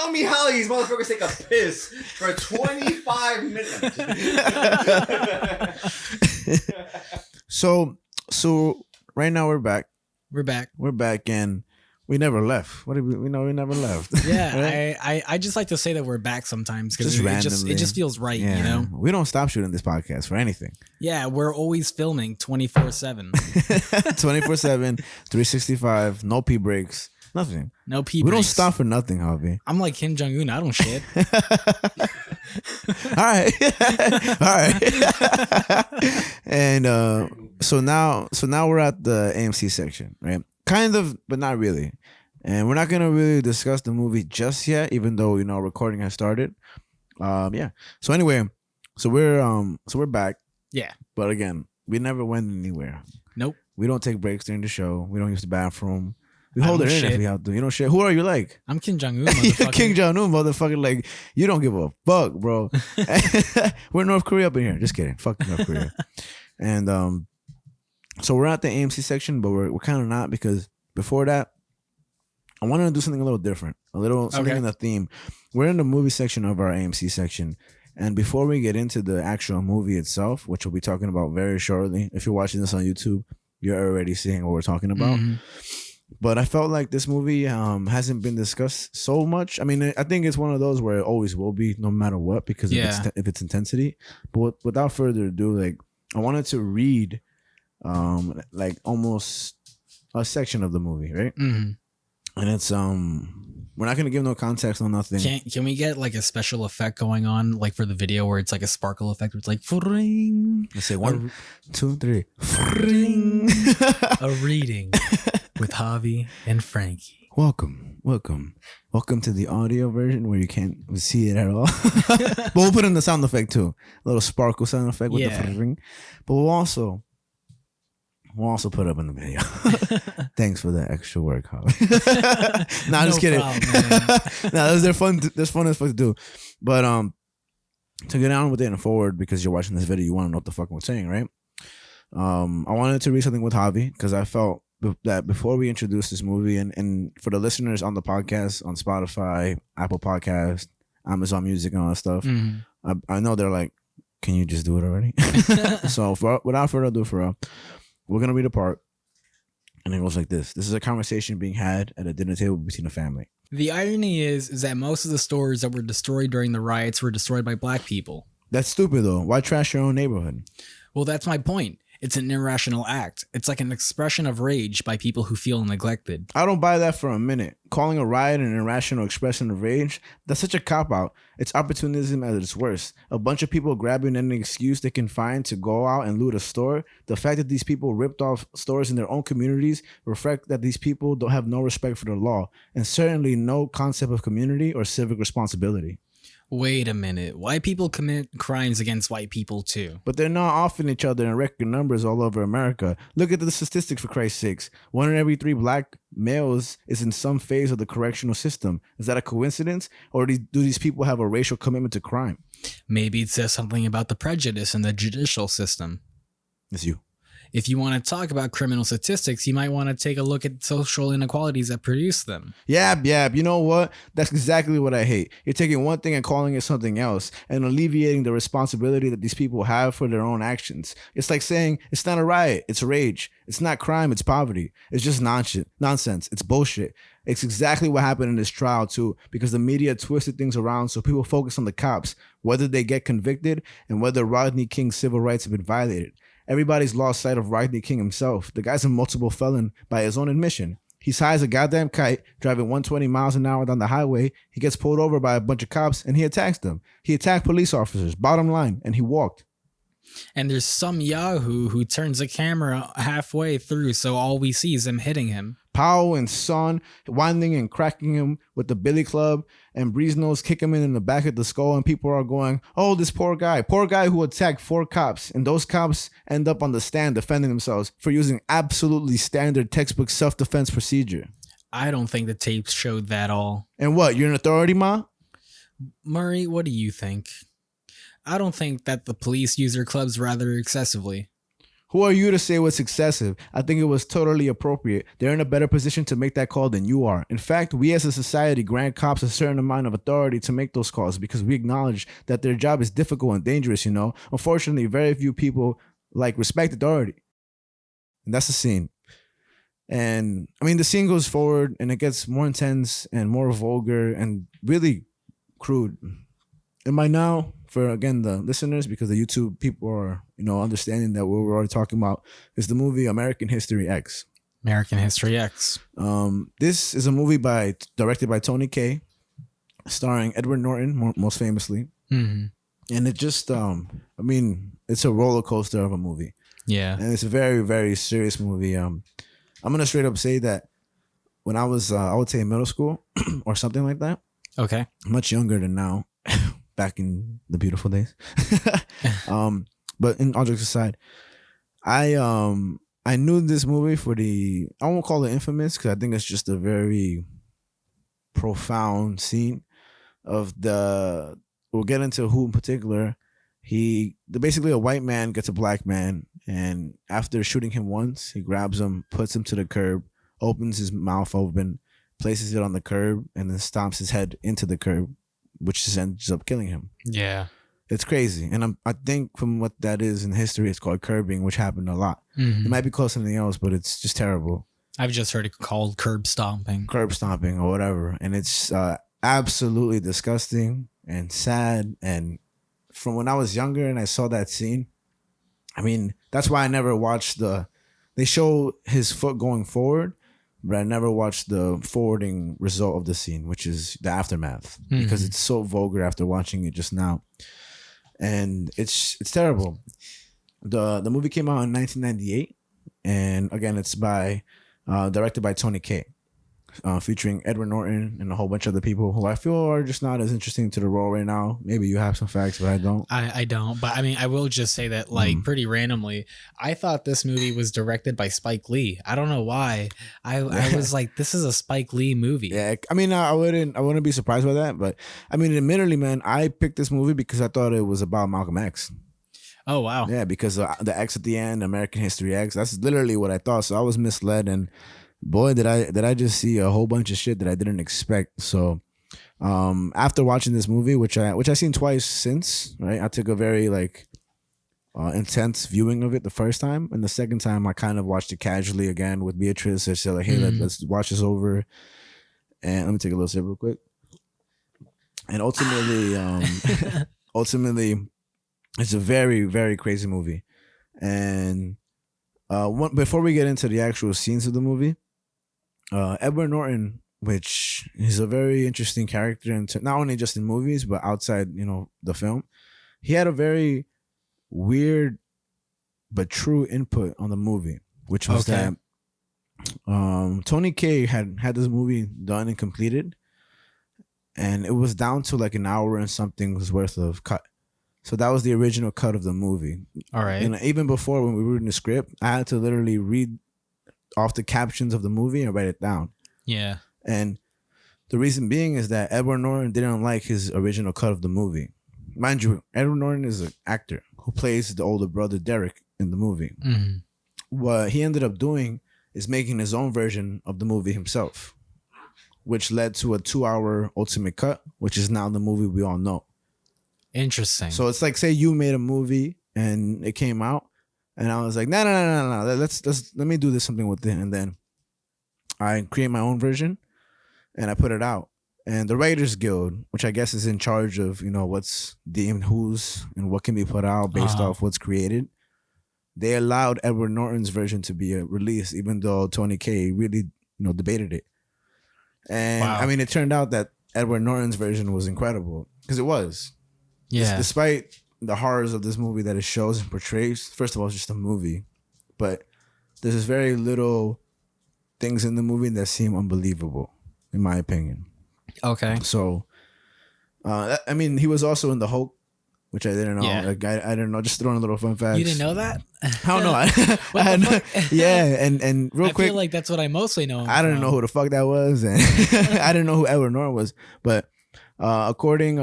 tell me how these motherfuckers take a piss for 25 minutes. So right now we're back. We're back, and we never left. What did we know? We never left. Yeah, right? I just like to say that we're back sometimes because Randomly. it just feels right, Yeah. you know? We don't stop shooting this podcast for anything. Yeah, we're always filming 24/7. 24/7, 365, no pee breaks, nothing. No pee We breaks. don't stop for nothing, Javi. I'm like Kim Jong-un. I don't shit. All right. And so now we're at the AMC section, right? Kind of, but not really. And we're not gonna really discuss the movie just yet, even though recording has started. Yeah. So anyway, so we're back. Yeah. But again, we never went anywhere. Nope. We don't take breaks during the show. We don't use the bathroom. We hold it in shit. if we have to. You don't shit. Who are you like? I'm Kim Jong-un, You're motherfucker. King Jong-un, motherfucker. Like, you don't give a fuck, bro. We're North Korea up in here. Just kidding. Fuck North Korea. And so we're at the AMC section, but we're kind of not, because before that, I wanted to do something a little different, something in the theme. We're in the movie section of our AMC section, and before we get into the actual movie itself, which we'll be talking about very shortly, if you're watching this on YouTube, you're already seeing what we're talking about. Mm-hmm. But I felt like this movie hasn't been discussed so much. I mean, I think it's one of those where it always will be, no matter what, because of its intensity. But without further ado, like, I wanted to read like almost a section of the movie, right? Mm-hmm. And it's we're not gonna give no context on nothing. Can we get like a special effect going on, like for the video, where it's like a sparkle effect, where it's like fring. Let's say 1, 2, 3. Fring. A reading with Javi and Frankie. Welcome to the audio version where you can't see it at all. But we'll put in the sound effect too, a little sparkle sound effect with the ring. But we'll also put up in the video. Thanks for the extra work, Javi. Nah, just kidding. Nah, they're fun. There's fun as fuck to do. But to get on with it and forward, because you're watching this video, you want to know what the fuck we're saying, right? I wanted to read something with Javi because I felt that before we introduce this movie, and for the listeners on the podcast, on Spotify, Apple Podcast, Amazon Music, and all that stuff, I know they're like, can you just do it already? So without further ado, we're going to read a part, and it goes like this. This is a conversation being had at a dinner table between a family. The irony is that most of the stores that were destroyed during the riots were destroyed by black people. That's stupid, though. Why trash your own neighborhood? Well, that's my point. It's an irrational act. It's like an expression of rage by people who feel neglected. I don't buy that for a minute. Calling a riot an irrational expression of rage, that's such a cop-out. It's opportunism at its worst. A bunch of people grabbing any excuse they can find to go out and loot a store. The fact that these people ripped off stores in their own communities reflect that these people don't have no respect for the law, and certainly no concept of community or civic responsibility. Wait a minute. White people commit crimes against white people too. But they're not offing each other in record numbers all over America. Look at the statistics, for Christ's sakes. 1 in every 3 black males is in some phase of the correctional system. Is that a coincidence? Or do these people have a racial commitment to crime? Maybe it says something about the prejudice in the judicial system. It's you. If you want to talk about criminal statistics, you might want to take a look at social inequalities that produce them. Yeah. You know what? That's exactly what I hate. You're taking one thing and calling it something else and alleviating the responsibility that these people have for their own actions. It's like saying it's not a riot, it's rage. It's not crime, it's poverty. It's just nonsense. It's bullshit. It's exactly what happened in this trial too, because the media twisted things around so people focus on the cops, whether they get convicted and whether Rodney King's civil rights have been violated. Everybody's lost sight of Rodney King himself. The guy's a multiple felon by his own admission. He's high as a goddamn kite, driving 120 miles an hour down the highway. He gets pulled over by a bunch of cops, and he attacks them. He attacked police officers, bottom line, and he walked. And there's some yahoo who turns the camera halfway through, so all we see is him hitting him. Powell and Son winding and cracking him with the billy club, and Breeznose kick him in the back of the skull, and people are going, oh, this poor guy who attacked 4 cops, and those cops end up on the stand defending themselves for using absolutely standard textbook self-defense procedure. I don't think the tapes showed that all. And what, you're an authority, Ma? Murray, what do you think? I don't think that the police use their clubs rather excessively. Who are you to say what's excessive? I think it was totally appropriate. They're in a better position to make that call than you are. In fact, we as a society grant cops a certain amount of authority to make those calls because we acknowledge that their job is difficult and dangerous, you know. Unfortunately, very few people respect authority. And that's the scene. And I mean, the scene goes forward and it gets more intense and more vulgar and really crude. And by now, for again the listeners, because the YouTube people are understanding that what we're already talking about is the movie American History X. American History X. This is a movie directed by Tony Kaye, starring Edward Norton most famously, and it just I mean it's a roller coaster of a movie. Yeah, and it's a very, very serious movie. I'm gonna straight up say that when I was I would say in middle school or something like that. Okay, much younger than now. Back in the beautiful days. But in all jokes aside, I knew this movie for I won't call it infamous because I think it's just a very profound scene of we'll get into who in particular. Basically a white man gets a black man, and after shooting him once, he grabs him, puts him to the curb, opens his mouth open, places it on the curb, and then stomps his head into the curb, which just ends up killing him. Yeah. It's crazy. And I think from what that is in history, it's called curbing, which happened a lot. It might be called something else, but it's just terrible. I've just heard it called curb stomping. Curb stomping or whatever. And it's absolutely disgusting and sad. And from when I was younger and I saw that scene, I mean, that's why I never watched they show his foot going forward, but I never watched the forwarding result of the scene, which is the aftermath, because it's so vulgar after watching it just now. And it's terrible. The movie came out in 1998, and again, it's directed by Tony Kaye, featuring Edward Norton and a whole bunch of other people who I feel are just not as interesting to the role right now. Maybe you have some facts, but I don't. I don't. But I mean, I will just say that pretty randomly, I thought this movie was directed by Spike Lee. I don't know why. I was like, this is a Spike Lee movie. Yeah, I mean, I wouldn't be surprised by that. But I mean, admittedly, man, I picked this movie because I thought it was about Malcolm X. Oh, wow. Yeah, because the X at the end, American History X, that's literally what I thought. So I was misled, and boy, did I just see a whole bunch of shit that I didn't expect. So after watching this movie, which I seen twice since, right? I took a very intense viewing of it the first time, and the second time I kind of watched it casually again with Beatrice. I said like, hey, let's watch this over. And let me take a little sip real quick. And ultimately, it's a very, very crazy movie. And before we get into the actual scenes of the movie, Edward Norton, which is a very interesting character, and not only just in movies but outside, the film, he had a very weird but true input on the movie, which was that Tony Kaye had this movie done and completed, and it was down to like an hour and something's worth of cut. So that was the original cut of the movie. All right. And even before, when we were reading the script, I had to literally read off the captions of the movie and write it down. Yeah. And the reason being is that Edward Norton didn't like his original cut of the movie. Mind you, Edward Norton is an actor who plays the older brother Derek in the movie. Mm-hmm. What he ended up doing is making his own version of the movie himself, which led to a 2-hour ultimate cut, which is now the movie we all know. Interesting. So it's like, say you made a movie and it came out, and I was like, no. Let me do this something with it, and then I create my own version, and I put it out. And the Writers Guild, which I guess is in charge of what's deemed who's and what can be put out based off what's created, they allowed Edward Norton's version to be released, even though Tony Kaye really debated it. And I mean, it turned out that Edward Norton's version was incredible, because it was. Yeah. Despite the horrors of this movie that it shows and portrays, first of all, it's just a movie, but there's very little things in the movie that seem unbelievable, in my opinion. Okay. So, I mean, he was also in the Hulk, which I didn't know. Yeah. Like, I didn't know. Just throwing a little fun facts. You didn't know that? I don't know. I had no, yeah, and real quick, I feel like that's what I mostly know. I didn't know who the fuck that was, and I didn't know who Edward Norton was. But according,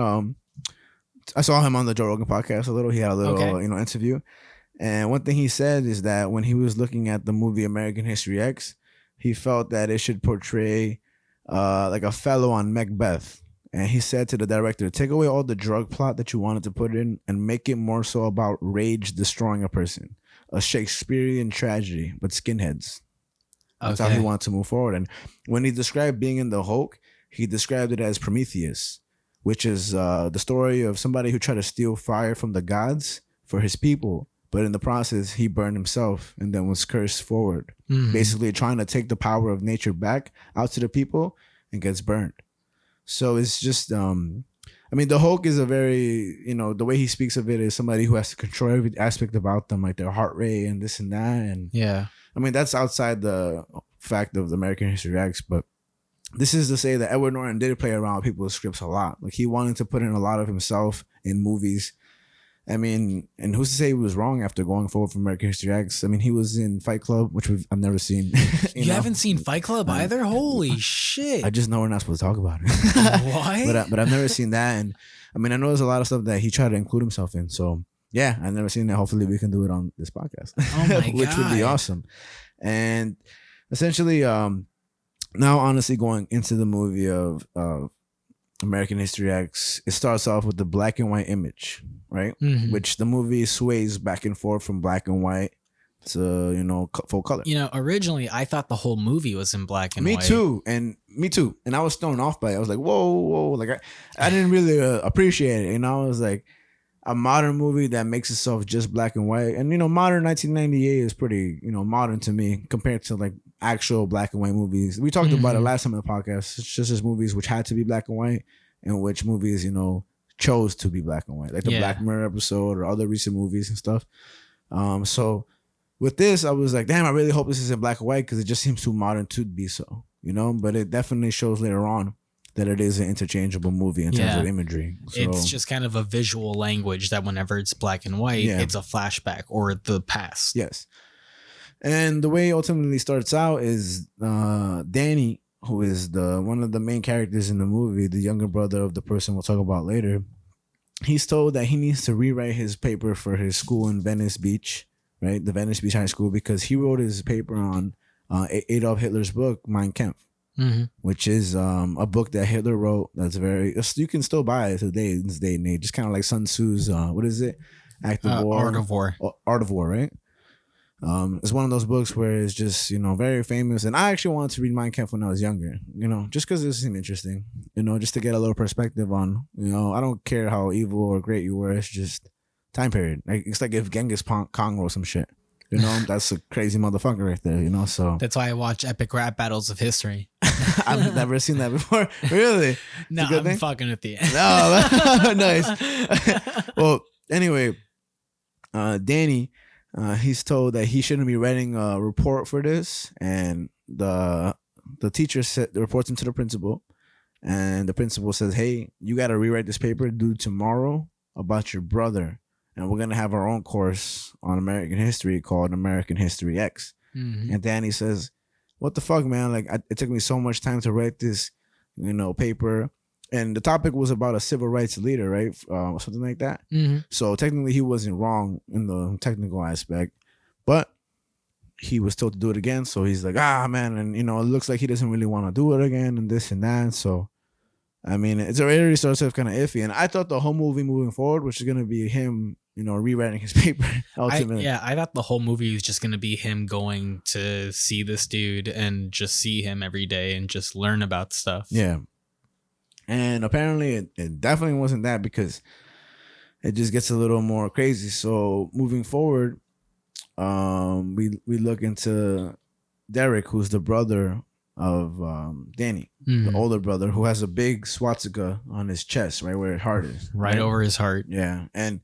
I saw him on the Joe Rogan podcast a little. He had a little, interview, And one thing he said is that when he was looking at the movie American History X, he felt that it should portray like a fellow on Macbeth. And he said to the director, take away all the drug plot that you wanted to put in and make it more so about rage destroying a person. A Shakespearean tragedy, but skinheads. That's how he wanted to move forward. And when he described being in the Hulk, he described it as Prometheus, which is the story of somebody who tried to steal fire from the gods for his people. But in the process, he burned himself and then was cursed forward. Basically trying to take the power of nature back out to the people and gets burned. So it's just, I mean, the Hulk is a very, the way he speaks of it is somebody who has to control every aspect about them, like their heart rate and this and that. And yeah. I mean, that's outside the fact of the American History X, but this is to say that Edward Norton did play around with people's scripts a lot. Like he wanted to put in a lot of himself in movies. I mean, and who's to say he was wrong after going forward for American History X? I mean, he was in Fight Club, which I've never seen. You haven't seen Fight Club either? Holy shit. I just know we're not supposed to talk about it. What? But I've never seen that. And I mean, I know there's a lot of stuff that he tried to include himself in. So yeah, I've never seen that. Hopefully we can do it on this podcast. Oh my God. Which would be awesome. And essentially, now honestly going into the movie of American History X, it starts off with the black and white image, right? Which the movie sways back and forth from black and white to, full color. Originally I thought the whole movie was in black and white. Me too. And I was thrown off by it. I was like, whoa. Like I didn't really appreciate it. I was like, a modern movie that makes itself just black and white. And, modern 1998 is pretty, modern to me compared to like actual black and white movies. We talked about it last time in the podcast. It's just as movies which had to be black and white and which movies, chose to be black and white. Like the Black Mirror episode or other recent movies and stuff. So with this, I was like, damn, I really hope this is in black and white because it just seems too modern to be so, but it definitely shows later on that it is an interchangeable movie in terms of imagery. So, it's just kind of a visual language that whenever it's black and white, it's a flashback or the past. Yes. And the way it ultimately starts out is Danny, who is one of the main characters in the movie, the younger brother of the person we'll talk about later. He's told that he needs to rewrite his paper for his school in Venice Beach, right? The Venice Beach High School, because he wrote his paper on Adolf Hitler's book, Mein Kampf. Which is a book that Hitler wrote that's you can still buy it today in this day and age. Just kind of like Sun Tzu's what is it? Act of War. Art of War. Art of War, right? It's one of those books where it's just, very famous. And I actually wanted to read Mein Kampf when I was younger, just because it seemed interesting, just to get a little perspective on, I don't care how evil or great you were. It's just time period. Like, it's like if Genghis Khan wrote some shit. That's a crazy motherfucker right there, so. That's why I watch epic rap battles of history. I've never seen that before. Really? No, I'm fucking with you. No, nice. Well, anyway, Danny, he's told that he shouldn't be writing a report for this. And the teacher reports him to the principal. And the principal says, hey, you got to rewrite this paper due tomorrow about your brother. And we're going to have our own course on American history called American History X. And Danny says, what the fuck, man? Like, it took me so much time to write this, paper. And the topic was about a civil rights leader, right? Something like that. So technically he wasn't wrong in the technical aspect. But he was told to do it again. So he's like, man. And, it looks like he doesn't really want to do it again and this and that. So, I mean, it already starts off kind of iffy. And I thought the whole movie moving forward was going to be him, rewriting his paper. Ultimately. I thought the whole movie was just going to be him going to see this dude and just see him every day and just learn about stuff. Yeah. And apparently it definitely wasn't that, because it just gets a little more crazy. So moving forward, we look into Derek, who's the brother of Danny, the older brother, who has a big swastika on his chest, right where his heart is, right over his heart. Yeah. And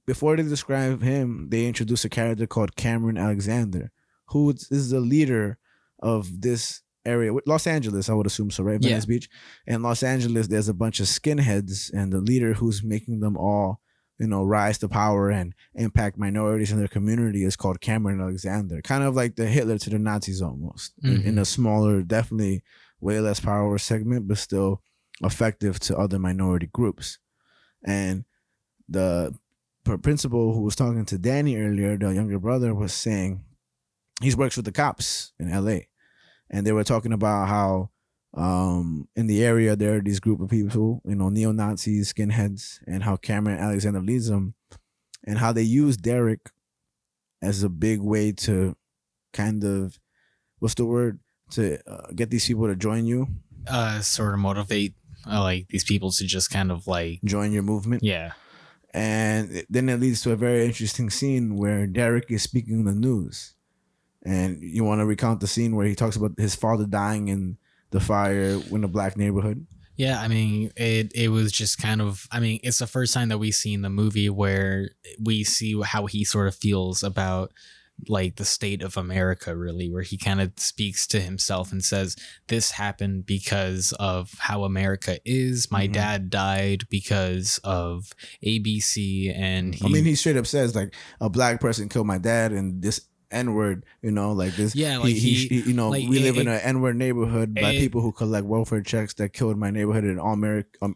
before they describe him, they introduce a character called Cameron Alexander, who is the leader of this area, Los Angeles, I would assume so, right? Venice Beach. In Los Angeles, there's a bunch of skinheads, and the leader who's making them all, rise to power and impact minorities in their community is called Cameron Alexander. Kind of like the Hitler to the Nazis almost, in a smaller, definitely way less power segment, but still effective to other minority groups. And the principal who was talking to Danny earlier, the younger brother, was saying he works with the cops in L.A. and they were talking about how in the area there are these group of people, neo-Nazis, skinheads, and how Cameron Alexander leads them, and how they use Derek as a big way to kind of, what's the word, to get these people to join you, sort of motivate like these people to just kind of like join your movement. Yeah. And then it leads to a very interesting scene where Derek is speaking the news. And you want to recount the scene where he talks about his father dying in the fire in a black neighborhood? Yeah, I mean, it was just kind of, I mean, it's the first time that we see in the movie where we see how he sort of feels about like the state of America, really, where he kind of speaks to himself and says, this happened because of how America is. My dad died because of ABC. And he straight up says like a black person killed my dad and this N-word, like this. Yeah, like we live in an N-word neighborhood by people who collect welfare checks that killed my neighborhood, and all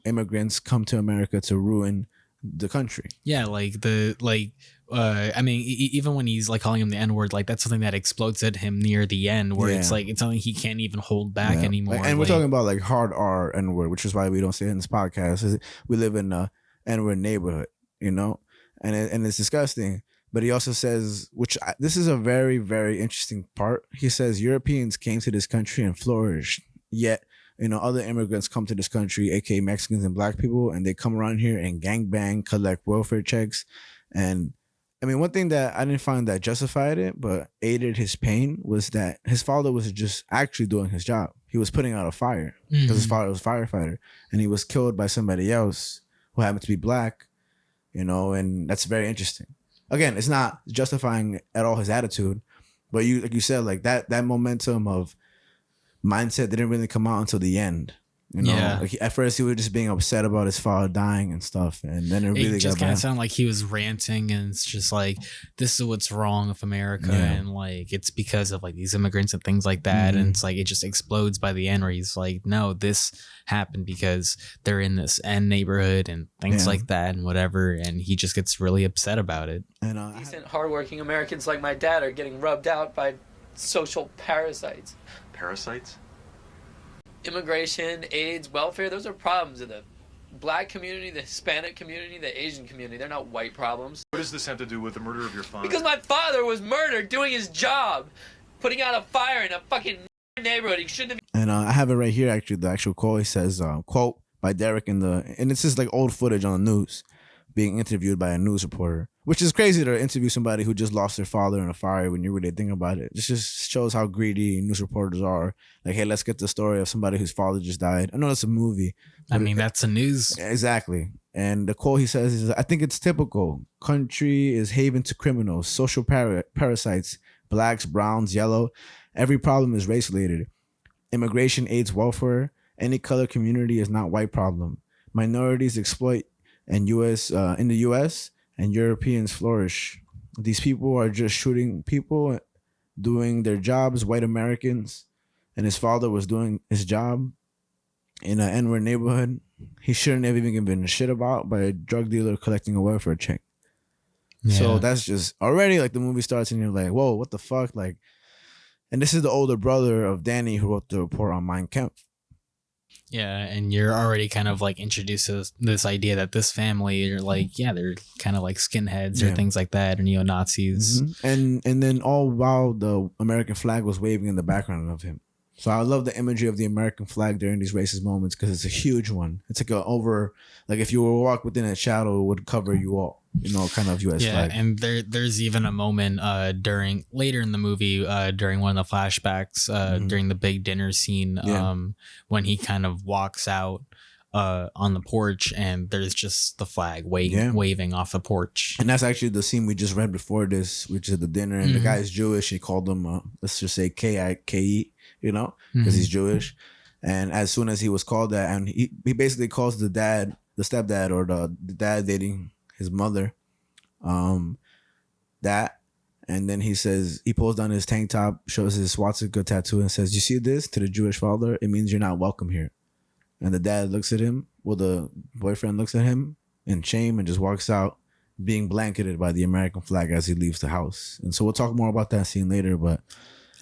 immigrants come to America to ruin the country. Yeah, I mean, even when he's like calling him the N-word, like that's something that explodes at him near the end, where it's like it's something he can't even hold back anymore. And we're talking about like hard R N-word, which is why we don't say it in this podcast. We live in a N-word neighborhood, and it's disgusting. But he also says, this is a very, very interesting part. He says Europeans came to this country and flourished, yet other immigrants come to this country, aka Mexicans and black people, and they come around here and gangbang, collect welfare checks. And I mean, one thing that I didn't find that justified it, but aided his pain, was that his father was just actually doing his job. He was putting out a fire because his father was a firefighter, and he was killed by somebody else who happened to be black, and that's very interesting. Again, it's not justifying at all his attitude, but like you said, like that momentum of mindset didn't really come out until the end. Like at first he was just being upset about his father dying and stuff, and then it really just kind of sounded like he was ranting, and it's just like, this is what's wrong with America, and like it's because of like these immigrants and things like that, and it's like it just explodes by the end where he's like, no, this happened because they're in this N neighborhood and things like that and whatever, and he just gets really upset about it. And decent, hardworking Americans like my dad are getting rubbed out by social parasites. Parasites? Immigration, AIDS, welfare, those are problems in the black community, the Hispanic community, the Asian community. They're not white problems. What does this have to do with the murder of your father? Because my father was murdered doing his job, putting out a fire in a fucking neighborhood. He shouldn't have. And I have it right here, actually, the actual quote. He says, quote by Derek and it's just like old footage on the news, being interviewed by a news reporter, which is crazy to interview somebody who just lost their father in a fire when you really think about it. It just shows how greedy news reporters are. Like, hey, let's get the story of somebody whose father just died. I know it's a movie. I mean, that's the news. Exactly. And the quote he says is, I think it's typical. Country is haven to criminals, social parasites, blacks, browns, yellow. Every problem is race-related. Immigration, AIDS, welfare. Any color community is not white problem. Minorities exploit and in the U.S., and Europeans flourish. These people are just shooting people, doing their jobs, white Americans, and his father was doing his job in an N-word neighborhood. He shouldn't have even been shit about by a drug dealer collecting a welfare check. Yeah. So that's just already like the movie starts and you're like, whoa, what the fuck? Like, and this is the older brother of Danny who wrote the report on Mein Kampf. Yeah, and you're already kind of like introduced to this idea that this family are like, they're kind of like skinheads or things like that, or neo-Nazis. And then all while the American flag was waving in the background of him. So I love the imagery of the American flag during these racist moments because it's a huge one. It's like if you were to walk within a shadow, it would cover you all, kind of U.S. flag. Yeah, and there's even a moment later in the movie during one of the flashbacks during the big dinner scene when he kind of walks out on the porch and there's just the flag waving off the porch. And that's actually the scene we just read before this, which is the dinner. And the guy's Jewish. He called him, let's just say Kaye, because he's Jewish. And as soon as he was called that, and he basically calls the stepdad or the dad dating his mother, that. And then he says, he pulls down his tank top, shows his swastika tattoo and says, you see this? To the Jewish father, it means you're not welcome here. And the dad looks at him, the boyfriend looks at him in shame and just walks out. being blanketed by the American flag as he leaves the house. And so we'll talk more about that scene later, but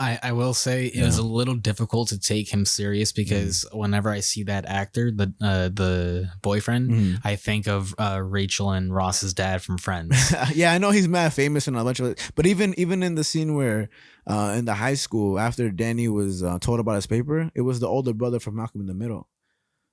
I will say it was a little difficult to take him serious because whenever I see that actor, the boyfriend, I think of Rachel and Ross's dad from Friends. Yeah, I know he's mad famous and a bunch of it, but even in the scene where in the high school after Danny was told about his paper, it was the older brother from Malcolm in the Middle.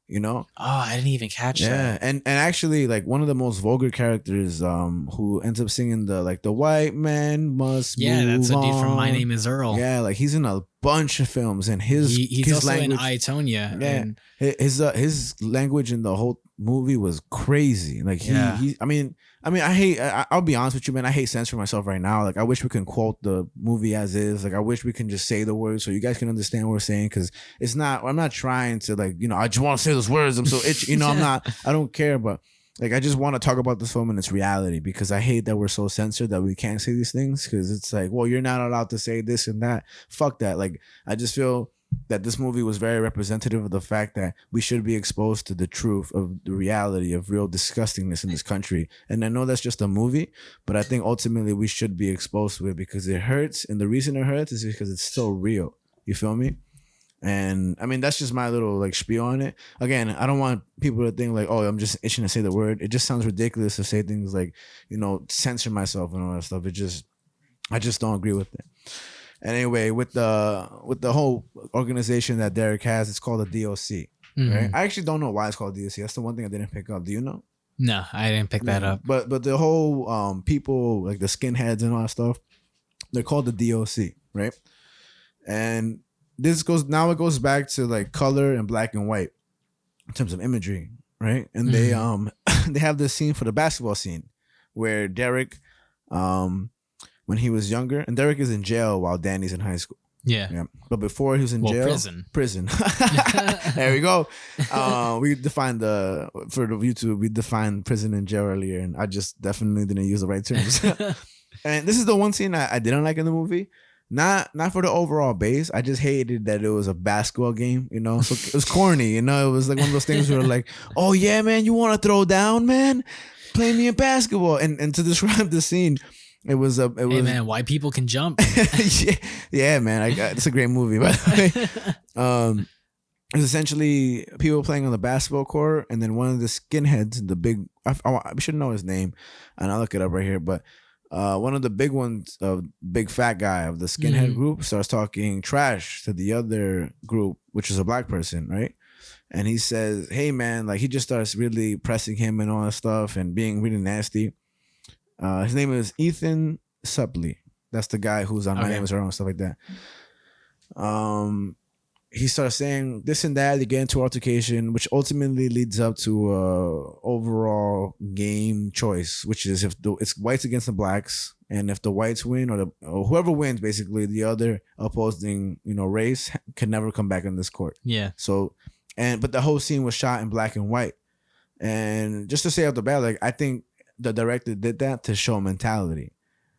You know? Oh, I didn't even catch that. Yeah, and actually, like one of the most vulgar characters, who ends up singing the white man must move that's a dude from My on. Name Is Earl. Yeah, like he's in a bunch of films, and he's also language, in I, Tonya. Yeah, And his language in the whole movie was crazy. Like he I hate. I'll be honest with you, man. I hate censoring myself right now. Like I wish we can quote the movie as is. Like I wish we can just say the words so you guys can understand what we're saying. Because it's not. I'm not trying to I just want to say those words. I'm so itchy. I'm not. I don't care. But like I just want to talk about this film and its reality because I hate that we're so censored that we can't say these things. Because it's like, well, you're not allowed to say this and that. Fuck that. Like I just feel that this movie was very representative of the fact that we should be exposed to the truth of the reality of real disgustingness in this country. And I know that's just a movie, but I think ultimately we should be exposed to it because it hurts. And the reason it hurts is because it's so real. You feel me? And I mean, that's just my little spiel on it. Again, I don't want people to think like, oh, I'm just itching to say the word. It just sounds ridiculous to say things like, censor myself and all that stuff. I just don't agree with it. Anyway, with the whole organization that Derek has, it's called the DOC. Right? I actually don't know why it's called DOC. That's the one thing I didn't pick up. Do you know? No, I didn't pick that up. But the whole people like the skinheads and all that stuff, they're called the DOC, right? And it goes back to like color and black and white in terms of imagery, right? And they have this scene for the basketball scene where Derek when he was younger, and Derek is in jail while Danny's in high school. Yeah. But before he was in jail, prison. There we go. We defined for the YouTube, we defined prison and jail earlier, and I just definitely didn't use the right terms. And this is the one scene I didn't like in the movie. Not for the overall base. I just hated that it was a basketball game, So it was corny, It was like one of those things where like, oh yeah, man, you want to throw down, man? Play me in basketball. And to describe the scene, Hey man, white people can jump. yeah, man. It's a great movie, by the way. It's essentially people playing on the basketball court, and then one of the skinheads, the big, I should know his name, and I'll look it up right here. But one of the big ones, big fat guy of the skinhead group, starts talking trash to the other group, which is a black person, right? And he says, "Hey, man," like he just starts really pressing him and all that stuff, and being really nasty. His name is Ethan Suplee. That's the guy who's on My Name Is Earl and stuff like that. He starts saying this and that. They get into altercation, which ultimately leads up to overall game choice, which is it's whites against the blacks, and if the whites win or whoever wins, basically the other opposing race can never come back in this court. Yeah. So, but the whole scene was shot in black and white, and just to say off the bat, like I think the director did that to show mentality.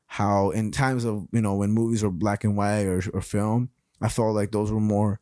How in times of, when movies were black and white or film, I felt like those were more,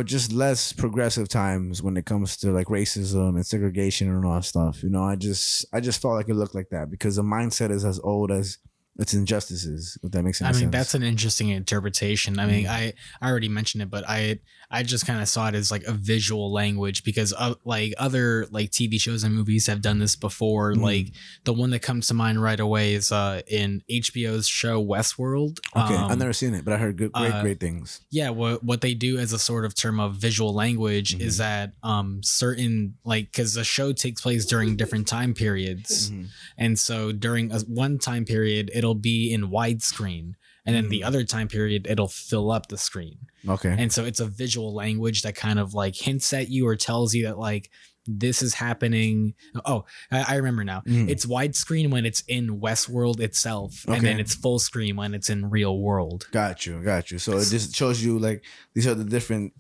just less progressive times when it comes to like racism and segregation and all that stuff. I just felt like it looked like that because the mindset is as old as its injustices, if that makes any sense. That's an interesting interpretation. I mean, I already mentioned it, but I just kind of saw it as like a visual language because like other like TV shows and movies have done this before. Like the one that comes to mind right away is in HBO's show Westworld. Okay, I've never seen it, but I heard great things. Yeah, what they do as a sort of term of visual language is that certain because the show takes place during different time periods, and so during one time period it'll be in widescreen, and then the other time period it'll fill up the screen. Okay. And so it's a visual language that kind of like hints at you or tells you that like this is happening. Oh, I remember now. It's widescreen when it's in Westworld itself, and then it's full screen when it's in real world. Got you. So it just shows you like these are the different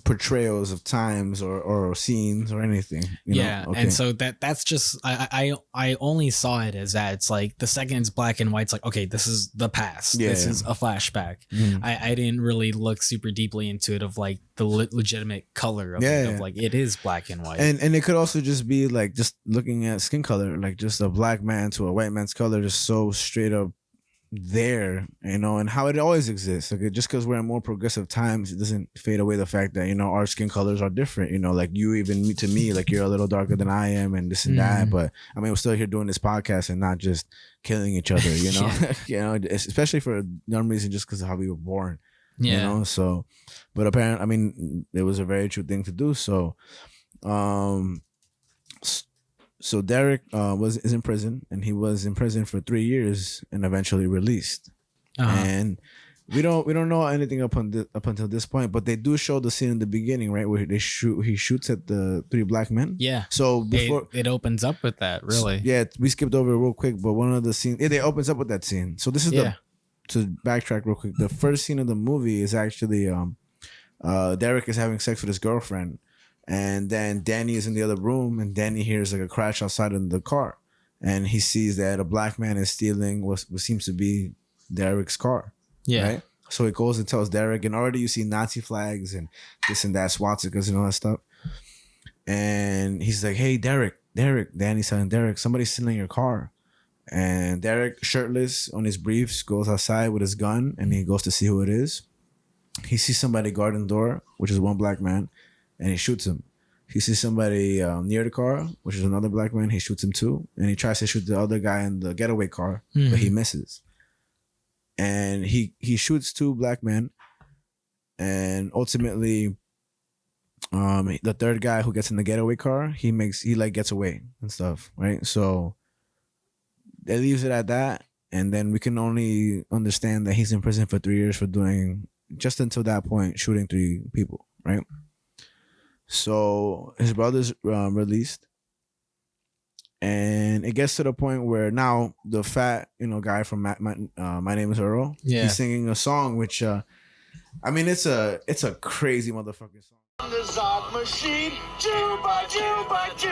portrayals of times or scenes or anything. And so that's just I only saw it as that. It's like the second it's black and white, it's like, okay, this is the past. This is a flashback. I didn't really look super deeply into it of like the legitimate color of it, of like it is black and white. And and it could also just be like just looking at skin color, like just a black man to a white man's color, just so straight up there, and how it always exists. Like just because we're in more progressive times, it doesn't fade away the fact that our skin colors are different. Like you, even to me, like you're a little darker than I am, and this and that. But I mean, we're still here doing this podcast and not just killing each other. Especially for a dumb reason, just because of how we were born. Yeah. So, but apparently, I mean, it was a very true thing to do. So, so Derek is in prison, and he was in prison for 3 years and eventually released. And we don't know anything up until this point, but they do show the scene in the beginning, right, where he shoots at the 3 black men. Yeah. So before it opens up with that, really. Yeah, we skipped over it real quick, but one of the scenes, it opens up with that scene. So this is to backtrack real quick. The first scene of the movie is actually Derek is having sex with his girlfriend. And then Danny is in the other room, and Danny hears like a crash outside in the car, and he sees that a black man is stealing what seems to be Derek's car. Yeah. Right? So he goes and tells Derek, and already you see Nazi flags and this and that, swastikas and all that stuff. And he's like, "Hey, Derek, Danny's telling Derek, somebody's stealing your car." And Derek, shirtless on his briefs, goes outside with his gun, and he goes to see who it is. He sees somebody guarding the door, which is one black man. And he shoots him. He sees somebody near the car, which is another black man. He shoots him too. And he tries to shoot the other guy in the getaway car, but he misses. And he shoots 2 black men. And ultimately, the third guy who gets in the getaway car, he gets away and stuff, right? So they leaves it at that. And then we can only understand that he's in prison for 3 years for doing, just until that point, shooting 3 people, right? So his brother's released, and it gets to the point where now the fat, guy from My Name Is Earl, he's singing a song, which, I mean, it's a crazy motherfucking song. The Zod machine, Jew by Jew by Jew,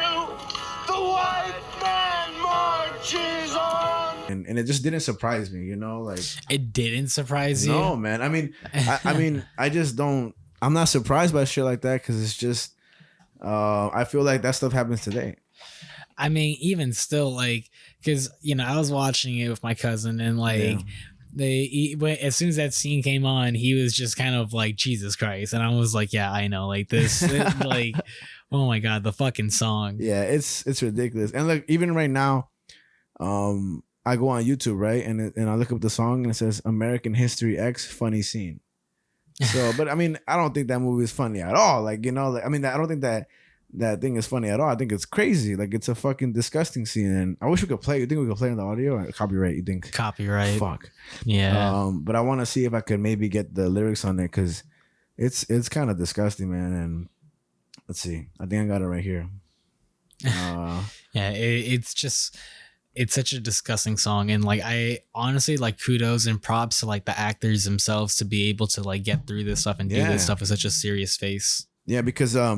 the white man marches on. And it just didn't surprise me, like it didn't surprise you. No, man. I mean, I just don't. I'm not surprised by shit like that because it's just, I feel like that stuff happens today. I mean, even still, like, because, I was watching it with my cousin, and like, as soon as that scene came on, he was just kind of like, Jesus Christ. And I was like, yeah, I know, like this, like, oh my God, the fucking song. Yeah, it's ridiculous. And like, even right now, I go on YouTube, right? And I look up the song and it says American History X funny scene. So, but I mean, I don't think that movie is funny at all. Like, I don't think that thing is funny at all. I think it's crazy. Like, it's a fucking disgusting scene. And I wish we could play. You think we could play on the audio or copyright? You think? Copyright. Fuck. Yeah. But I want to see if I could maybe get the lyrics on it because it's kind of disgusting, man. And let's see. I think I got it right here. Yeah, it's such a disgusting song, and like I honestly like kudos and props to like the actors themselves to be able to like get through this stuff and do this stuff with such a serious face. Yeah, because I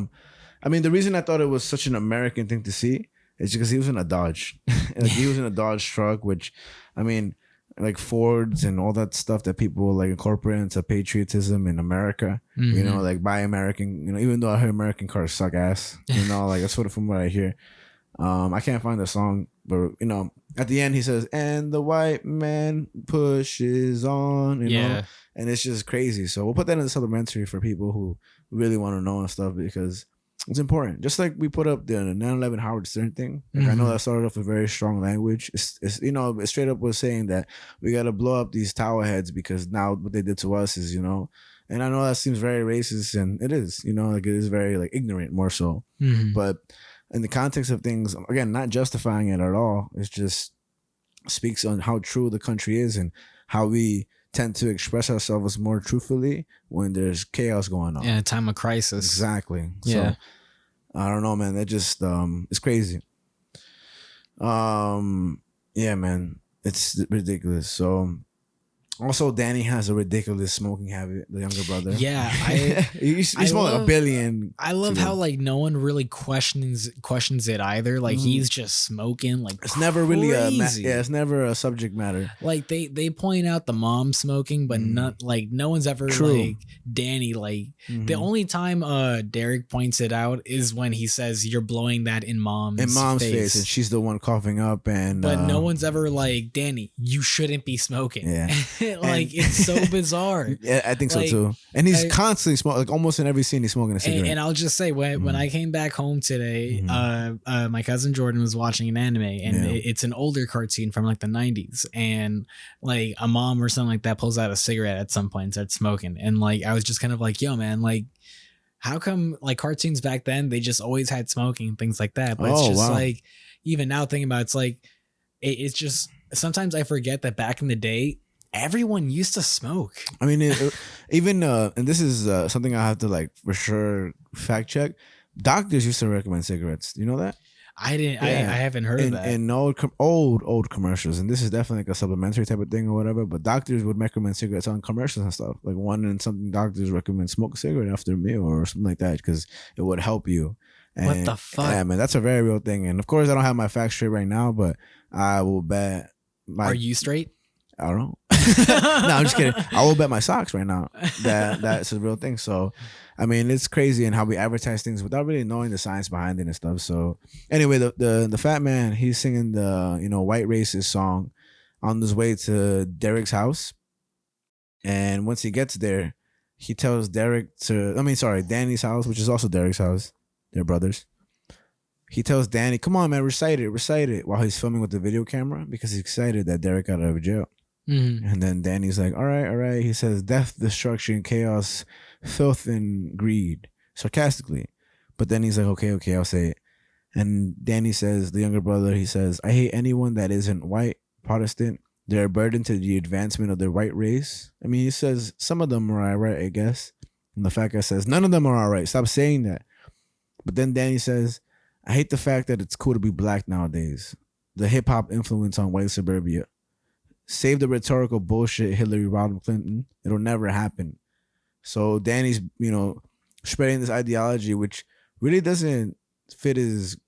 mean, the reason I thought it was such an American thing to see is because he was in a Dodge. Like, he was in a Dodge truck, which, I mean, like Fords and all that stuff that people like incorporate into patriotism in America. Like buy American. Even though I hear American cars suck ass. Like that's sort of from what I hear. I can't find the song, but at the end he says, "And the white man pushes on," you know, and it's just crazy. So we'll put that in the supplementary for people who really want to know and stuff because it's important. Just like we put up the 9/11 Howard Stern thing. Like, I know that started off with very strong language. It's it straight up was saying that we got to blow up these tower heads because now what they did to us is, and I know that seems very racist, and it is, like it is very like ignorant more so, but in the context of things, again, not justifying it at all. It just speaks on how true the country is and how we tend to express ourselves more truthfully when there's chaos going on. In a time of crisis. Exactly. Yeah. So, I don't know, man. That just, it's crazy. Yeah, man. It's ridiculous. So, Also, Danny has a ridiculous smoking habit. The younger brother. Yeah, he smoked a billion. I love how like no one really questions it either. Like he's just smoking. Like it's never really crazy. it's never a subject matter. Like they point out the mom smoking, but not like no one's ever like Danny. Like the only time Derek points it out is when he says you're blowing that in mom's face, and she's the one coughing up, and but no one's ever like, Danny, you shouldn't be smoking. Yeah. Like it's so bizarre. Yeah, I think so too. And he's constantly smoking, like almost in every scene he's smoking a cigarette. And I'll just say when I came back home today, my cousin Jordan was watching an anime, and it's an older cartoon from like the 90s, and like a mom or something like that pulls out a cigarette at some point and starts smoking, and like I was just kind of like, yo man, like how come like cartoons back then they just always had smoking and things like that, but it's just like even now thinking about it's like it's just sometimes I forget that back in the day everyone used to smoke. I mean, even and this is something I have to like for sure fact check. Doctors used to recommend cigarettes. Do you know that? I didn't. Yeah. I haven't heard of that. In old commercials, and this is definitely like a supplementary type of thing or whatever. But doctors would recommend cigarettes on commercials and stuff. Like one and something doctors recommend smoke a cigarette after a meal or something like that because it would help you. And, what the fuck? Yeah, man, that's a very real thing. And of course, I don't have my facts straight right now, but I will bet. Are you straight? I don't know. No, I'm just kidding. I will bet my socks right now that that's a real thing. So, I mean, it's crazy and how we advertise things without really knowing the science behind it and stuff. So, anyway, the fat man, he's singing the white racist song on his way to Derek's house, and once he gets there, he tells Danny's house, which is also Derek's house. They're brothers. He tells Danny, "Come on, man, recite it," while he's filming with the video camera because he's excited that Derek got out of jail. Mm-hmm. And then Danny's like, all right. He says, death, destruction, chaos, filth, and greed, sarcastically. But then he's like, okay, I'll say it. And Danny says, the younger brother, he says, I hate anyone that isn't white, Protestant. They're a burden to the advancement of their white race. I mean, he says, some of them are all right, I guess. And the fat guy says, none of them are all right. Stop saying that. But then Danny says, I hate the fact that it's cool to be black nowadays. The hip-hop influence on white suburbia. Save the rhetorical bullshit, Hillary Rodham Clinton. It'll never happen. So Danny's, spreading this ideology, which really doesn't fit his,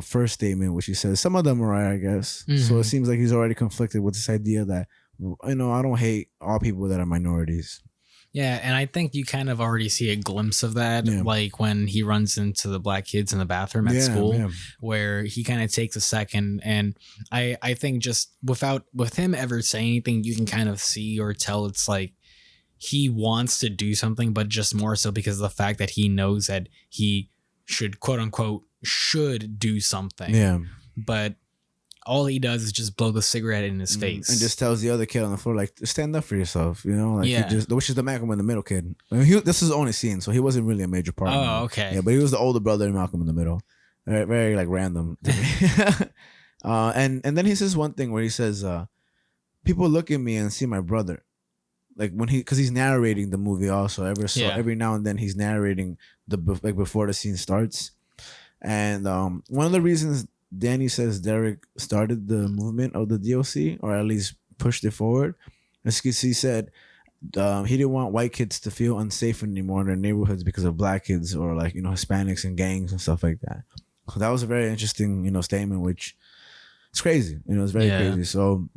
first statement, which he says, some of them are right, I guess. Mm-hmm. So it seems like he's already conflicted with this idea that, I don't hate all people that are minorities. Yeah, and I think you kind of already see a glimpse of that, like when he runs into the black kids in the bathroom at school, where he kind of takes a second. And I think just with him ever saying anything, you can kind of see or tell it's like he wants to do something, but just more so because of the fact that he knows that he should, quote unquote, should do something. Yeah. But all he does is just blow the cigarette in his face. And just tells the other kid on the floor, like, stand up for yourself, which is the Malcolm in the Middle kid. I mean, this is his only scene, so he wasn't really a major part. Oh, okay. Yeah, but he was the older brother in Malcolm in the Middle. Very, very like random to me. And then he says one thing where he says, people look at me and see my brother. Like because he's narrating the movie also. Every now and then he's narrating before the scene starts. And one of the reasons Danny says Derek started the movement of the DOC, or at least pushed it forward, as he said he didn't want white kids to feel unsafe anymore in their neighborhoods because of black kids or Hispanics and gangs and stuff like that. So that was a very interesting statement, which it's crazy. It's very crazy. So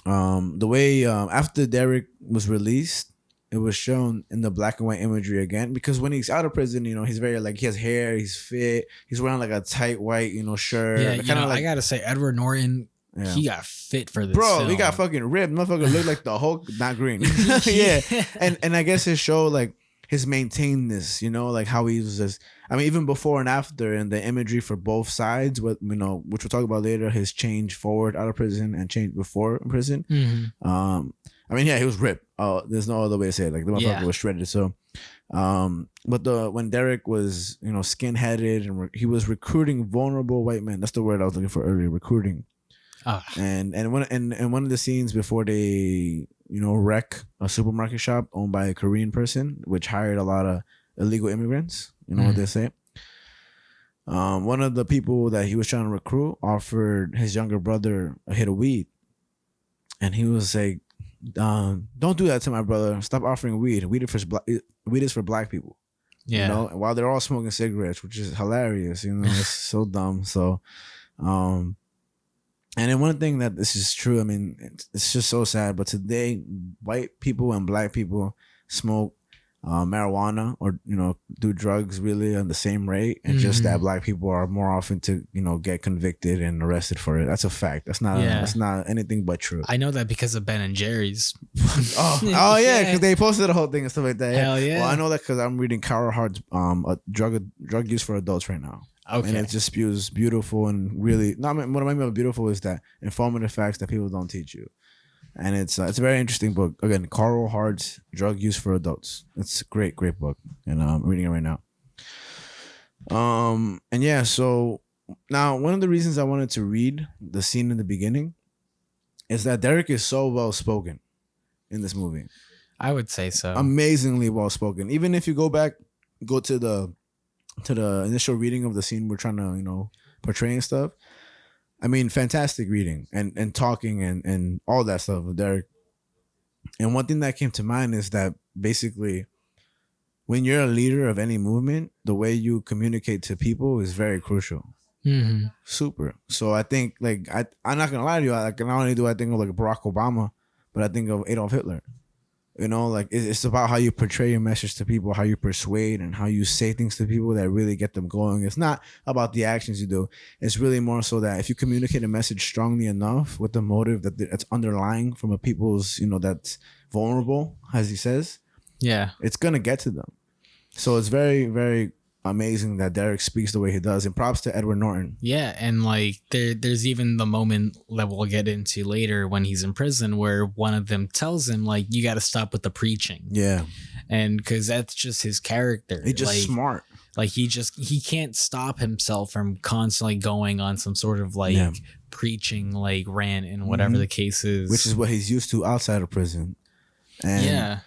the way after Derek was released, it was shown in the black and white imagery again, because when he's out of prison, he's very he has hair, he's fit, he's wearing a tight white, shirt. Yeah, I gotta say, Edward Norton, he got fit for this. Bro, film. He got fucking ripped. Motherfucker looked like the Hulk, not green. Yeah, and I guess it showed his maintainedness, how he was just. I mean, even before and after, and the imagery for both sides, which we'll talk about later, his change forward out of prison and change before in prison. Mm-hmm. I mean, he was ripped. There's no other way to say it. The motherfucker was shredded. So, but when Derek was, skin-headed and he was recruiting vulnerable white men. That's the word I was looking for earlier. Recruiting. And one of the scenes before they, wreck a supermarket shop owned by a Korean person, which hired a lot of illegal immigrants. What they say. One of the people that he was trying to recruit offered his younger brother a hit of weed, and he was like, don't do that to my brother. Stop offering weed. Weed is for black people. Yeah. You know, while they're all smoking cigarettes, which is hilarious. You know, it's so dumb. So, and then one thing that this is true. I mean, it's just so sad. But today, white people and black people smoke marijuana or do drugs really on the same rate, and just that black people are more often to get convicted and arrested for it. That's a fact. That's not anything but true. I know that because of Ben and Jerry's. oh yeah, because they posted the whole thing and stuff like that. Yeah. Hell yeah. Well, I know that because I'm reading Carol Hart's a drug use for adults right now. Okay. And it just spews beautiful and really. No, I mean, what I mean by beautiful is that informative facts that people don't teach you. And it's a very interesting book. Again, Carl Hart's Drug Use for Adults. It's a great book, and I'm reading it right now. And yeah, so now one of the reasons I wanted to read the scene in the beginning is that Derek is so well spoken in this movie. I would say so. Amazingly well spoken. Even if you go to the initial reading of the scene we're trying to portray and stuff. I mean, fantastic reading and talking and all that stuff with Derek. And one thing that came to mind is that basically when you're a leader of any movement, the way you communicate to people is very crucial. Mm-hmm. Super. So I think I'm not going to lie to you. Not only do I think of Barack Obama, but I think of Adolf Hitler. It's about how you portray your message to people, how you persuade and how you say things to people that really get them going. It's not about the actions you do. It's really more so that if you communicate a message strongly enough with the motive that's underlying from a people's, that's vulnerable, as he says, yeah, it's going to get to them. So it's very, very amazing that Derek speaks the way he does, and props to Edward Norton. Yeah, and there's even the moment that we'll get into later when he's in prison where one of them tells him you got to stop with the preaching. Yeah, and because that's just his character. He's just smart. He can't stop himself from constantly going on some sort of preaching rant and whatever the case is, which is what he's used to outside of prison. And yeah.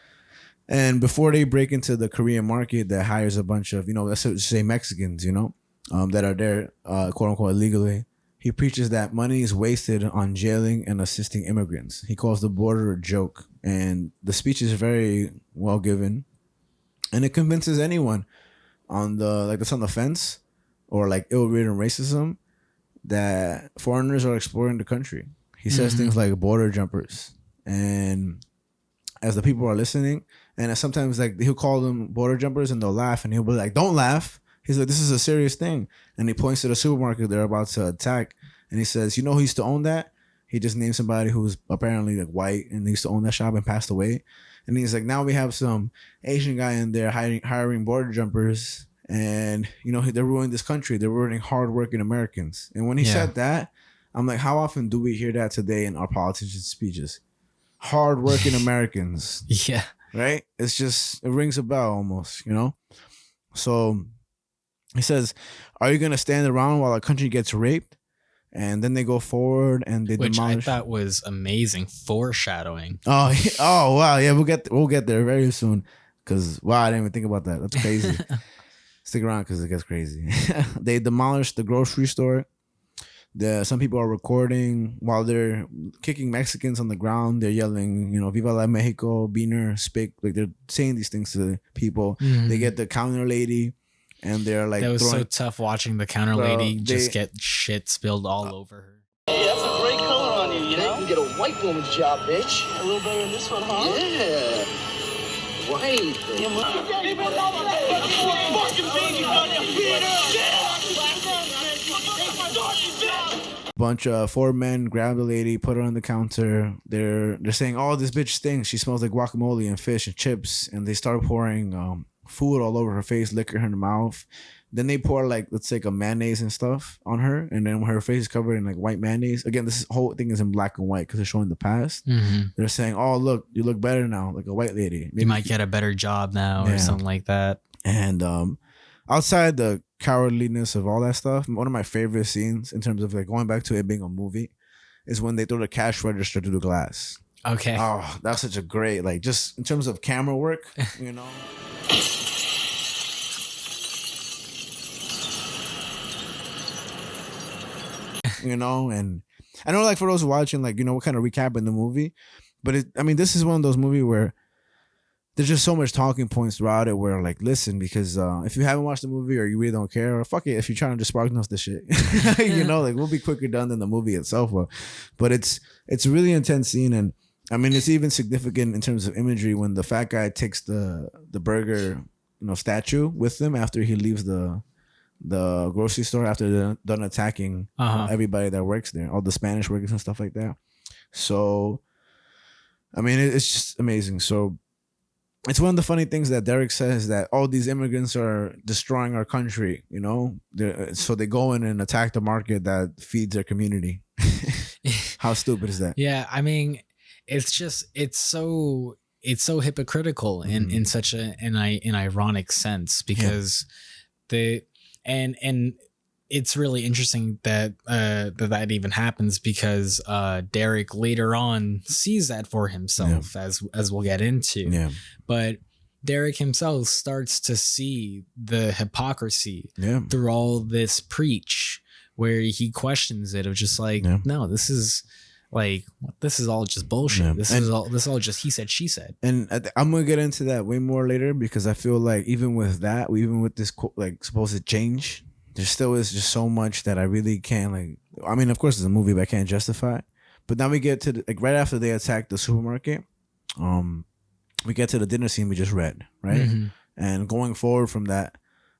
And before they break into the Korean market that hires a bunch of, let's say Mexicans, that are there, quote unquote, illegally, he preaches that money is wasted on jailing and assisting immigrants. He calls the border a joke. And the speech is very well given. And it convinces anyone that's on the fence or ill-ridden racism that foreigners are exploring the country. He says things like border jumpers. And as the people are listening, and sometimes he'll call them border jumpers and they'll laugh and he'll be like, don't laugh. He's like, this is a serious thing. And he points to the supermarket they're about to attack. And he says, who used to own that? He just named somebody who's apparently white and they used to own that shop and passed away. And he's like, now we have some Asian guy in there hiring border jumpers. And, they're ruining this country. They're ruining hardworking Americans. And when he said that, I'm like, how often do we hear that today in our politicians' speeches? Hardworking Americans. Yeah. Right? It's just, it rings a bell almost, So he says, are you going to stand around while a country gets raped? And then they go forward and they demolish. Which I thought was amazing foreshadowing. Oh wow. Yeah, we'll get there very soon. Because, wow, I didn't even think about that. That's crazy. Stick around because it gets crazy. They demolished the grocery store. Some people are recording while they're kicking Mexicans on the ground. They're yelling, Viva la Mexico, Beaner, Spick. They're saying these things to people. They get the counter lady and they're that was so tough watching the counter lady just get shit spilled all over her. Hey, that's a great color on you, You can get a white woman's job, bitch. A little better than this one, huh? Yeah. White. Bunch of 4 men grab the lady, put her on the counter. They're saying, "Oh, this bitch stinks. She smells like guacamole and fish and chips." And they start pouring food all over her face, licking her in the mouth. Then they pour let's say a mayonnaise and stuff on her, and then when her face is covered in white mayonnaise. Again, this whole thing is in black and white because they're showing the past. They're saying, "Oh, look, you look better now, like a white lady. Maybe you might get a better job now," or something like that. And outside the cowardliness of all that stuff, one of my favorite scenes in terms of going back to it being a movie is when they throw the cash register through the glass. Okay. Oh, that's such a great just in terms of camera work, And I know for those watching, what kind of recap in the movie, But this is one of those movies where there's just so much talking points throughout it where like, listen, because if you haven't watched the movie or you really don't care, or fuck it, if you're trying to just spark this shit, like we'll be quicker done than the movie itself. But it's a really intense scene. And it's even significant in terms of imagery when the fat guy takes the burger, statue with him after he leaves the grocery store after they're done attacking everybody that works there, all the Spanish workers and stuff like that. So, it's just amazing. So, it's one of the funny things that Derek says that all these immigrants are destroying our country, so they go in and attack the market that feeds their community. How stupid is that? Yeah, it's so hypocritical in such an ironic sense because and it's really interesting that that even happens because Derek later on sees that for himself as we'll get into. Yeah. But Derek himself starts to see the hypocrisy through all this preach where he questions it of just like, no, this is all just bullshit. Yeah. This is all just he said, she said. And I'm going to get into that way more later because I feel like even with this like supposed change, there still is just so much that I really can't of course it's a movie, but I can't justify. But now we get to right after they attack the supermarket, we get to the dinner scene we just read, right? Mm-hmm. And going forward from that,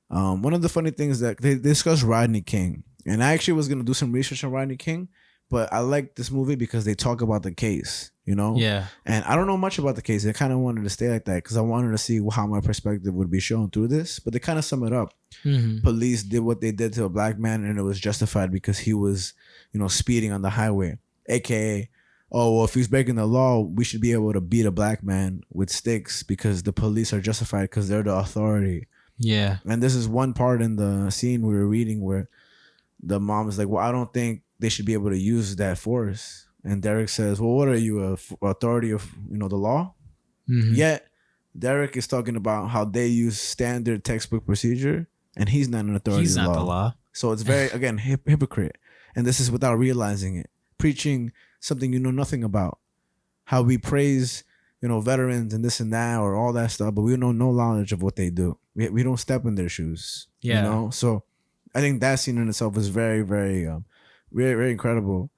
one of the funny things that they discuss Rodney King, and I actually was gonna do some research on Rodney King, but I like this movie because they talk about the case, Yeah. And I don't know much about the case. I kind of wanted to stay like that because I wanted to see how my perspective would be shown through this. But they kind of sum it up. Mm-hmm. Police did what they did to a black man, and it was justified because he was, speeding on the highway. AKA, oh, well, if he's breaking the law, we should be able to beat a black man with sticks because the police are justified because they're the authority. Yeah. And this is one part in the scene we were reading where the mom is like, well, I don't think they should be able to use that force. And Derek says, well, what are you, authority of, the law? Mm-hmm. Yet, Derek is talking about how they use standard textbook procedure, and he's not an authority of the law. He's not the law. So it's very, again, hypocrite. And this is without realizing it. Preaching something you know nothing about. How we praise, veterans and this and that or all that stuff, but we know no knowledge of what they do. We don't step in their shoes. Yeah. So I think that scene in itself is very, very, very, very incredible.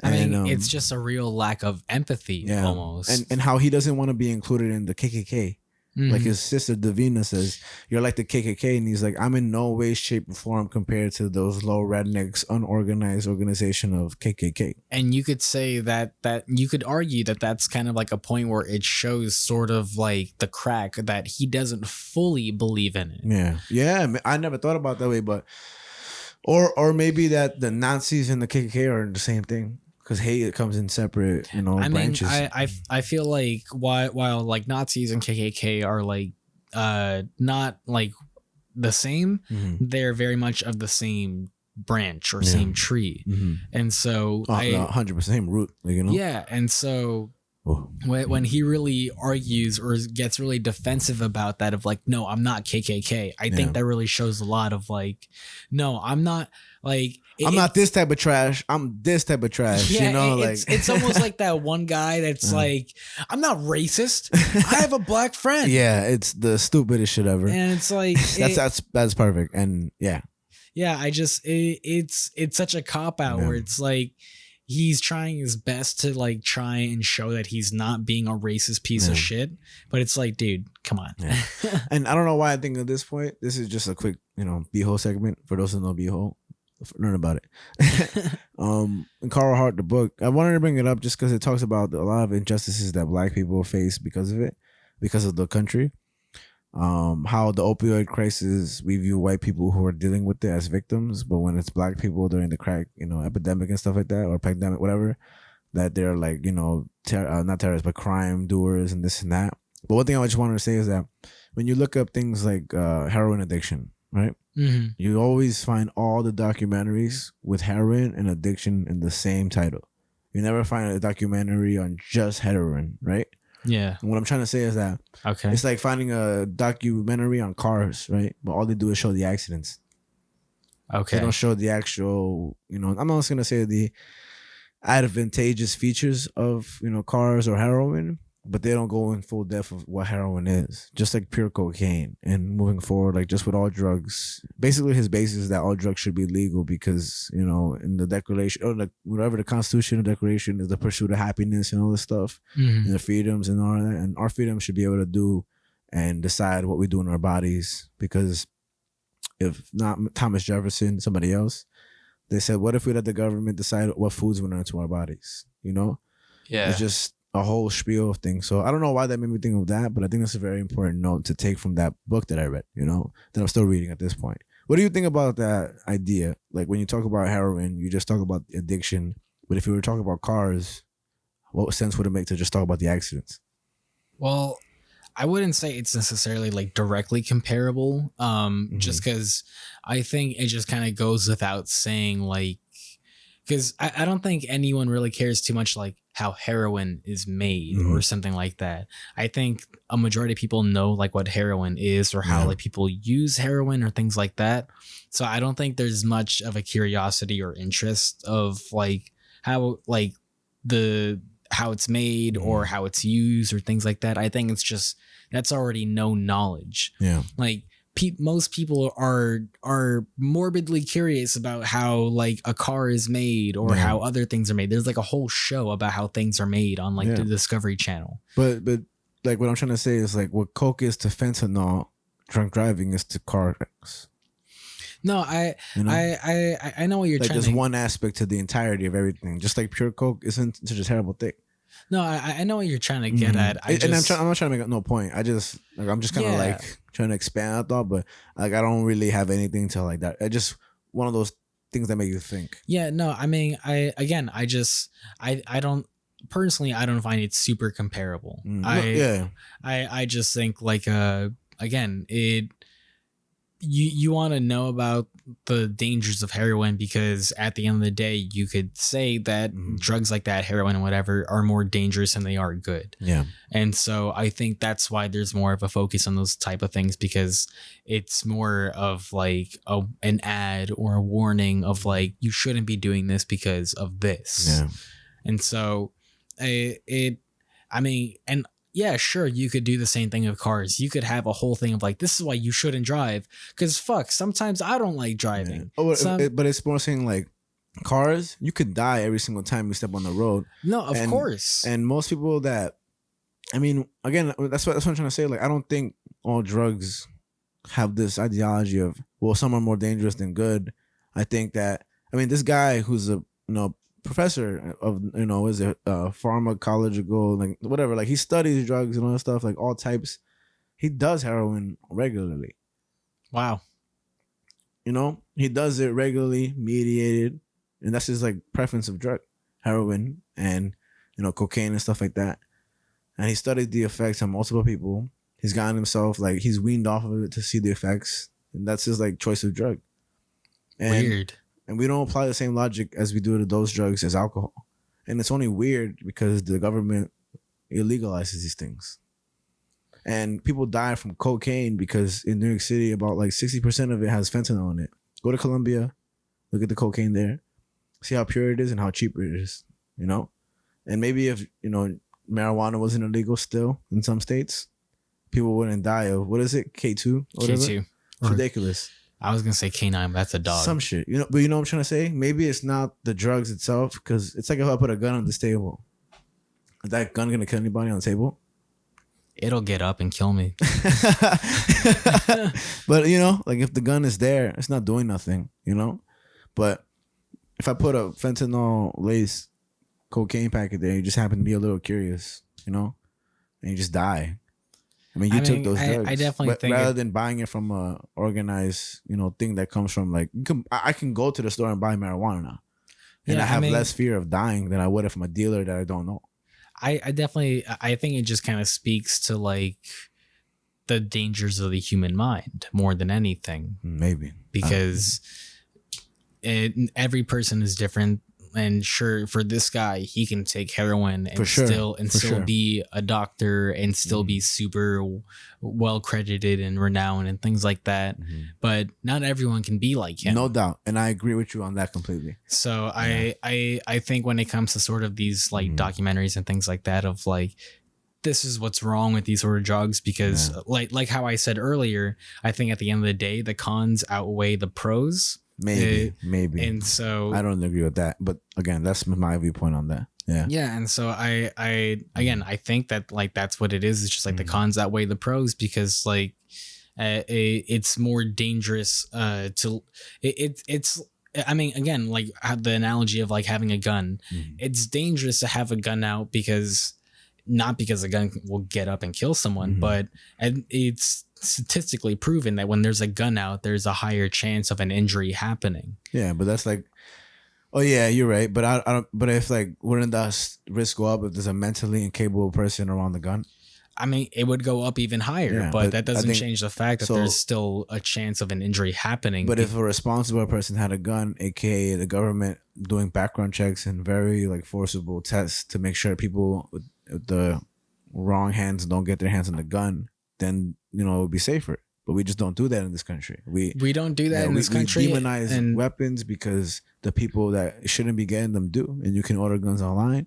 It's just a real lack of empathy almost. And how he doesn't want to be included in the KKK. Mm-hmm. Like his sister Davina says, you're like the KKK. And he's like, I'm in no way, shape, or form compared to those low rednecks, unorganized organization of KKK. And you could say that you could argue that that's kind of like a point where it shows sort of like the crack that he doesn't fully believe in it. Yeah. Yeah. I never thought about it that way, but or maybe that the Nazis and the KKK are the same thing. Because hate comes in separate, branches. I feel like while like Nazis and KKK are like not like the same, mm-hmm. they're very much of the same branch or same tree, mm-hmm. and so 100% same root, Yeah, and so when he really argues or gets really defensive about that of like, no, I'm not KKK. I think that really shows a lot of like, no, I'm not like. I'm not this type of trash. I'm this type of trash. Yeah, it's almost like that one guy that's like, I'm not racist. I have a black friend. Yeah, it's the stupidest shit ever. And it's like that's perfect. And yeah. Yeah, it's such a cop out where it's like he's trying his best to like try and show that he's not being a racist piece of shit, but it's like, dude, come on. Yeah. And I don't know why I think at this point this is just a quick B-hole segment for those who know B-hole. Learn about it. And Carl Hart, the book, I wanted to bring it up just because it talks about a lot of injustices that black people face because of it, because of the country. How the opioid crisis, we view white people who are dealing with it as victims, but when it's black people during the crack, epidemic and stuff like that, or pandemic, whatever, that they're like, not terrorists, but crime doers and this and that. But one thing I just wanted to say is that when you look up things like heroin addiction, right? Mm-hmm. You always find all the documentaries with heroin and addiction in the same title. You never find a documentary on just heroin, right? Yeah. And what I'm trying to say is that it's like finding a documentary on cars, right? But all they do is show the accidents. Okay. They don't show the actual, I'm not going to say advantageous features of cars or heroin, but they don't go in full depth of what heroin is. Just like pure cocaine. And moving forward, like just with all drugs, basically his basis is that all drugs should be legal because in the Declaration or like whatever the Constitutional Declaration is the pursuit of happiness and all this stuff, and the freedoms and all that, and our freedom should be able to do and decide what we do in our bodies. Because if not Thomas Jefferson, somebody else, they said, what if we let the government decide what foods went into our bodies? Yeah. It's just a whole spiel of things. So I don't know why that made me think of that, but I think that's a very important note to take from that book that I read, that I'm still reading at this point. What do you think about that idea? Like when you talk about heroin, you just talk about addiction. But if you were talking about cars, what sense would it make to just talk about the accidents? Well, I wouldn't say it's necessarily like directly comparable. Just because I think it just kind of goes without saying, like, because I don't think anyone really cares too much like how heroin is made or something like that. I think a majority of people know like what heroin is or how like people use heroin or things like that. So I don't think there's much of a curiosity or interest of like how like how it's made or how it's used or things like that. I think it's just that's already known knowledge. Yeah. Like most people are morbidly curious about how like a car is made or how other things are made. There's like a whole show about how things are made on like the Discovery Channel. But like what I'm trying to say is like what coke is to fentanyl, drunk driving is to cars. No, I know what you're like trying there's to. one aspect to the entirety of everything. Just like pure coke isn't such a terrible thing. No, I know what you're trying to get at. I'm not trying to make no point. I'm just kind of like trying to expand that thought, but like I don't really have anything to like that. I just one of those things that make you think. Yeah, no, I mean, I don't personally, I don't find it super comparable. I just think like again, you want to know about the dangers of heroin because at the end of the day, you could say that drugs like that, heroin and whatever, are more dangerous than they are good. Yeah. And so I think that's why there's more of a focus on those type of things because it's more of like an ad or a warning of like, you shouldn't be doing this because of this. Yeah. And so yeah, sure, you could do the same thing with cars. You could have a whole thing of like, this is why you shouldn't drive. Because sometimes I don't like driving. Yeah. But it's more saying like cars, you could die every single time you step on the road. No, of course. And most people that, I mean, again, that's what I'm trying to say. Like, I don't think all drugs have this ideology of, well, some are more dangerous than good. I think that, I mean, this guy who's a, professor of is it pharmacological, like whatever, like he studies drugs and all that stuff, like all types. He does heroin regularly. Wow. He does it regularly, mediated, and that's his like preference of drug, heroin and cocaine and stuff like that. And he studied the effects on multiple people. He's gotten himself like he's weaned off of it to see the effects, and that's his like choice of drug. Weird. And we don't apply the same logic as we do to those drugs as alcohol. And it's only weird because the government illegalizes these things. And people die from cocaine because in New York City, about like 60% of it has fentanyl in it. Go to Colombia, look at the cocaine there, see how pure it is and how cheap it is, And maybe if, marijuana wasn't illegal still in some states, people wouldn't die of, what is it, K2? K2. It's ridiculous. I was gonna say K9, but that's a dog. Some shit, but you know what I'm trying to say? Maybe it's not the drugs itself, because it's like if I put a gun on this table. Is that gun gonna kill anybody on the table? It'll get up and kill me. But like if the gun is there, it's not doing nothing, But if I put a fentanyl laced cocaine packet there, you just happen to be a little curious, and you just die. I mean, you took those drugs. I definitely think rather than buying it from a organized, thing that comes from like, I can go to the store and buy marijuana now, and I have less fear of dying than I would if I'm a dealer that I don't know. I think it just kind of speaks to like the dangers of the human mind more than anything. Maybe because every person is different. and sure, for this guy, he can take heroin and For sure. still sure. be a doctor and still be super well credited and renowned and things like that. But not everyone can be like him. No doubt, and I agree with you on that completely. So I think when it comes to sort of these like documentaries and things like that of like, this is what's wrong with these sort of drugs, because like how I said earlier, I think at the end of the day, the cons outweigh the pros. Maybe. And so I don't agree with that, but again, that's my viewpoint on that. Yeah, and so I think that like that's what it is. It's just like the cons outweigh the pros, because like it's more dangerous it's I mean, again, like the analogy of like having a gun, it's dangerous to have a gun out because not because a gun will get up and kill someone, but it's statistically proven that when there's a gun out, there's a higher chance of an injury happening. Yeah, but that's like, oh yeah, you're right. But I don't. But if like, wouldn't that risk go up if there's a mentally incapable person around the gun? I mean, it would go up even higher, but that doesn't change the fact that there's still a chance of an injury happening. But if a responsible person had a gun, aka the government doing background checks and very like forcible tests to make sure people with the wrong hands don't get their hands on the gun, then it would be safer. But we just don't do that in this country. We don't do that in this country. We demonize weapons because the people that shouldn't be getting them do, and you can order guns online.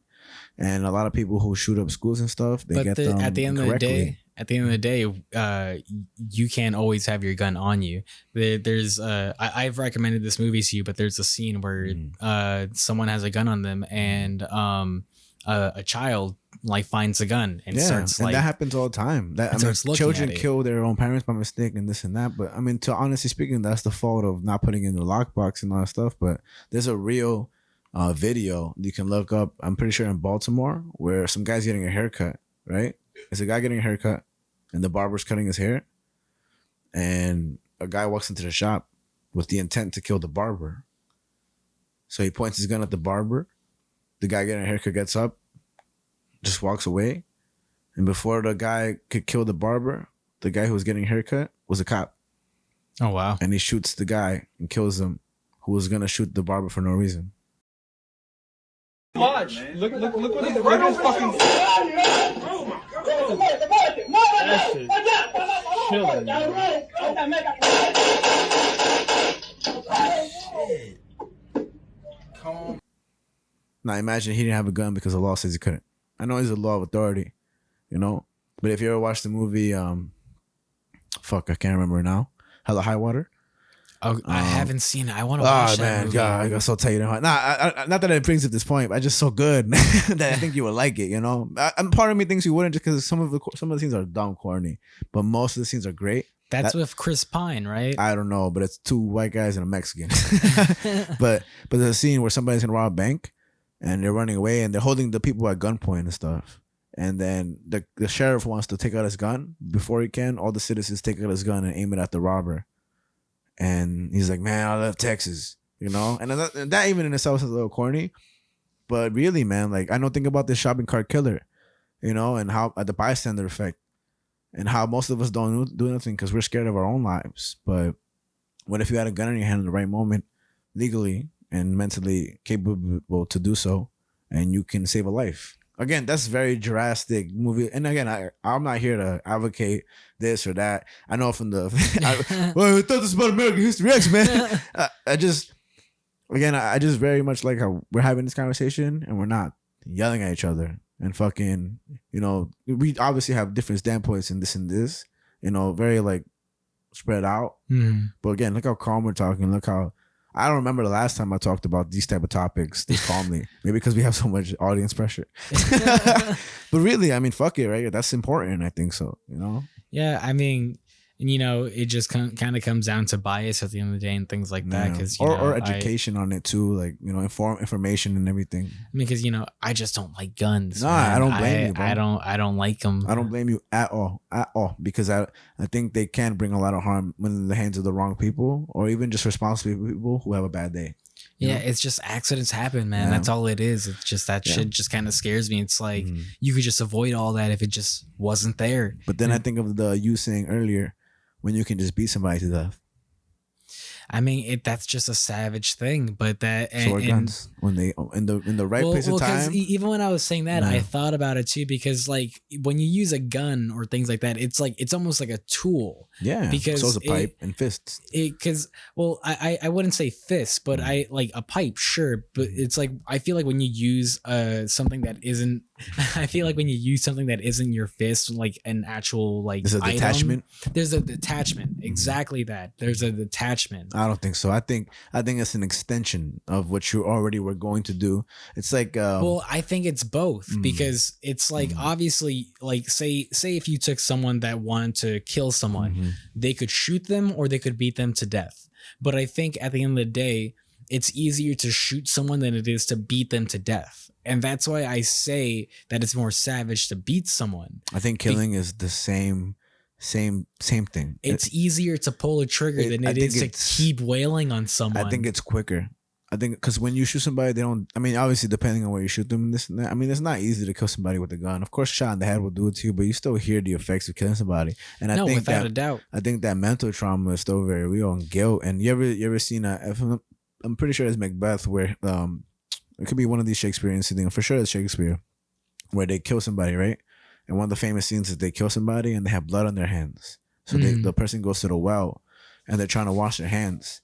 And a lot of people who shoot up schools and stuff, they get them at the end correctly. At the end of the day, you can't always have your gun on you. There's I've recommended this movie to you, but there's a scene where someone has a gun on them, and a child like finds a gun and starts like, that happens all the time. Children kill their own parents by mistake and this and that. But I mean, to honestly speaking, that's the fault of not putting in the lockbox and all that stuff. But there's a real video you can look up. I'm pretty sure in Baltimore, where some guy's getting a haircut. Right? It's a guy getting a haircut, and the barber's cutting his hair, and a guy walks into the shop with the intent to kill the barber. So he points his gun at the barber. The guy getting a haircut gets up, just walks away, and before the guy could kill the barber, the guy who was getting a haircut was a cop. Oh wow! And he shoots the guy and kills him, who was gonna shoot the barber for no reason. Watch! Look what he's right on fucking. That shit's chilling, man. Now imagine he didn't have a gun because the law says he couldn't. I know he's a law of authority, but if you ever watched the movie, I can't remember now. Hella High Water. Oh, I haven't seen it. I want to watch that. Oh man, God, I got so tight. Not that it brings up this point, but it's just so good that I think you would like it. And part of me thinks you wouldn't, just because some of the scenes are dumb corny, but most of the scenes are great. That's with Chris Pine, right? I don't know, but it's two white guys and a Mexican. but there's a scene where somebody's gonna rob a bank, and they're running away, and they're holding the people at gunpoint and stuff. And then the sheriff wants to take out his gun. Before he can, all the citizens take out his gun and aim it at the robber. And he's like, man, I love Texas, and that even in itself is a little corny. But really, man, like, I don't think about this shopping cart killer, and how the bystander effect, and how most of us don't do anything because we're scared of our own lives. But what if you had a gun in your hand at the right moment, legally and mentally capable to do so, and you can save a life? Again, that's very drastic movie. And again, I'm not here to advocate this or that. I know from I thought this was about American History X, man. I just very much like how we're having this conversation and we're not yelling at each other and fucking, we obviously have different standpoints in this and this, very like spread out. But again, look how calm we're talking. Look how, I don't remember the last time I talked about these type of topics this calmly. Maybe because we have so much audience pressure. But really, I mean, fuck it, right? That's important. I think so, Yeah, I mean, it just kind of comes down to bias at the end of the day and things like that. Because or education on it too, like information and everything. I mean, because I just don't like guns. Nah, man. I don't blame you, bro. I don't like them. I don't blame you at all, because I think they can bring a lot of harm when in the hands of the wrong people, or even just responsible people who have a bad day. Yeah, it's just accidents happen, man. Yeah. That's all it is. It's just that shit just kind of scares me. It's like you could just avoid all that if it just wasn't there. But then I think of you saying earlier, when you can just beat somebody to death. I mean, that's just a savage thing, but that Sword guns when they in the right place of time. Even when I was saying that, Yeah. I thought about it too, because like when you use a gun or things like that, it's almost like a tool. Yeah, because so is a pipe and fists. I wouldn't say fists, but I like a pipe, sure, but it's like I feel like when you use something that isn't, I feel like when you use something that isn't your fist, like an actual like There's a item, detachment. There's a detachment, exactly that. There's a detachment. I don't think so. I think it's an extension of what you already were going to do. It's like Well, I think it's both, because it's like obviously like say if you took someone that wanted to kill someone, they could shoot them or they could beat them to death. But I think at the end of the day, it's easier to shoot someone than it is to beat them to death. And that's why I say that it's more savage to beat someone. I think killing is the same thing. It's easier to pull a trigger than it is to keep wailing on someone. I think it's quicker. I think because when you shoot somebody, they don't. I mean, obviously, depending on where you shoot them, and this and that. I mean, it's not easy to kill somebody with a gun. Of course, shot in the head will do it to you, but you still hear the effects of killing somebody. And I think without a doubt. I think that mental trauma is still very real and guilt. And you ever seen I'm pretty sure it's Macbeth, where it could be one of these Shakespearean things. For sure, it's Shakespeare, where they kill somebody, right? And one of the famous scenes is they kill somebody and they have blood on their hands. So the person goes to the well and they're trying to wash their hands.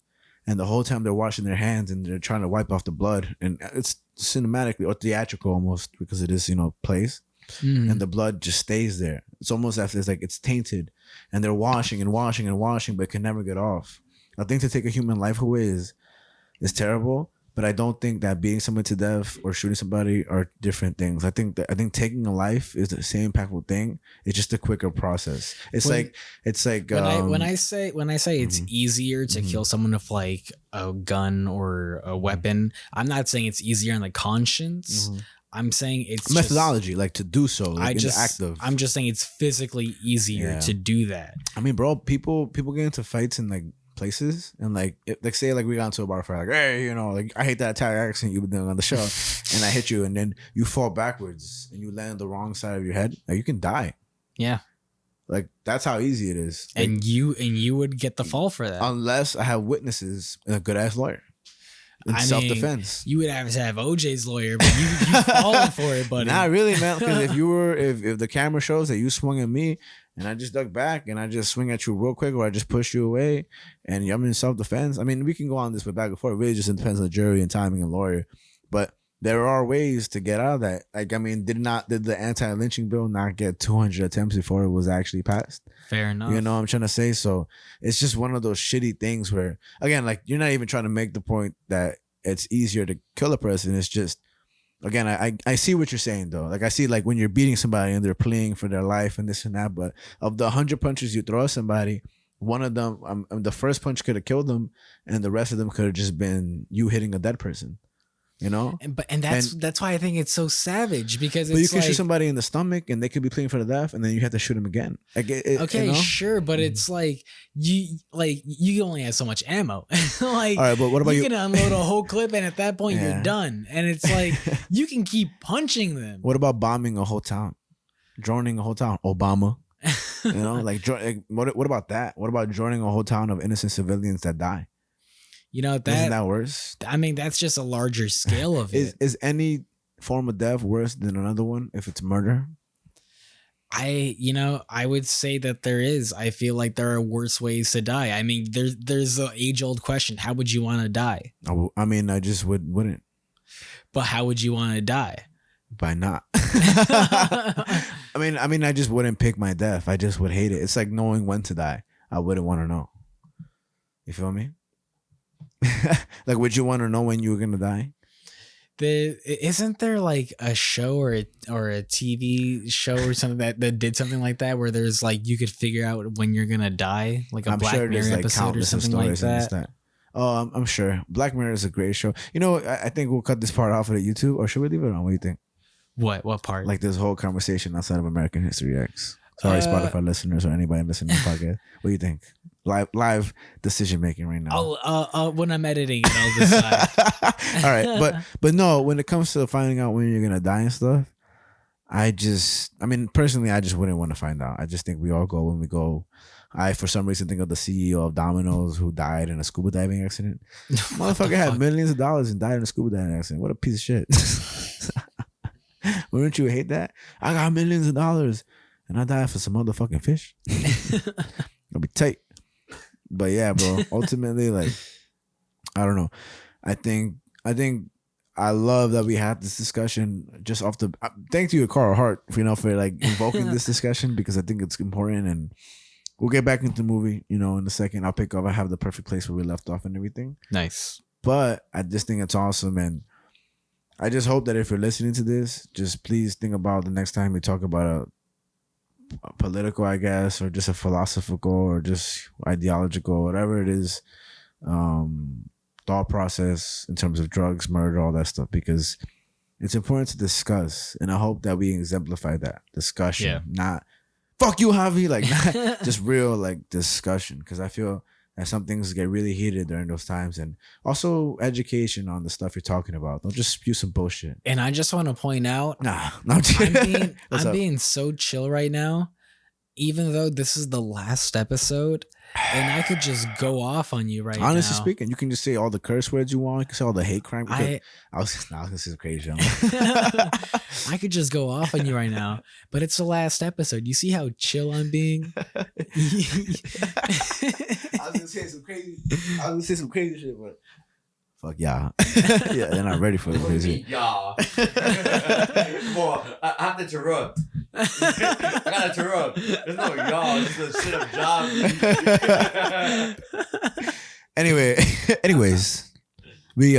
And the whole time they're washing their hands and they're trying to wipe off the blood. And it's cinematically or theatrical almost, because it is, plays. And the blood just stays there. It's almost as if it's tainted. And they're washing and washing and washing, but it can never get off. I think to take a human life away is terrible. But I don't think that beating someone to death or shooting somebody are different things. I think taking a life is the same impactful thing. It's just a quicker process. It's like when I say it's easier to kill someone with like a gun or a weapon, I'm not saying it's easier on the conscience. I'm saying it's methodology, like to do so. Like in the act of. I'm just saying it's physically easier to do that. I mean, bro, people get into fights and like places and like say we got into a bar fight, like, hey, I hate that Italian accent you've been doing on the show, and I hit you and then you fall backwards and you land on the wrong side of your head, like you can die. Yeah, like that's how easy it is. And you would get the fall for that unless I have witnesses and a good ass lawyer in self-defense. You would have to have OJ's lawyer, but you falling for it, buddy. Not really, man, because if the camera shows that you swung at me and I just duck back and I just swing at you real quick, or I just push you away and I'm in self-defense. I mean, we can go on this with back and forth. It really just depends on the jury and timing and lawyer. But there are ways to get out of that. Like, I mean, did the anti-lynching bill not get 200 attempts before it was actually passed? Fair enough. You know what I'm trying to say? So it's just one of those shitty things where, again, like you're not even trying to make the point that it's easier to kill a person. It's just, again, I see what you're saying though. Like I see like when you're beating somebody and they're pleading for their life and this and that. But of the 100 punches you throw at somebody, one of them, the first punch could have killed them, and the rest of them could have just been you hitting a dead person. And that's why I think it's so savage, because you can shoot somebody in the stomach and they could be pleading for the death, and then you have to shoot them again. Okay, sure, but it's like you only have so much ammo. Like, all right, but what about you can unload a whole clip and at that point you're done. And it's like you can keep punching them. What about bombing a whole town, droning a whole town? Obama, what about that? What about droning a whole town of innocent civilians that die? Isn't that worse? I mean, that's just a larger scale of it. Is any form of death worse than another one if it's murder? I would say that there is. I feel like there are worse ways to die. I mean, there's the age-old question: how would you want to die? I mean, I just wouldn't. But how would you want to die? By not. I mean, I just wouldn't pick my death. I just would hate it. It's like knowing when to die. I wouldn't want to know. You feel me? Like, would you want to know when you were gonna die? Isn't there like a show or a TV show or something that did something like that, where there's like you could figure out when you're gonna die, like a Black Mirror episode or something like that? Oh, I'm sure. Black Mirror is a great show. I think we'll cut this part off of the YouTube, or should we leave it on? What do you think? What part? Like this whole conversation outside of American History X. Sorry, Spotify listeners or anybody listening to the podcast. What do you think? Live decision making right now. When I'm editing it, I'll decide. All right, but no, when it comes to finding out when you're gonna die and stuff, personally, I just wouldn't want to find out. I just think we all go when we go. I, for some reason, think of the CEO of Domino's who died in a scuba diving accident. Motherfucker had millions of dollars and died in a scuba diving accident. What a piece of shit. Wouldn't you hate that? I got millions of dollars and I died for some motherfucking fish. It'll be tight. But yeah, bro, ultimately, like, I don't know. I think I love that we had this discussion just off the. Thank you to Carl Hart, for like invoking this discussion, because I think it's important, and we'll get back into the movie, in a second. I'll pick up. I have the perfect place where we left off and everything. Nice. But I just think it's awesome, and I just hope that if you're listening to this, just please think about the next time we talk about a political, I guess, or just a philosophical, or just ideological, whatever it is. Thought process in terms of drugs, murder, all that stuff, because it's important to discuss, and I hope that we exemplify that discussion, not fuck you, Javi, like not just real like discussion, because I feel that some things get really heated during those times, and also education on the stuff you're talking about. Don't just spew some bullshit. And I just want to point out, I'm being so chill right now, even though this is the last episode. And I could just go off on you right now. Honestly speaking, you can just say all the curse words you want. You can say all the hate crime. I was gonna say crazy. I could just go off on you right now, but it's the last episode. You see how chill I'm being? I was gonna say some crazy shit, but fuck y'all. Yeah, they're not ready for the crazy. Y'all. Boy, I have to interrupt. I gotta interrupt. There's no y'all. It's a sit up job. Anyways, we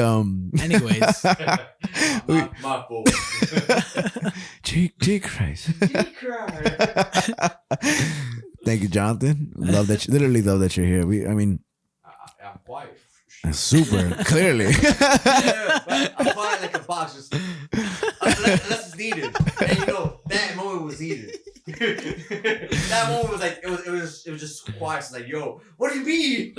my fault. G Christ. Thank you, Jonathan. Literally love that you're here. I'm quiet. Super clearly. Yeah, I'm quiet like a box. Just unless it's needed. And that moment was needed. That moment was like it was just quiet. It's like, yo, what do you mean?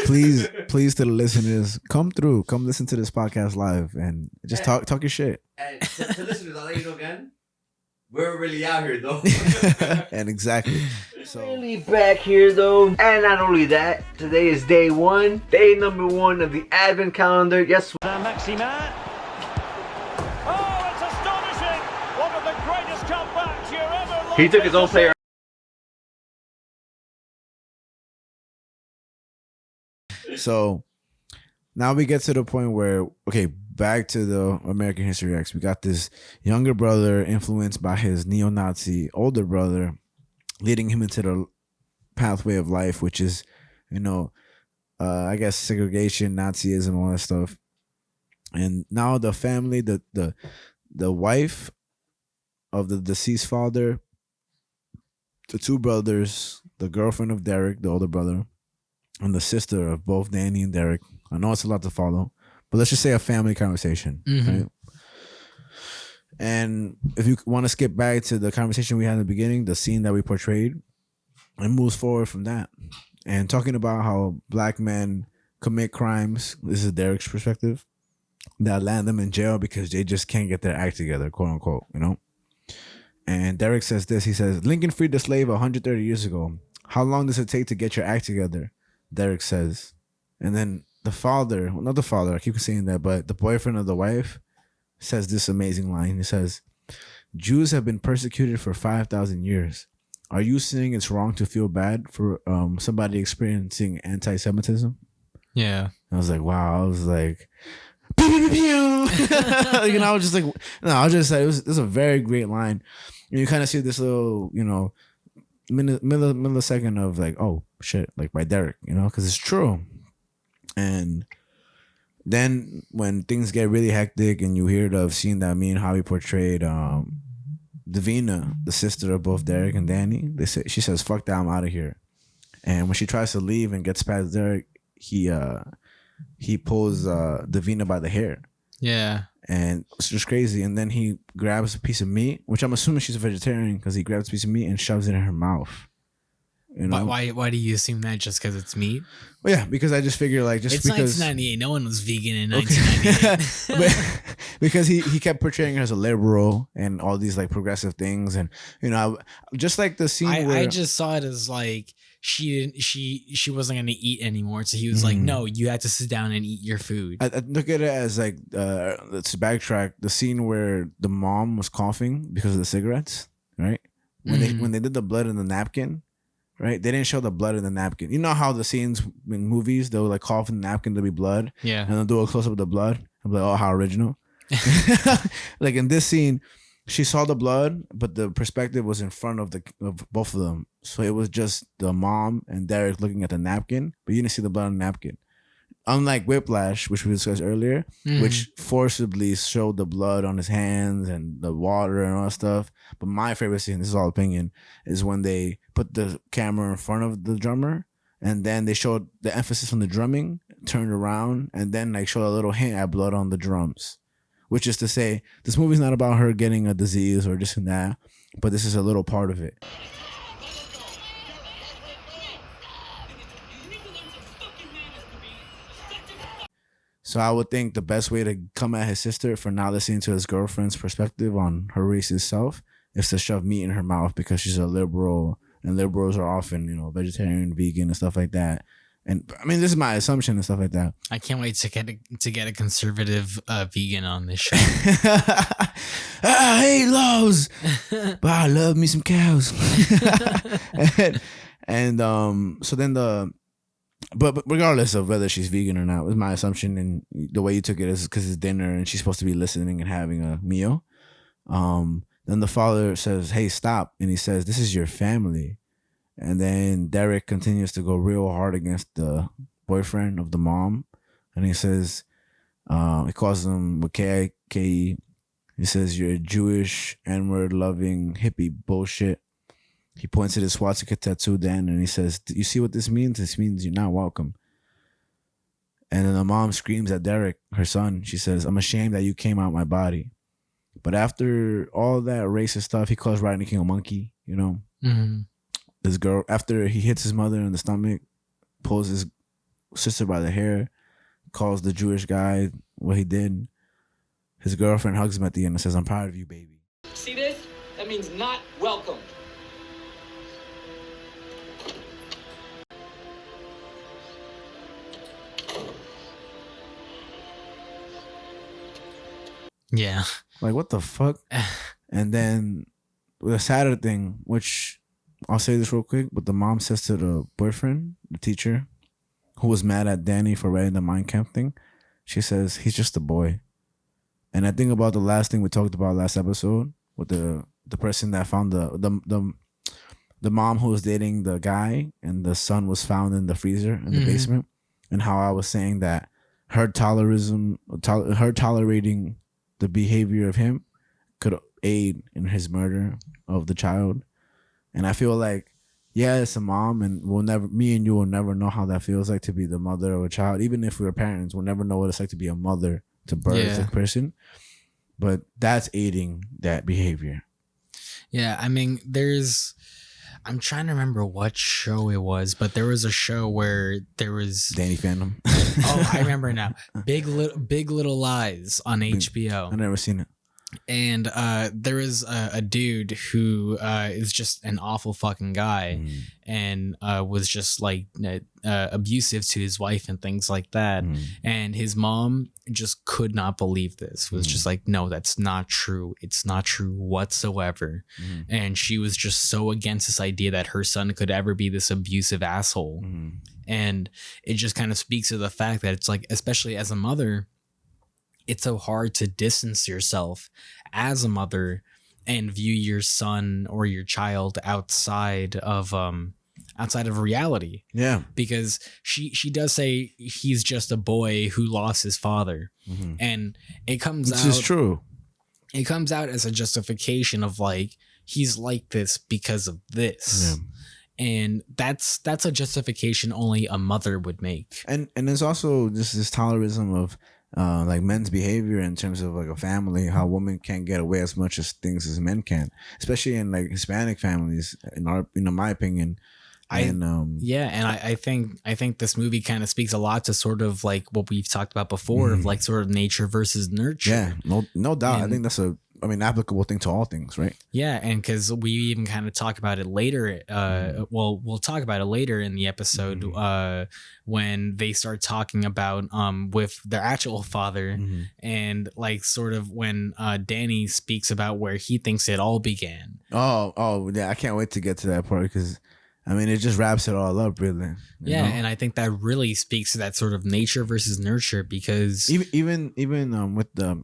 please to the listeners, come listen to this podcast live and just talk your shit. And to listeners, I'll let you know again, we're really out here though. And exactly. So Really back here though, and not only that, today is day one, day number 1 of the Advent calendar. Yes. Maximin. Oh, it's astonishing! One of the greatest comebacks you ever. He took his own player. So now we get to the point where, okay, back to the American History X. We got this younger brother influenced by his neo-Nazi older brother, leading him into the pathway of life, which is, I guess segregation, Nazism, all that stuff. And now the family, the wife of the deceased father, the 2 brothers, the girlfriend of Derek, the older brother, and the sister of both Danny and Derek. I know it's a lot to follow, but let's just say a family conversation, right? And if you want to skip back to the conversation we had in the beginning, the scene that we portrayed, it moves forward from that. And talking about how black men commit crimes, this is Derek's perspective, that land them in jail because they just can't get their act together, quote unquote, And Derek says this, he says, Lincoln freed the slave 130 years ago. How long does it take to get your act together? Derek says. And then the father, well, not the father, I keep saying that, but the boyfriend of the wife says this amazing line. He says, Jews have been persecuted for 5,000 years. Are you saying it's wrong to feel bad for somebody experiencing anti-Semitism? Yeah. I was like, wow. I was like, pew, pew, pew, pew. I was just like, no, I was just like, it was a very great line. And you kind of see this little, millisecond of like, oh shit, like by Derek, because it's true. And then when things get really hectic and you hear the scene that me and Javi portrayed, Davina, the sister of both Derek and Danny, she says, fuck that, I'm out of here. And when she tries to leave and gets past Derek, he pulls Davina by the hair. Yeah. And it's just crazy. And then he grabs a piece of meat, which I'm assuming she's a vegetarian, because he grabs a piece of meat and shoves it in her mouth. Why do you assume that just because it's meat? Well, yeah, because I just figure like it's because 1998. No one was vegan in 1998. because he kept portraying her as a liberal and all these like progressive things, and just like the scene where I just saw it as like she wasn't gonna eat anymore, so he was like, no, you had to sit down and eat your food. I look at it as like let's backtrack the scene where the mom was coughing because of the cigarettes, right? When they did the blood in the napkin, right? They didn't show the blood in the napkin. You know how the scenes in movies they'll like cough in the napkin, there'll be blood, Yeah, and they'll do a close up of the blood. I'm like, oh, how original! Like in this scene, she saw the blood, but the perspective was in front of both of them, so it was just the mom and Derek looking at the napkin, but you didn't see the blood on the napkin. Unlike Whiplash, which we discussed earlier, which forcibly showed the blood on his hands and the water and all that stuff. But my favorite scene, this is all opinion, is when they put the camera in front of the drummer and then they showed the emphasis on the drumming, turned around, and then like showed a little hint at blood on the drums. Which is to say, this movie's not about her getting a disease or this and that, but this is a little part of it. So I would think the best way to come at his sister for not listening to his girlfriend's perspective on her racist self is to shove meat in her mouth because she's a liberal, and liberals are often, vegetarian, vegan, and stuff like that. And I mean, this is my assumption and stuff like that. I can't wait to get a conservative vegan on this show. I hate laws, but I love me some cows. and so then but regardless of whether she's vegan or not, was my assumption, and the way you took it is because it's dinner and she's supposed to be listening and having a meal. Then the father says, "Hey, stop," and he says, "This is your family." And then Derek continues to go real hard against the boyfriend of the mom, and he says, he calls him Kaye. He says, "You're a Jewish N-word loving hippie bullshit." He points at his swastika tattoo then, and he says, "You see what this means? This means you're not welcome." And then the mom screams at Derek, her son. She says, "I'm ashamed that you came out my body." But after all that racist stuff, he calls Rodney King a monkey, This girl, after he hits his mother in the stomach, pulls his sister by the hair, calls the Jewish guy what he did. His girlfriend hugs him at the end and says, "I'm proud of you, baby." See this? That means not welcome. Yeah. Like, what the fuck? And then the sadder thing, which I'll say this real quick, but the mom says to the boyfriend, the teacher, who was mad at Danny for writing the Mein Kampf thing, she says, "He's just a boy." And I think about the last thing we talked about last episode with the person that found the mom who was dating the guy, and the son was found in the freezer in the basement, and how I was saying that her tolerating the behavior of him could aid in his murder of the child. And I feel like, yeah, it's a mom, and me and you will never know how that feels like to be the mother of a child. Even if we were parents, we'll never know what it's like to be a mother to birth a person. But that's aiding that behavior. Yeah, I mean, I'm trying to remember what show it was, but there was a show where there was Danny Phantom. Oh, I remember now. Big Little Lies on HBO. I've never seen it. And there is a dude who is just an awful fucking guy, and was just like abusive to his wife and things like that. And his mom just could not believe this. Was just like, "No, that's not true. It's not true whatsoever." And she was just so against this idea that her son could ever be this abusive asshole. And it just kind of speaks to the fact that it's like, especially as a mother, it's so hard to distance yourself as a mother and view your son or your child outside of reality. Yeah. Because she does say he's just a boy who lost his father. And it comes out. This is true. It comes out as a justification of like, he's like this because of this. Yeah. And that's a justification only a mother would make. And there's also just this tolerism of like men's behavior in terms of like a family, how women can't get away as much as things as men can, especially in like Hispanic families. In my opinion, I think this movie kind of speaks a lot to sort of like what we've talked about before of like sort of nature versus nurture. Yeah, no doubt. I think that's applicable thing to all things, right? Yeah, and because we even kind of talk about it later. We'll talk about it later in the episode when they start talking about with their actual father and like sort of when Danny speaks about where he thinks it all began. Oh yeah, I can't wait to get to that part because it just wraps it all up, really. You know? And I think that really speaks to that sort of nature versus nurture because even with the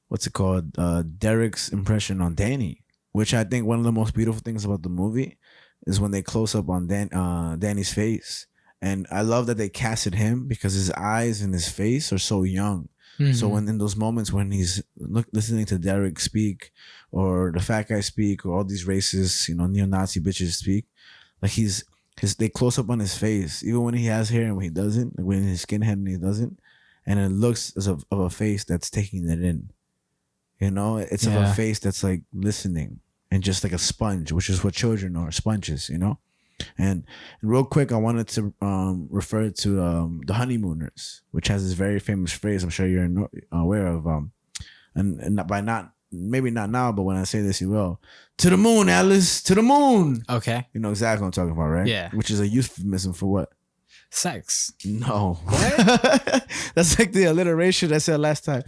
what's it called, Derek's impression on Danny, which I think one of the most beautiful things about the movie is when they close up on Danny's face, and I love that they casted him because his eyes and his face are so young. So when in those moments when he's listening to Derek speak, or the fat guy speak, or all these racist, neo-Nazi bitches speak, like they close up on his face, even when he has hair and when he doesn't, like when he's skinhead and he doesn't, and it looks as of a face that's taking it in. It's of a face that's like listening and just like a sponge, which is what children are, sponges, And real quick, I wanted to refer to the Honeymooners, which has this very famous phrase I'm sure you're aware of. And maybe not now, but when I say this, you will. To the moon, Alice, to the moon. Okay. You know exactly what I'm talking about, right? Yeah. Which is a euphemism for what? Sex. No. What? That's like the alliteration I said last time.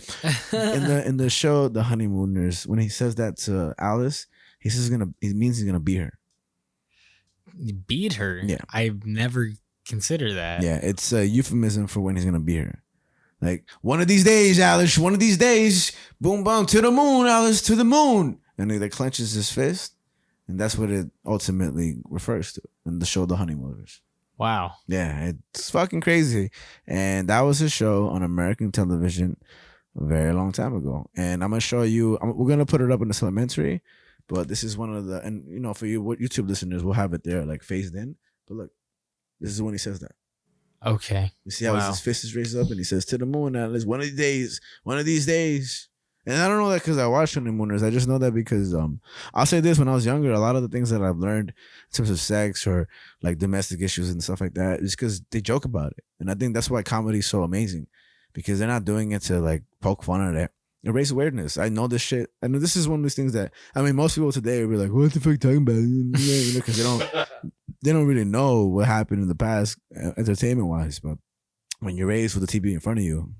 In the show The Honeymooners, when he says that to Alice, he means he's gonna beat her. Beat her? Yeah. I've never considered that. Yeah, it's a euphemism for when he's gonna beat her. Like, one of these days, Alice, one of these days, boom, boom, to the moon, Alice, to the moon. And he like clenches his fist, and that's what it ultimately refers to in the show The Honeymooners. Wow. Yeah, it's fucking crazy. And that was a show on American television a very long time ago. And I'm going to show you, we're going to put it up in the supplementary, but this is one of the, and for you YouTube listeners, we'll have it there like phased in. But look, this is when he says that. Okay. You see how his fist is raised up and he says, to the moon, Atlas, one of these days. And I don't know that because I watched Honeymooners. I just know that because I'll say this: when I was younger, a lot of the things that I've learned in terms of sex or like domestic issues and stuff like that is because they joke about it. And I think that's why comedy is so amazing, because they're not doing it to like poke fun at it. It raises awareness. I know this shit. I know this is one of these things that most people today will be like, "What the fuck talking about?" Because they don't really know what happened in the past, entertainment wise. But when you're raised with the TV in front of you,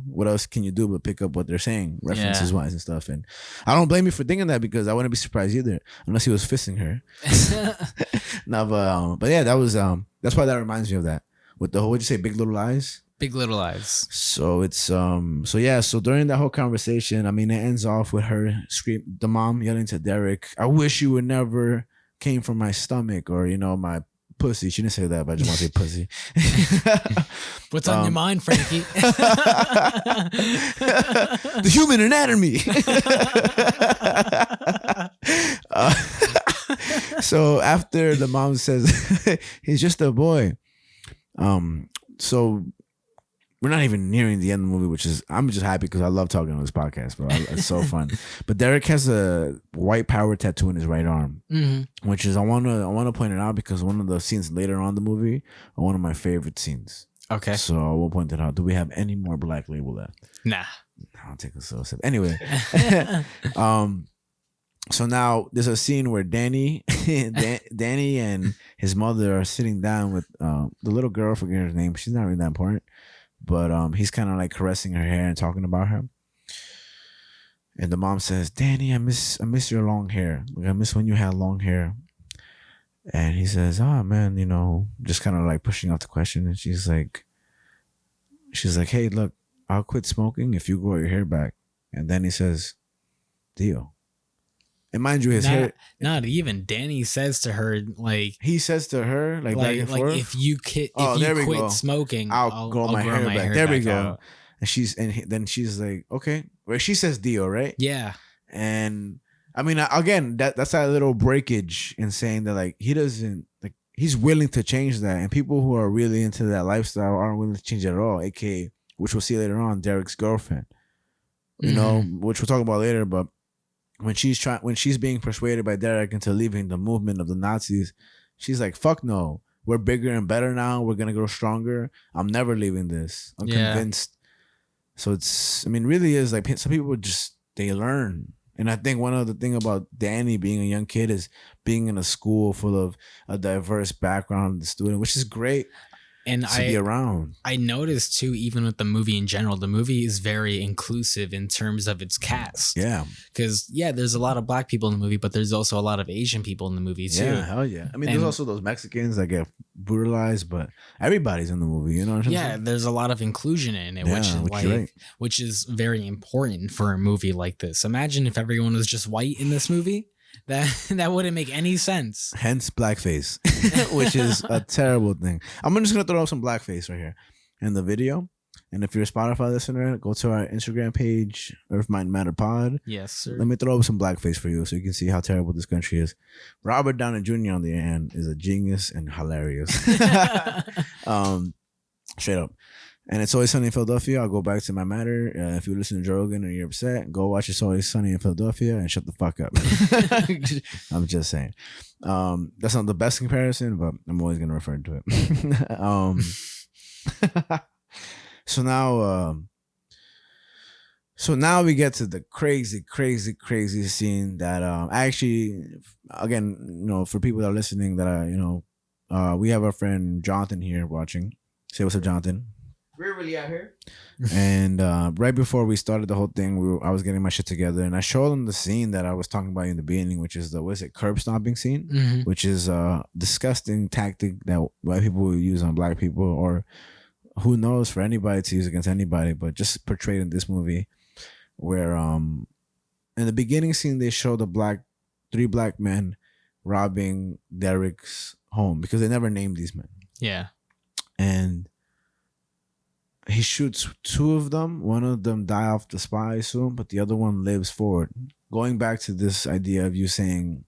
what else can you do but pick up what they're saying, references wise and stuff? And I don't blame you for thinking that, because I wouldn't be surprised either, unless he was fisting her. No, but yeah, that was that's why that reminds me of that. With the whole, what'd you say, Big Little Lies? Big Little Lies. So it's so during that whole conversation, it ends off with her the mom yelling to Derek, "I wish you would never came from my stomach," or my pussy. She didn't say that, but I just want to say pussy. What's on your mind, Frankie? The human anatomy. So after the mom says he's just a boy, so we're not even nearing the end of the movie, which is, I'm just happy because I love talking on this podcast, bro. It's so fun. But Derek has a white power tattoo in his right arm, which is I want to point it out because one of the scenes later on in the movie are one of my favorite scenes. Okay. So I will point it out. Do we have any more Black Label left? Nah. I'll take a slow sip. Anyway, so now there's a scene where Danny and his mother are sitting down with the little girl. I forget her name. She's not really that important. But he's kind of like caressing her hair and talking about her. And the mom says, "Danny, I miss your long hair. Like, I miss when you had long hair." And he says, "Oh man, just kind of like pushing out the question." And she's like, "Hey, look, I'll quit smoking if you grow your hair back." And then he says, "Deal." And mind you, his hair. Not even. Danny says to her, like. He says to her, like if you quit smoking, I'll grow my hair back. There we go. And then she's like, okay. Well, she says deal, right? Yeah. And again, that's that little breakage in saying that, like, he doesn't, like, he's willing to change that. And people who are really into that lifestyle aren't willing to change it at all. AKA, which we'll see later on, Derek's girlfriend. Which we'll talk about later, but when she's being persuaded by Derek into leaving the movement of the Nazis, She's like, fuck no. We're bigger and better now. We're gonna grow stronger. I'm never leaving this. I'm convinced. So it's, I mean, really is like some people just, they learn. And I think one of the thing about Danny being a young kid is being in a school full of a diverse background student, which is great. And to be around. I noticed too, even with the movie in general, the movie is very inclusive in terms of its cast. Yeah. Because there's a lot of black people in the movie, but there's also a lot of Asian people in the movie too. Yeah, hell yeah. I mean, there's also those Mexicans that get brutalized, but everybody's in the movie, you know what I'm saying? There's a lot of inclusion in it, which is very important for a movie like this. Imagine if everyone was just white in this movie. That wouldn't make any sense. Hence blackface, which is a terrible thing. I'm just gonna throw up some blackface right here in the video. And if you're a Spotify listener, go to our Instagram page, Earth Mind Matter Pod. Yes, sir. Let me throw up some blackface for you so you can see how terrible this country is. Robert Downey Jr. on the end is a genius and hilarious. Straight up. And It's Always Sunny in Philadelphia. I'll go back to my matter. If you listen to Joe Rogan and you're upset, go watch It's Always Sunny in Philadelphia and shut the fuck up. I'm just saying. That's not the best comparison, but I'm always going to refer to it. So now we get to the crazy scene that actually, again, you know, for people that are listening that are, we have our friend Jonathan here watching. Say what's up, Jonathan. We're really out here. And right before we started the whole thing, I was getting my shit together, and I showed him the scene that I was talking about in the beginning, which is the curb stomping scene, which is a disgusting tactic that white people will use on black people, or who knows, for anybody to use against anybody, but just portrayed in this movie, where in the beginning scene they show three black men robbing Derek's home because they never named these men. Yeah. And he shoots two of them. One of them die off the spot, I assume, but the other one lives forward. Going back to this idea of you saying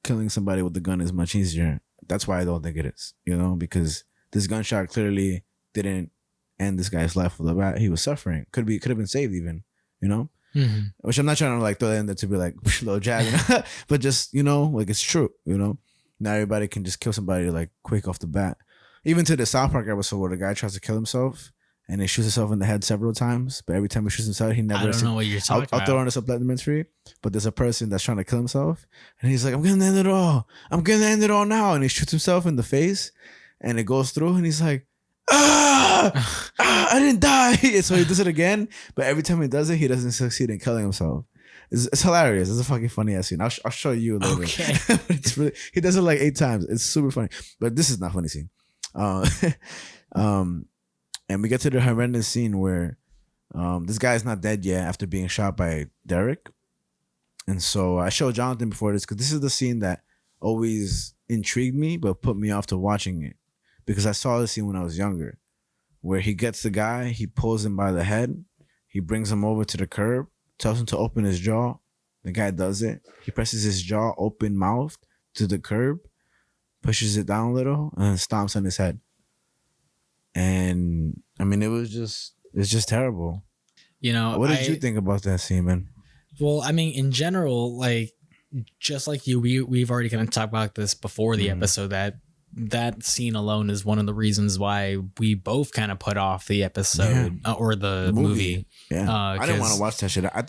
killing somebody with a gun is much easier. That's why I don't think it is, because this gunshot clearly didn't end this guy's life with a bat. He was suffering. Could have been saved even, Which I'm not trying to throw that in there to be like little jab, but just, it's true, Not everybody can just kill somebody quick off the bat. Even to the South Park episode where the guy tries to kill himself and he shoots himself in the head several times, but every time he shoots himself, he never. I don't know what you're talking about. I'll throw on a supplementary, but there's a person that's trying to kill himself, and he's like, "I'm gonna end it all. I'm gonna end it all now," and he shoots himself in the face, and it goes through, and he's like, I didn't die. So he does it again, but every time he does it, he doesn't succeed in killing himself. It's hilarious. It's a fucking funny ass scene. I'll show you later. Okay. It's really, he does it 8 times. It's super funny, but this is not a funny scene. And we get to the horrendous scene where this guy is not dead yet after being shot by Derek. And so I showed Jonathan before this because this is the scene that always intrigued me but put me off to watching it, because I saw this scene when I was younger, where he gets the guy, he pulls him by the head, he brings him over to the curb, tells him to open his jaw. The guy does it. He presses his jaw open mouthed to the curb, pushes it down a little, and stomps on his head. And I mean, it's just terrible. What did you think about that scene, man? Well, I mean, in general, just like you, we've already kind of talked about this before the episode, that scene alone is one of the reasons why we both kind of put off the episode or the movie. Yeah, I didn't want to watch that shit. I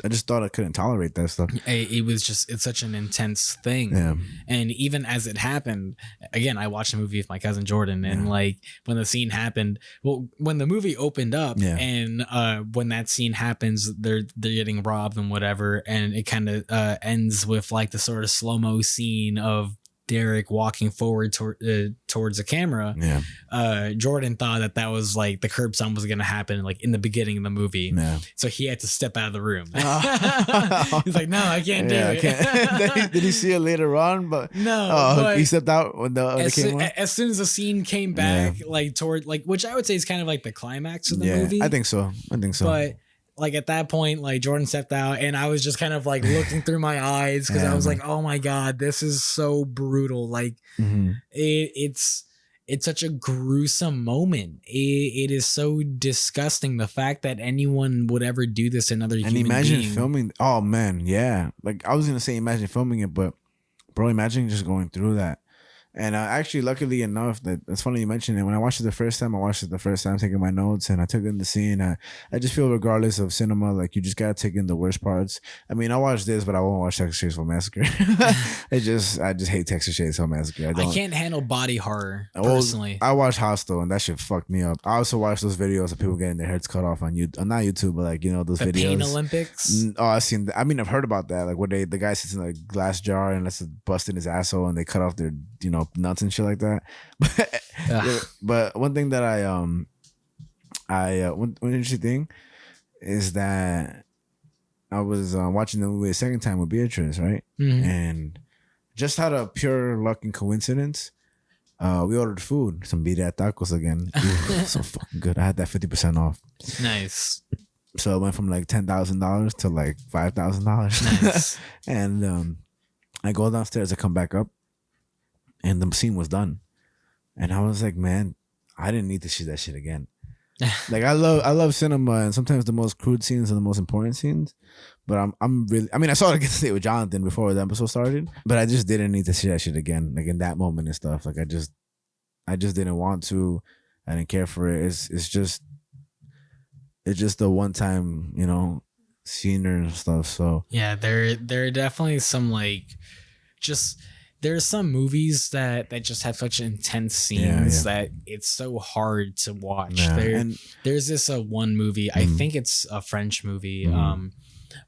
just thought I couldn't tolerate that stuff. It's such an intense thing. Yeah. And even as it happened, again, I watched the movie with my cousin Jordan, and when the scene happened, when the movie opened up, and when that scene happens, they're getting robbed and whatever, and it kind of ends with the sort of slow-mo scene of Derek walking forward towards the camera. Yeah. Jordan thought that was the curb stomp was going to happen in the beginning of the movie. Yeah. So he had to step out of the room. He's like, no, I can't do it. I can't. Did he see it later on? But no, he stepped out when as soon as the scene came back, toward which I would say is kind of the climax of the movie. I think so. But at that point, Jordan stepped out, and I was just kind of looking through my eyes because I was like, oh my God, this is so brutal. It's such a gruesome moment. It is so disgusting. The fact that anyone would ever do this to another human being. And imagine filming. Oh man. Yeah. I was going to say, imagine filming it, but bro, imagine just going through that. And actually, luckily enough, that's funny you mentioned it. When I watched it the first time, taking my notes, and I took in the scene. I just feel, regardless of cinema, like you just gotta take in the worst parts. I mean, I watched this, but I won't watch Texas Chainsaw Massacre. I just hate Texas Chainsaw Massacre. I can't handle body horror Well, personally. I watched Hostel, and that shit fucked me up. I also watched those videos of people getting their heads cut off on YouTube, not YouTube, but like those the videos. Pain Olympics. Oh, I've seen that. I mean, I've heard about that. Like where the guy sits in a glass jar and lets it bust in his asshole, and they cut off their nuts and shit like that. But one thing that one interesting thing is that I was watching the movie a second time with Beatrice, right? Mm-hmm. And just out of pure luck and coincidence, we ordered food, some birria tacos again. Ooh, so fucking good. I had that 50% off. Nice. So it went from like $10,000 to like $5,000. Nice. And I go downstairs, I come back up, and the scene was done. And I was like, man, I didn't need to see that shit again. Like I love cinema, and sometimes the most crude scenes are the most important scenes. But I'm really, I mean, I saw it again with Jonathan before the episode started, but I just didn't need to see that shit again, like in that moment and stuff. Like I just didn't want to. I didn't care for it. It's just the one time, scene and stuff. So yeah, there are definitely some there's some movies that just have such intense scenes that it's so hard to watch. Yeah. There's this one movie, I think it's a French movie,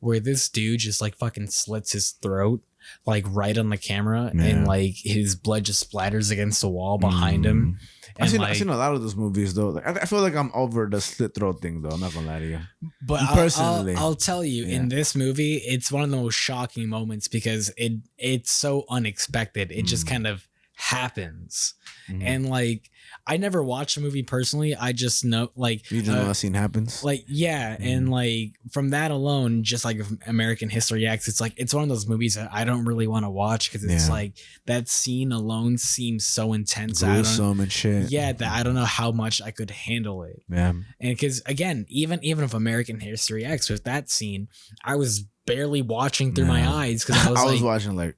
where this dude just like fucking slits his throat like right on the camera, and like his blood just splatters against the wall behind him. I've seen a lot of those movies though. Like, I feel like I'm over the slit throat thing though. I'm not gonna lie to you. But personally, I'll tell you, in this movie, it's one of the most shocking moments because it's so unexpected. It just kind of happens, and like I never watched the movie personally. I just know like you just know that scene happens. Like and like from that alone, just like American History X, it's like it's one of those movies that I don't really want to watch because it's like that scene alone seems so intense, gruesome and shit. Yeah, that I don't know how much I could handle it. Yeah, and because again, even if American History X with that scene, I was barely watching through my eyes because I was watching like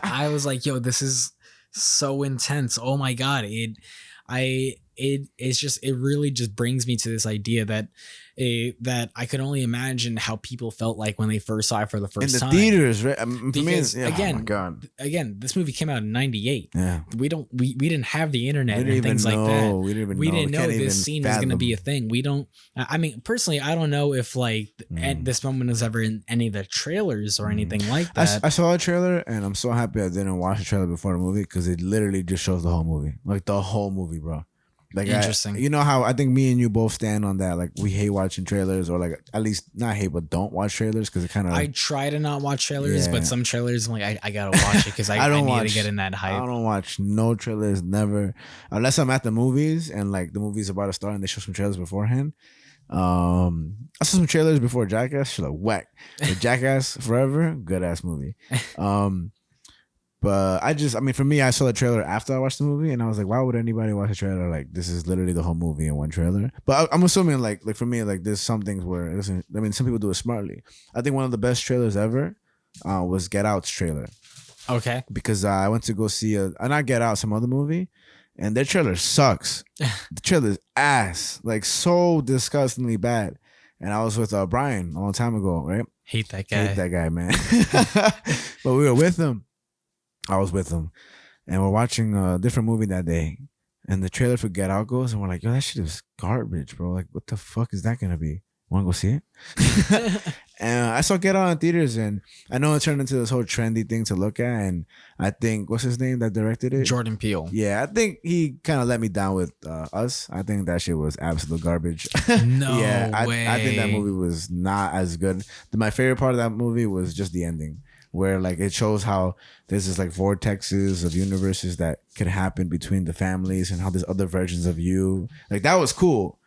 I was like, yo, this is so intense. Oh my god, it's just, it really just brings me to this idea that that I could only imagine how people felt like when they first saw it for the first time in the theaters, right? Because again, oh my god, again, this movie came out in '98. Yeah, we didn't have the internet and things like that. We didn't know this scene was going to be a thing. We don't. I mean, personally, I don't know if like this moment was ever in any of the trailers or anything like that. I saw a trailer, and I'm so happy I didn't watch the trailer before the movie because it literally just shows the whole movie, like the whole movie, bro. Like interesting. You know how I think me and you both stand on that. Like we hate watching trailers, or like at least not hate, but don't watch trailers because it kind of. I try to not watch trailers, but some trailers I'm like I gotta watch it because I need to get in that hype. I don't watch no trailers, never, unless I'm at the movies and like the movie's about to start and they show some trailers beforehand. I saw some trailers before Jackass. Shit, like whack. Like Jackass Forever, good ass movie. But I mean, for me, I saw the trailer after I watched the movie, and I was like, why would anybody watch a trailer? Like, this is literally the whole movie in one trailer. But I'm assuming, like for me, like there's some things where, listen, I mean, some people do it smartly. I think one of the best trailers ever was Get Out's trailer. Okay. Because I went to go see not Get Out, some other movie, and their trailer sucks. The trailer's ass, like so disgustingly bad. And I was with Brian a long time ago, right? Hate that guy, man. But we were with him. I was with him, and we're watching a different movie that day, and the trailer for Get Out goes, and we're like, yo, that shit is garbage, bro. Like, what the fuck is that gonna be? Want to go see it? And I saw Get Out in theaters, and I know it turned into this whole trendy thing to look at, and I think, what's his name that directed it? Jordan Peele. Yeah, I think he kind of let me down with Us. I think that shit was absolute garbage. No way. I think that movie was not as good. My favorite part of that movie was just the ending, where like it shows how there's this like vortexes of universes that can happen between the families and how there's other versions of you. Like that was cool,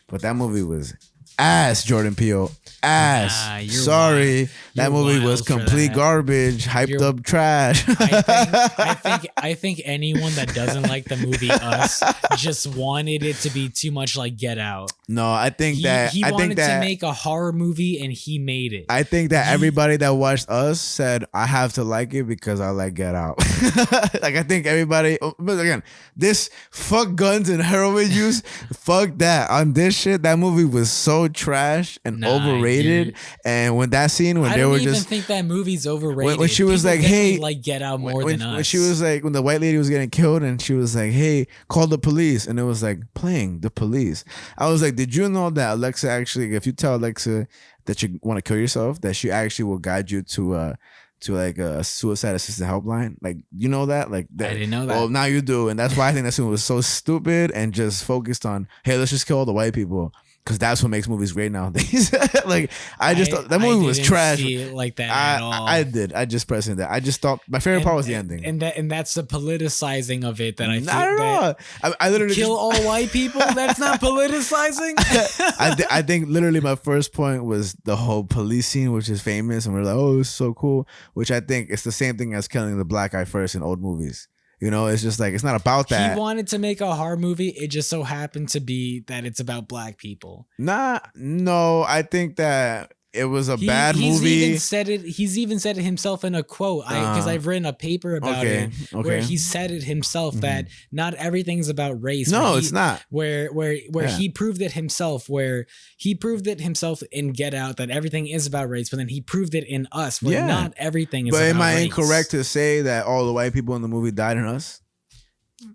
but that movie was ass, Jordan Peele. Ass. Nah, you're Sorry, wild. that You're movie was wild for complete that. garbage, hyped You're- up trash. I think anyone that doesn't like the movie Us just wanted it to be too much like Get Out. No, I think He I wanted think that to make a horror movie and he made it. I think that everybody that watched Us said I have to like it because I like Get Out. Like I think everybody, but again, this fuck guns and heroin use, fuck that. On this shit, that movie was so trash and Nah, overrated. dude. And when that scene when I they don't were even just think that movie's overrated. when she was People like, definitely "Hey," like Get Out more when, than us. when she was like, when the white lady was getting killed, and she was like, "Hey, call the police," and it was like playing the police. I was like, "Did you know that Alexa actually, if you tell Alexa that you want to kill yourself, that she actually will guide you to like a suicide assistant helpline? Like, you know that? Like, that, I didn't know that. Well, now you do, and that's why I think that scene was so stupid and just focused on, hey, let's just kill all the white people. Because that's what makes movies great nowadays. Like, I just thought that movie was didn't trash. see it like that at all. I did. I just pressed that. I just thought my favorite part was the ending. And that's the politicizing of it that I Not at all. I literally kill just, all white people. That's not politicizing. I think literally my first point was the whole police scene, which is famous, and we're like, oh, it's so cool. Which I think it's the same thing as killing the black guy first in old movies. You know, it's just like it's not about that. He wanted to make a horror movie. It just so happened to be that it's about black people. No, I think that it was a bad he's movie. He's even said it himself in a quote. Because I've written a paper about it where he said it himself that not everything's about race. No, it's not. Where he proved it himself. Where he proved it himself in Get Out that everything is about race, but then he proved it in Us where not everything is. But about am I race. incorrect to say that all the white people in the movie died in Us?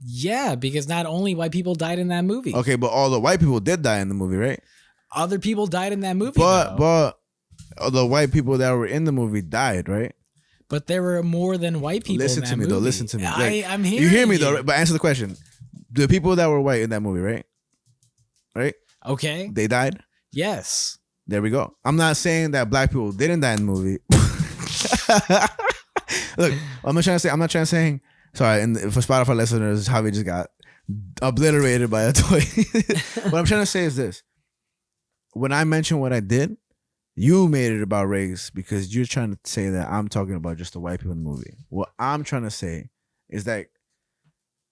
Yeah, because not only white people died in that movie. Okay, but all the white people did die in the movie, right? Other people died in that movie. But the white people that were in the movie died, right? But there were more than white people. Listen in to that me, movie. though. Listen to me. Like, I'm hearing you hear me though, but answer the question. The people that were white in that movie, right? Right? Okay. They died? Yes. There we go. I'm not saying that black people didn't die in the movie. Look, I'm not trying to say. Sorry, and for Spotify listeners, Javi just got obliterated by a toy. What I'm trying to say is this: when I mentioned what I did, you made it about race because you're trying to say that I'm talking about just the white people in the movie. What I'm trying to say is that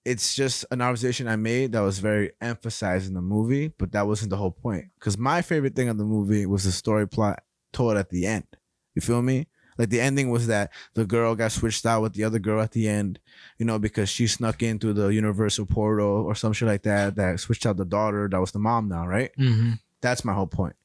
it's just an observation I made that was very emphasized in the movie, but that wasn't the whole point. Because my favorite thing of the movie was the story plot told at the end. You feel me? Like the ending was that the girl got switched out with the other girl at the end, you know, because she snuck in through the universal portal or some shit like that, that switched out the daughter that was the mom now, right? Mm-hmm. That's my whole point.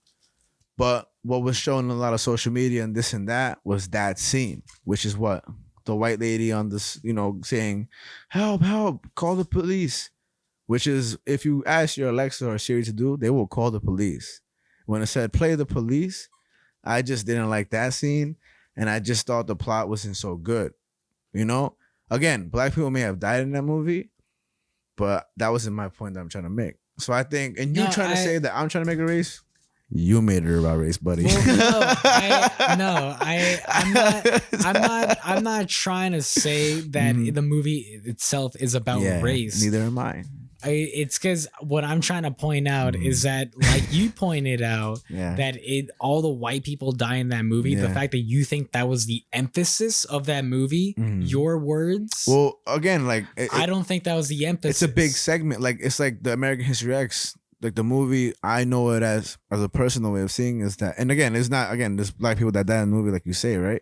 But what was shown in a lot of social media and this and that was that scene, which is what? The white lady on this, you know, saying, help, help, call the police. Which is, if you ask your Alexa or Siri to do, they will call the police. When it said play the police, I just didn't like that scene. And I just thought the plot wasn't so good. You know? Again, black people may have died in that movie, but that wasn't my point that I'm trying to make. So I think, and you trying to say that I'm trying to make a race? You made it about race, buddy. Well, I'm not trying to say that the movie itself is about race. Neither am I. It's because what I'm trying to point out is that, like you pointed out, that all the white people die in that movie. The fact that you think that was the emphasis of that movie, your words. Well, again, like I don't think that was the emphasis. It's a big segment. Like it's like the American History X. Like the movie, I know it as a personal way of seeing is that, and again, it's not there's black people that die in the movie, like you say, right?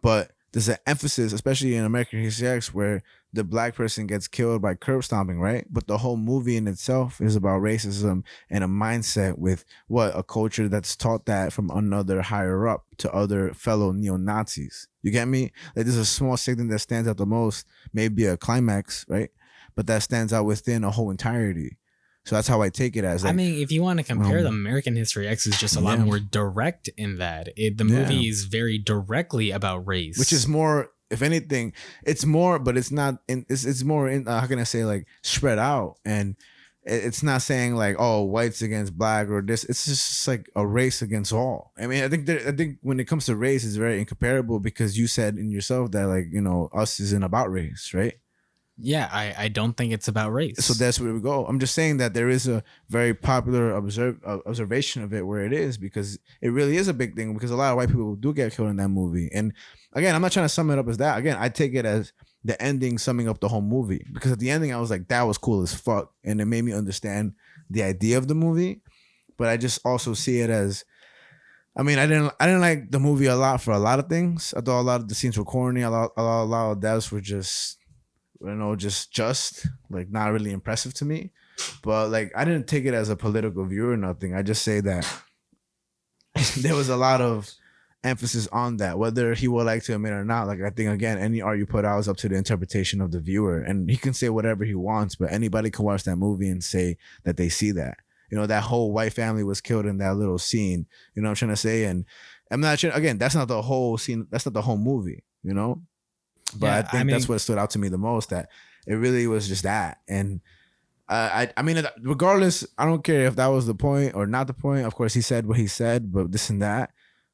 But there's an emphasis, especially in American History X, where the black person gets killed by curb stomping, right? But the whole movie in itself is about racism and a mindset with a culture that's taught that from another higher up to other fellow neo-Nazis. You get me? Like there's a small segment that stands out the most, maybe a climax, right? But that stands out within a whole entirety. So that's how I take it as. Like, I mean, if you want to compare the American History X is just a lot more direct in that. The movie is very directly about race. Which is more, if anything, it's more, but it's not, it's more, how can I say, like spread out. And it's not saying like, oh, whites against black or this. It's just like a race against all. I mean, I think when it comes to race, it's very incomparable because you said in yourself that like, you know, Us isn't about race, right? Yeah, I don't think it's about race. So that's where we go. I'm just saying that there is a very popular observation of it where it is, because it really is a big thing, because a lot of white people do get killed in that movie. And again, I'm not trying to sum it up as that. Again, I take it as the ending summing up the whole movie, because at the ending I was like, that was cool as fuck, and it made me understand the idea of the movie. But I just also see it as, I mean, I didn't like the movie a lot for a lot of things. I thought a lot of the scenes were corny. A lot of deaths were just, just like not really impressive to me. But like, I didn't take it as a political view or nothing. I just say that there was a lot of emphasis on that, whether he would like to admit or not. Like, I think, again, any art you put out is up to the interpretation of the viewer, and he can say whatever he wants, but anybody can watch that movie and say that they see that. That whole white family was killed in that little scene. You know what I'm trying to say? And I'm not sure, again, that's not the whole scene. That's not the whole movie, But yeah, I think that's what stood out to me the most, that it really was just that. And I mean, regardless, I don't care if that was the point or not the point. Of course, he said what he said, but this and that.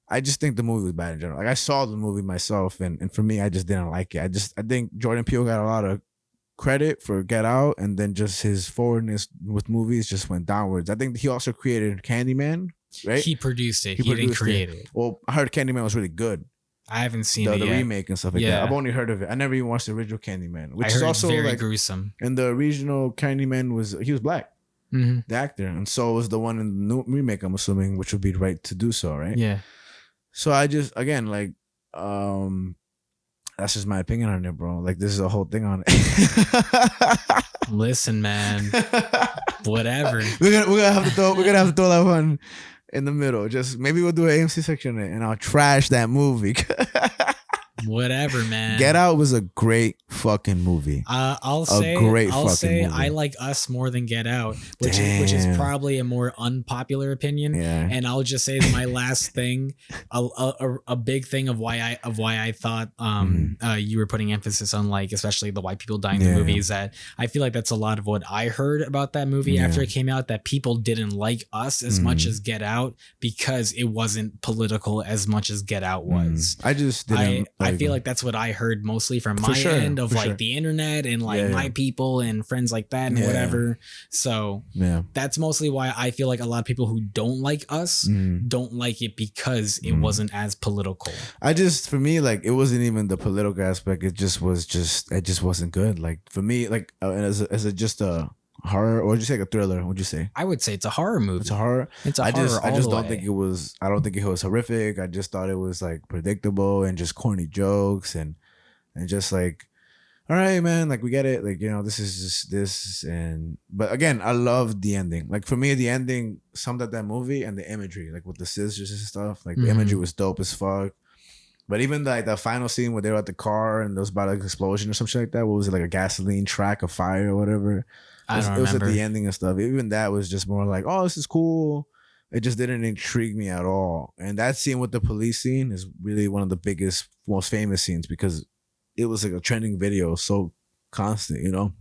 I just think the movie was bad in general. Like, I saw the movie myself, and for me, I just didn't like it. I think Jordan Peele got a lot of credit for Get Out, and then just his forwardness with movies just went downwards. I think he also created Candyman, right? He produced it. He didn't create it. Well, I heard Candyman was really good. I haven't seen the remake and stuff like that. I've only heard of it. I never even watched the original Candyman, which is also very like gruesome. And the original Candyman was black, the actor, and so was the one in the new remake, I'm assuming, which would be right to do so, right? Yeah. So I just, again, like, that's just my opinion on it, bro. Like, this is a whole thing on it. Listen, man. Whatever. We're gonna have to throw that one in the middle. Just maybe we'll do an AMC section on it, and I'll trash that movie. Whatever, man. Get Out was a great fucking movie. I'll say movie. I like Us more than Get Out, which is probably a more unpopular opinion. Yeah. And I'll just say that my last thing, a big thing of why I thought you were putting emphasis on, like, especially the white people dying in the movie, is that I feel like that's a lot of what I heard about that movie after it came out, that people didn't like Us as much as Get Out because it wasn't political as much as Get Out was. I just didn't. I feel like that's what I heard mostly from my end of the internet and my people and friends like that and whatever. So that's mostly why I feel like a lot of people who don't like Us don't like it, because it wasn't as political. For me, like, it wasn't even the political aspect. It just wasn't good. Like, for me, like, as a horror, or would you say like a thriller? What'd you say? I would say it's a horror movie. It's a horror. I just don't think it was. I don't think it was horrific. I just thought it was like predictable and just corny jokes and just like, all right, man, like, we get it. Like, this is just this. But again, I loved the ending. Like, for me, the ending summed up that movie, and the imagery, like with the scissors and stuff. Like, the imagery was dope as fuck. But even like the final scene where they were at the car and there was about like an explosion or something like that. What was it, like a gasoline track of fire or whatever? It was at the ending and stuff. Even that was just more like, oh, this is cool. It just didn't intrigue me at all. And that scene with the police scene is really one of the biggest, most famous scenes, because it was like a trending video, so constant, And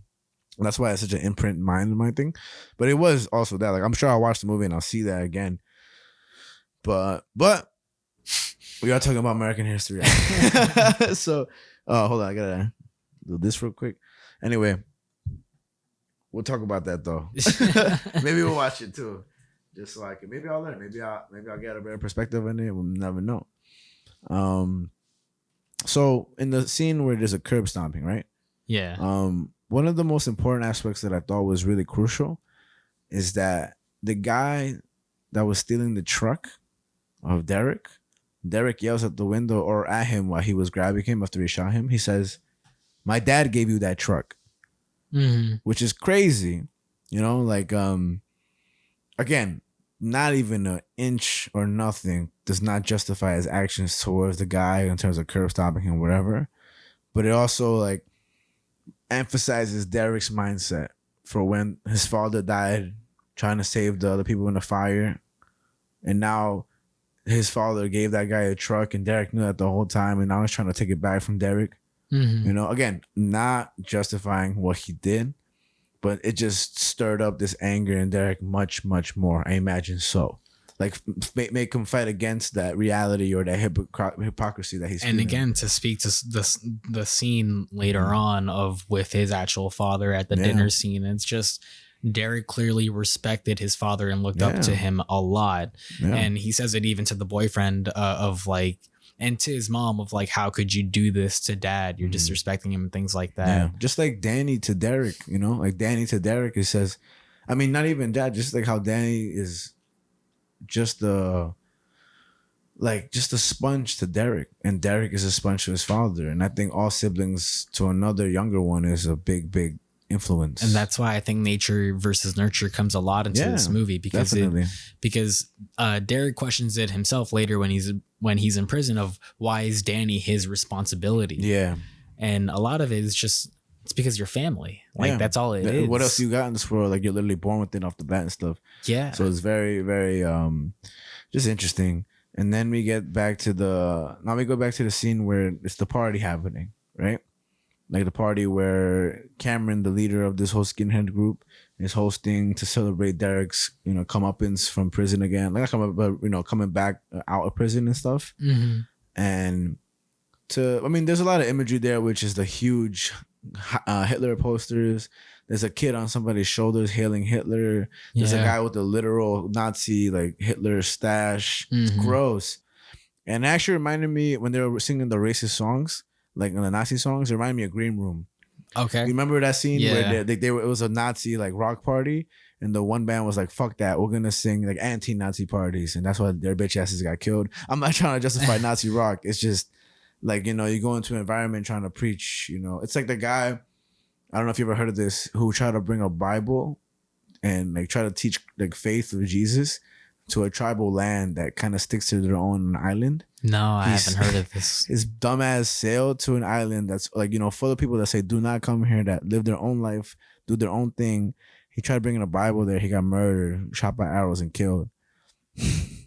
that's why it's such an imprint in my thing. But it was also that. Like, I'm sure I'll watch the movie and I'll see that again. But we are talking about American history. So, hold on, I gotta do this real quick. Anyway. We'll talk about that though. Maybe we'll watch it too, just so I can. Maybe I'll learn. Maybe I'll get a better perspective on it. We'll never know. So in the scene where there's a curb stomping, right? Yeah. One of the most important aspects that I thought was really crucial is that the guy that was stealing the truck of Derek yells at the window or at him while he was grabbing him after he shot him. He says, "My dad gave you that truck." Which is crazy, like, again, not even an inch or nothing does not justify his actions towards the guy in terms of curb stopping him, whatever. But it also, like, emphasizes Derek's mindset for when his father died trying to save the other people in the fire. And now his father gave that guy a truck, and Derek knew that the whole time, and now he's trying to take it back from Derek. Again, not justifying what he did, but it just stirred up this anger in Derek much, much more. I imagine so. like make him fight against that reality or that hypocrisy that he's and feeling. again, to speak to the scene later on of with his actual father at the dinner scene, it's just Derek clearly respected his father and looked up to him a lot. And he says it even to the boyfriend of like, and to his mom of like, how could you do this to dad? You're disrespecting him and things like that. Just like Danny to Derek, you know, like Danny to Derek, he says, I mean, not even that, just like how Danny is just a sponge to Derek, and Derek is a sponge to his father. And I think all siblings to another younger one is a big influence. And that's why I think nature versus nurture comes a lot into this movie, because Derek questions it himself later when he's in prison of why is Danny his responsibility. And a lot of it is just, it's because you're family. Like that's all it is. What else you got in this world? Like you're literally born with it off the bat and stuff. So it's very, very just interesting. And then we get back to we go back to the scene where it's the party happening, right? Like the party where Cameron, the leader of this whole skinhead group, is hosting to celebrate Derek's, comeuppance from prison again. Like not coming back out of prison and stuff. And there's a lot of imagery there, which is the huge Hitler posters. There's a kid on somebody's shoulders hailing Hitler. There's a guy with a literal Nazi like Hitler stash. It's gross. And it actually reminded me when they were singing the racist songs, like in the Nazi songs, it reminded me of Green Room. Okay. You remember that scene where it was a Nazi like rock party, and the one band was like, fuck that, we're gonna sing like anti-Nazi parties, and that's why their bitch asses got killed. I'm not trying to justify Nazi rock. It's just like, you go into an environment trying to preach, it's like the guy, I don't know if you ever heard of this, who tried to bring a Bible and like try to teach like faith of Jesus to a tribal land that kind of sticks to their own island. No, I haven't heard of this. His dumbass sailed to an island that's like, full of people that say, do not come here, that live their own life, do their own thing. He tried bringing a Bible there. He got murdered, shot by arrows and killed.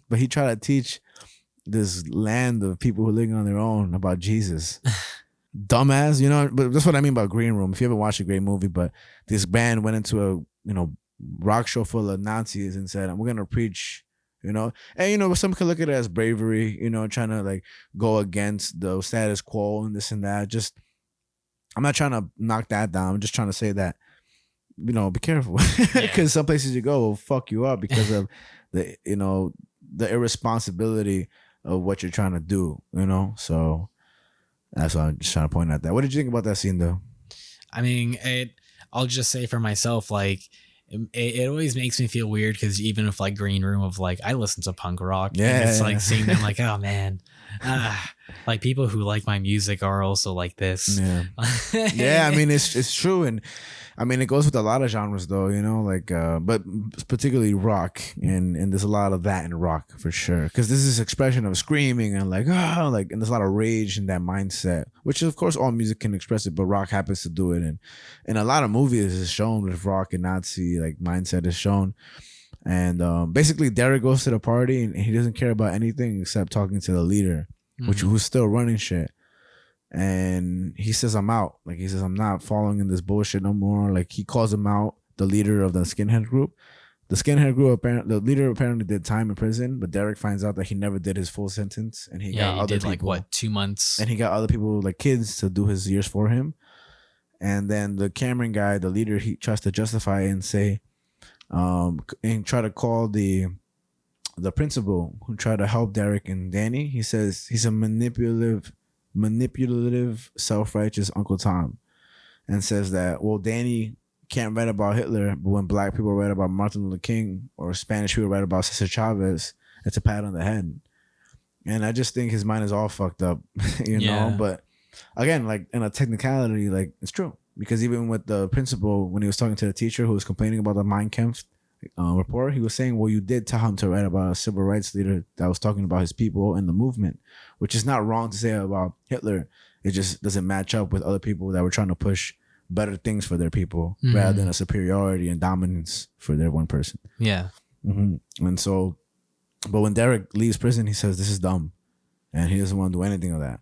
But he tried to teach this land of people who are living on their own about Jesus. Dumbass, but that's what I mean about Green Room. If you ever watched a great movie, but this band went into a, rock show full of Nazis and said, we're going to preach, and some could look at it as bravery, trying to like go against the status quo and this and that. Just, I'm not trying to knock that down. I'm just trying to say that, be careful, because some places you go will fuck you up because of the irresponsibility of what you're trying to do, so that's why I'm just trying to point out that. What did you think about that scene though? I mean, I'll just say for myself, like, it always makes me feel weird because even if like Green Room of like, I listen to punk rock, and it's like seeing them like, oh man, like people who like my music are also like this. I mean, it's true. And I mean, it goes with a lot of genres though, but particularly rock, and there's a lot of that in rock for sure, because this is expression of screaming and like, and there's a lot of rage in that mindset, which of course all music can express it, but rock happens to do it. And in a lot of movies is shown with rock and Nazi like mindset is shown. And basically Derek goes to the party and he doesn't care about anything except talking to the leader, who's still running shit. And he says, I'm out. Like, he says, I'm not following in this bullshit no more. Like, he calls him out, the leader of the skinhead group. The skinhead group, the leader apparently did time in prison, but Derek finds out that he never did his full sentence. And he got other people. Like, what, 2 months? And he got other people, like kids, to do his years for him. And then the Cameron guy, the leader, he tries to justify it and say, and try to call the principal who tried to help Derek and Danny. He says he's a manipulative, self-righteous Uncle Tom, and says that, well, Danny can't write about Hitler, but when black people write about Martin Luther King or Spanish people write about Cesar Chavez, it's a pat on the head. And I just think his mind is all fucked up, know. But again, like in a technicality, like it's true, because even with the principal, when he was talking to the teacher who was complaining about the Mein Kampf report, he was saying, well, you did tell him to write about a civil rights leader that was talking about his people and the movement, which is not wrong to say about Hitler. It just doesn't match up with other people that were trying to push better things for their people rather than a superiority and dominance for their one person. And so, but when Derek leaves prison, he says, this is dumb, and he doesn't want to do anything of that.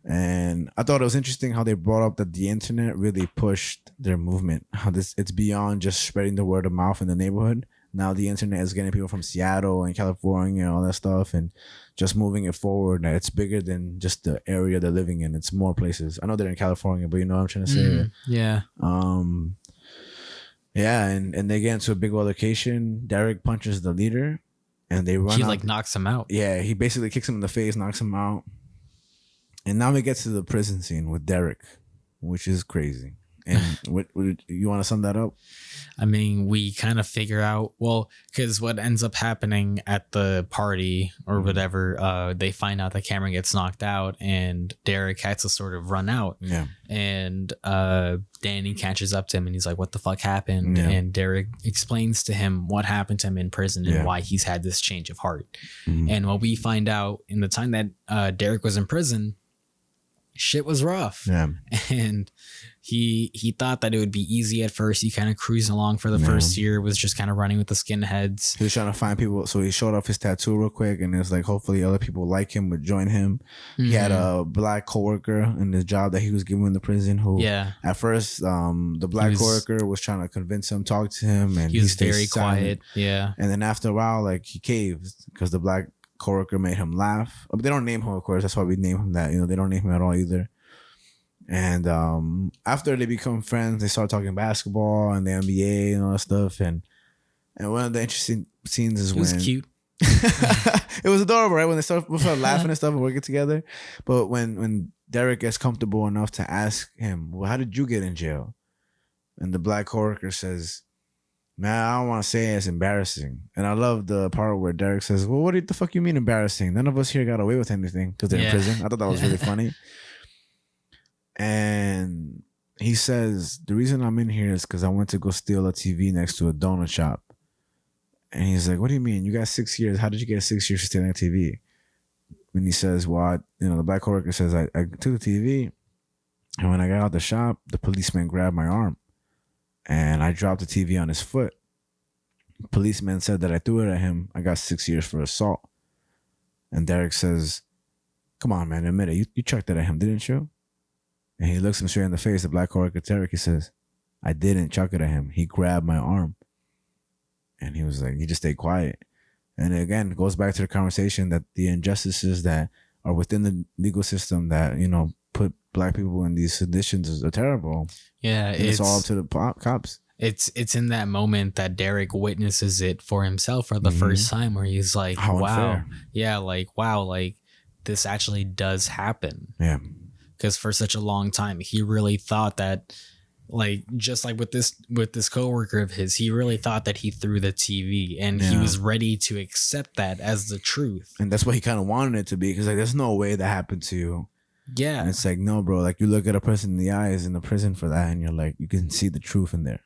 And I thought it was interesting how they brought up that the internet really pushed their movement. How it's beyond just spreading the word of mouth in the neighborhood. now the internet is getting people from Seattle and California and all that stuff, and just moving it forward. That it's bigger than just the area they're living in. It's more places. I know they're in California, but you know what I'm trying to say. Yeah. Yeah, and they get into a big altercation. Derek punches the leader, and they run. He out. like knocks him out. Yeah, he basically kicks him in the face, knocks him out. And now we get to the prison scene with Derek, which is crazy. And what you want to sum that up? I mean, we kind of figure out, well, because what ends up happening at the party or whatever, they find out that Cameron gets knocked out and Derek has to sort of run out. Yeah. And Danny catches up to him and he's like, what the fuck happened? Yeah. And Derek explains to him what happened to him in prison and why he's had this change of heart. And what we find out in the time that Derek was in prison, shit was rough. Yeah. And he thought that it would be easy at first. He kind of cruised along for the first year, was just kind of running with the skinheads. He was trying to find people, so he showed off his tattoo real quick, and it's like hopefully other people like him would join him. He had a black coworker in his job that he was given in the prison who at first the black coworker was trying to convince him, talk to him, and he was very silent. quiet. Yeah. And then after a while, like he caved because the black coworker made him laugh. But they don't name him, of course. That's why we name him that. You know, they don't name him at all either. And after they become friends, they start talking basketball and the NBA and all that stuff. And one of the interesting scenes is when it was cute. It was adorable, right? When they start laughing and stuff and working together. But when Derek gets comfortable enough to ask him, well, how did you get in jail? And the black coworker says, man, I don't want to say it's embarrassing. And I love the part where Derek says, well, what the fuck you mean embarrassing? None of us here got away with anything because they're in prison. I thought that was really funny. And he says, the reason I'm in here is because I went to go steal a TV next to a donut shop. And he's like, what do you mean? You got 6 years. How did you get 6 years for stealing a TV? And he says, well, the black coworker says, I took the TV. And when I got out the shop, the policeman grabbed my arm. And I dropped the TV on his foot. The policeman said that I threw it at him. I got 6 years for assault. And Derek says, come on, man, admit it. You chucked it at him, didn't you? And he looks him straight in the face, the black coworker Derek. He says, I didn't chuck it at him. He grabbed my arm. And he was like, he just stayed quiet. And again, it goes back to the conversation that the injustices that are within the legal system that, put black people in these conditions are terrible. Yeah. It's all up to the cops. It's in that moment that Derek witnesses it for himself for the first time, where he's like, How wow. unfair. Yeah. Like, wow, like this actually does happen. Yeah. Because for such a long time, he really thought that, like, just like with this coworker of his, he really thought that he threw the TV, and he was ready to accept that as the truth. And that's what he kind of wanted it to be, because like, there's no way that happened to you. Yeah. And it's like, no, bro. Like, you look at a person in the eyes in the prison for that, and you're like, you can see the truth in there.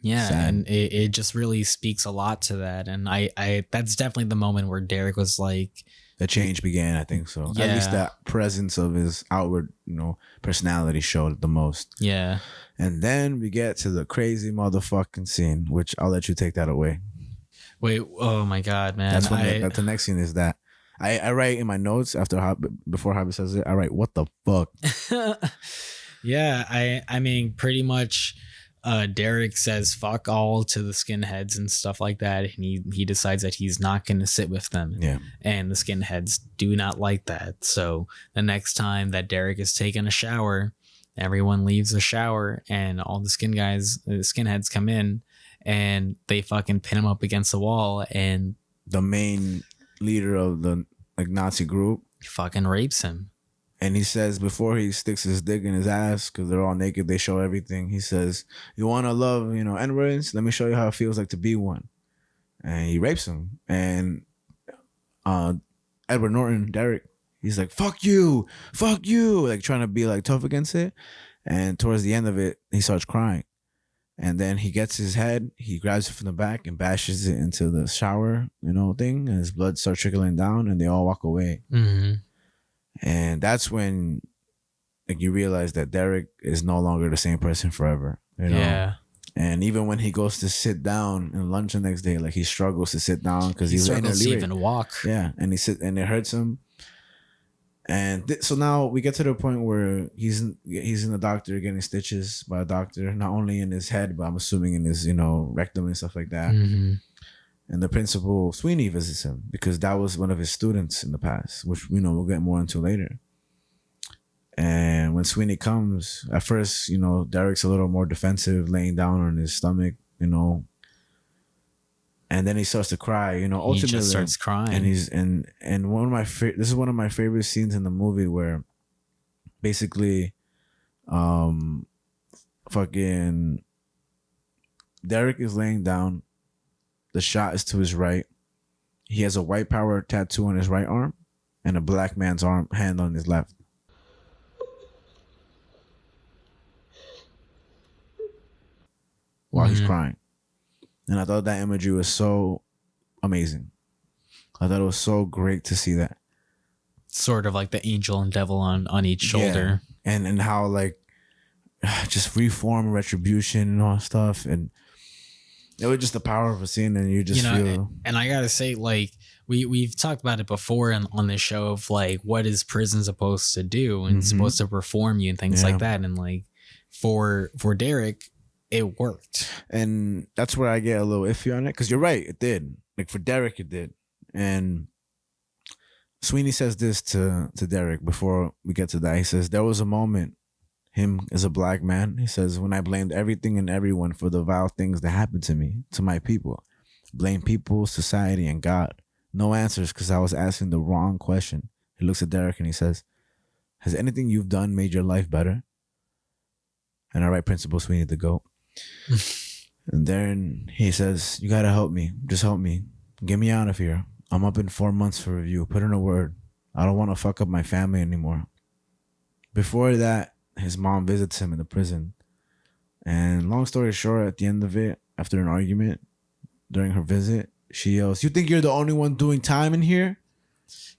Yeah, Sad. and it just really speaks a lot to that. And I that's definitely the moment where Derek was like, the change began, I think so. Yeah. At least that presence of his outward, personality showed the most. yeah. And then we get to the crazy motherfucking scene, which I'll let you take that away. Wait, oh my God, man. That's when that's the next scene is that. I write in my notes before Hobby says it, I write, what the fuck? Yeah, I mean, pretty much Derek says fuck all to the skinheads and stuff like that, and he decides that he's not going to sit with them. Yeah. And the skinheads do not like that. So the next time that Derek is taking a shower, everyone leaves the shower, and all the skinheads come in, and they fucking pin him up against the wall, and The main leader of the Nazi group fucking rapes him. And he says, before he sticks his dick in his ass, because they're all naked, they show everything. He says, you want to love, N-words? Let me show you how it feels like to be one. And he rapes him. And Edward Norton, Derek, he's like, fuck you, like trying to be like tough against it. And towards the end of it, he starts crying. And then he gets his head, he grabs it from the back and bashes it into the shower, thing. And his blood starts trickling down, and they all walk away. Mm-hmm. And that's when you realize that Derek is no longer the same person forever. Yeah. And even when he goes to sit down in lunch the next day, he struggles to sit down because He he's struggles to even walk. Yeah, and and it hurts him. And so now we get to the point where he's in the doctor getting stitches by a doctor, not only in his head, but I'm assuming in his rectum and stuff like that. Mm-hmm. And the principal, Sweeney, visits him because that was one of his students in the past, which, you know, we'll get more into later. And when Sweeney comes, at first, you know, Derek's a little more defensive, laying down on his stomach, you know. And then he starts to cry, you know. Ultimately, he just starts crying. And he's and one of my this is one of my favorite scenes in the movie where basically fucking Derek is laying down. The shot is to his right. He has a white power tattoo on his right arm and a black man's hand on his left. While he's crying. And I thought that imagery was so amazing. I thought it was so great to see that. Sort of like the angel and devil on each shoulder. Yeah. And how like just reform, retribution and all that stuff. And it was just the power of a scene, and you just feel. And I gotta say, like we've talked about it before on this show of like what is prison supposed to do and supposed to reform you and things like that. And like for Derek, it worked. And that's where I get a little iffy on it, because you're right, it did. Like for Derek, it did. And Sweeney says this to Derek before we get to that. He says, there was a moment, him as a black man, he says, when I blamed everything and everyone for the vile things that happened to me, to my people. Blame people, society, and God. No answers because I was asking the wrong question. He looks at Derek and he says, has anything you've done made your life better? And I write Principal Sweeney the GOAT. And then he says, you gotta help me. Just help me. Get me out of here. I'm up in 4 months for review. Put in a word. I don't want to fuck up my family anymore. Before that, his mom visits him in the prison. And long story short, at the end of it, after an argument during her visit, she yells, you think you're the only one doing time in here?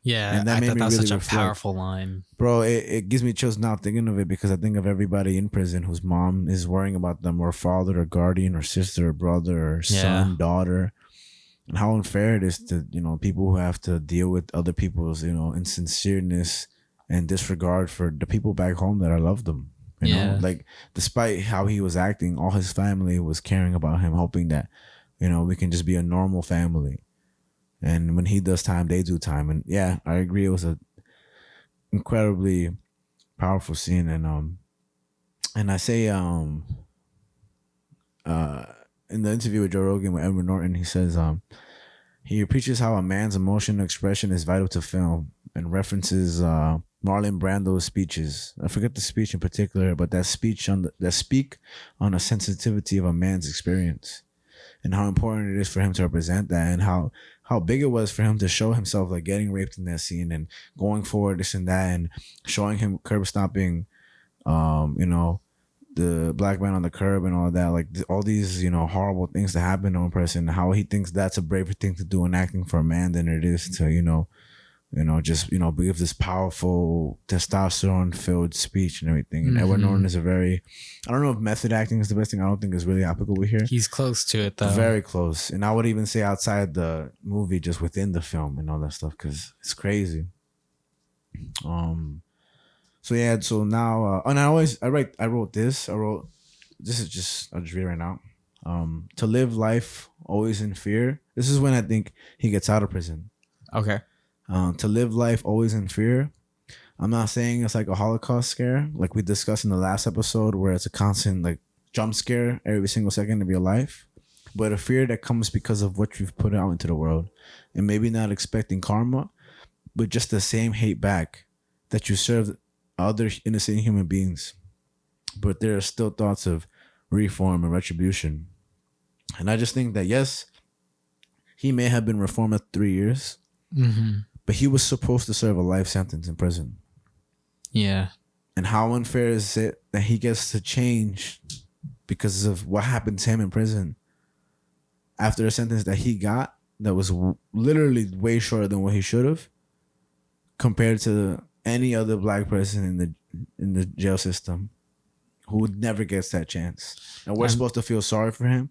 Yeah, and that I thought that was really such a reflect. powerful line. Bro, it gives me chills now thinking of it, because I think of everybody in prison whose mom is worrying about them, or father or guardian or sister or brother or son, daughter. And how unfair it is to, you know, people who have to deal with other people's, you know, insincereness and disregard for the people back home that I love them. You know, like despite how he was acting, all his family was caring about him, hoping that, you know, we can just be a normal family. And when he does time, they do time. And yeah, I agree. It was a incredibly powerful scene. And I say in the interview with Joe Rogan with Edward Norton, he says he preaches how a man's emotional expression is vital to film, and references Marlon Brando's speeches. I forget the speech in particular, but that speak on the sensitivity of a man's experience, and how important it is for him to represent that, and how big it was for him to show himself like getting raped in that scene and going forward, this and that, and showing him curb stomping, you know, the black man on the curb and all that, like all these, you know, horrible things that happen to one person, how he thinks that's a braver thing to do in acting for a man than it is to, you know, just, you know, give this powerful testosterone-filled speech and everything. And Edward Norton is a very, I don't know if method acting is the best thing. I don't think is really applicable here. He's close to it, though. Very close. And I would even say outside the movie, just within the film and all that stuff, because it's crazy. So yeah, so now, and I'll just read right now. To live life always in fear. This is when I think he gets out of prison. Okay. To live life always in fear. I'm not saying it's like a Holocaust scare, like we discussed in the last episode, where it's a constant like jump scare every single second of your life, but a fear that comes because of what you've put out into the world, and maybe not expecting karma, but just the same hate back that you served other innocent human beings. But there are still thoughts of reform and retribution. And I just think that, yes, he may have been reformed at 3 years, but he was supposed to serve a life sentence in prison. Yeah. And how unfair is it that he gets to change because of what happened to him in prison after a sentence that he got that was literally way shorter than what he should have, compared to any other black person in the jail system who never gets that chance. And we're supposed to feel sorry for him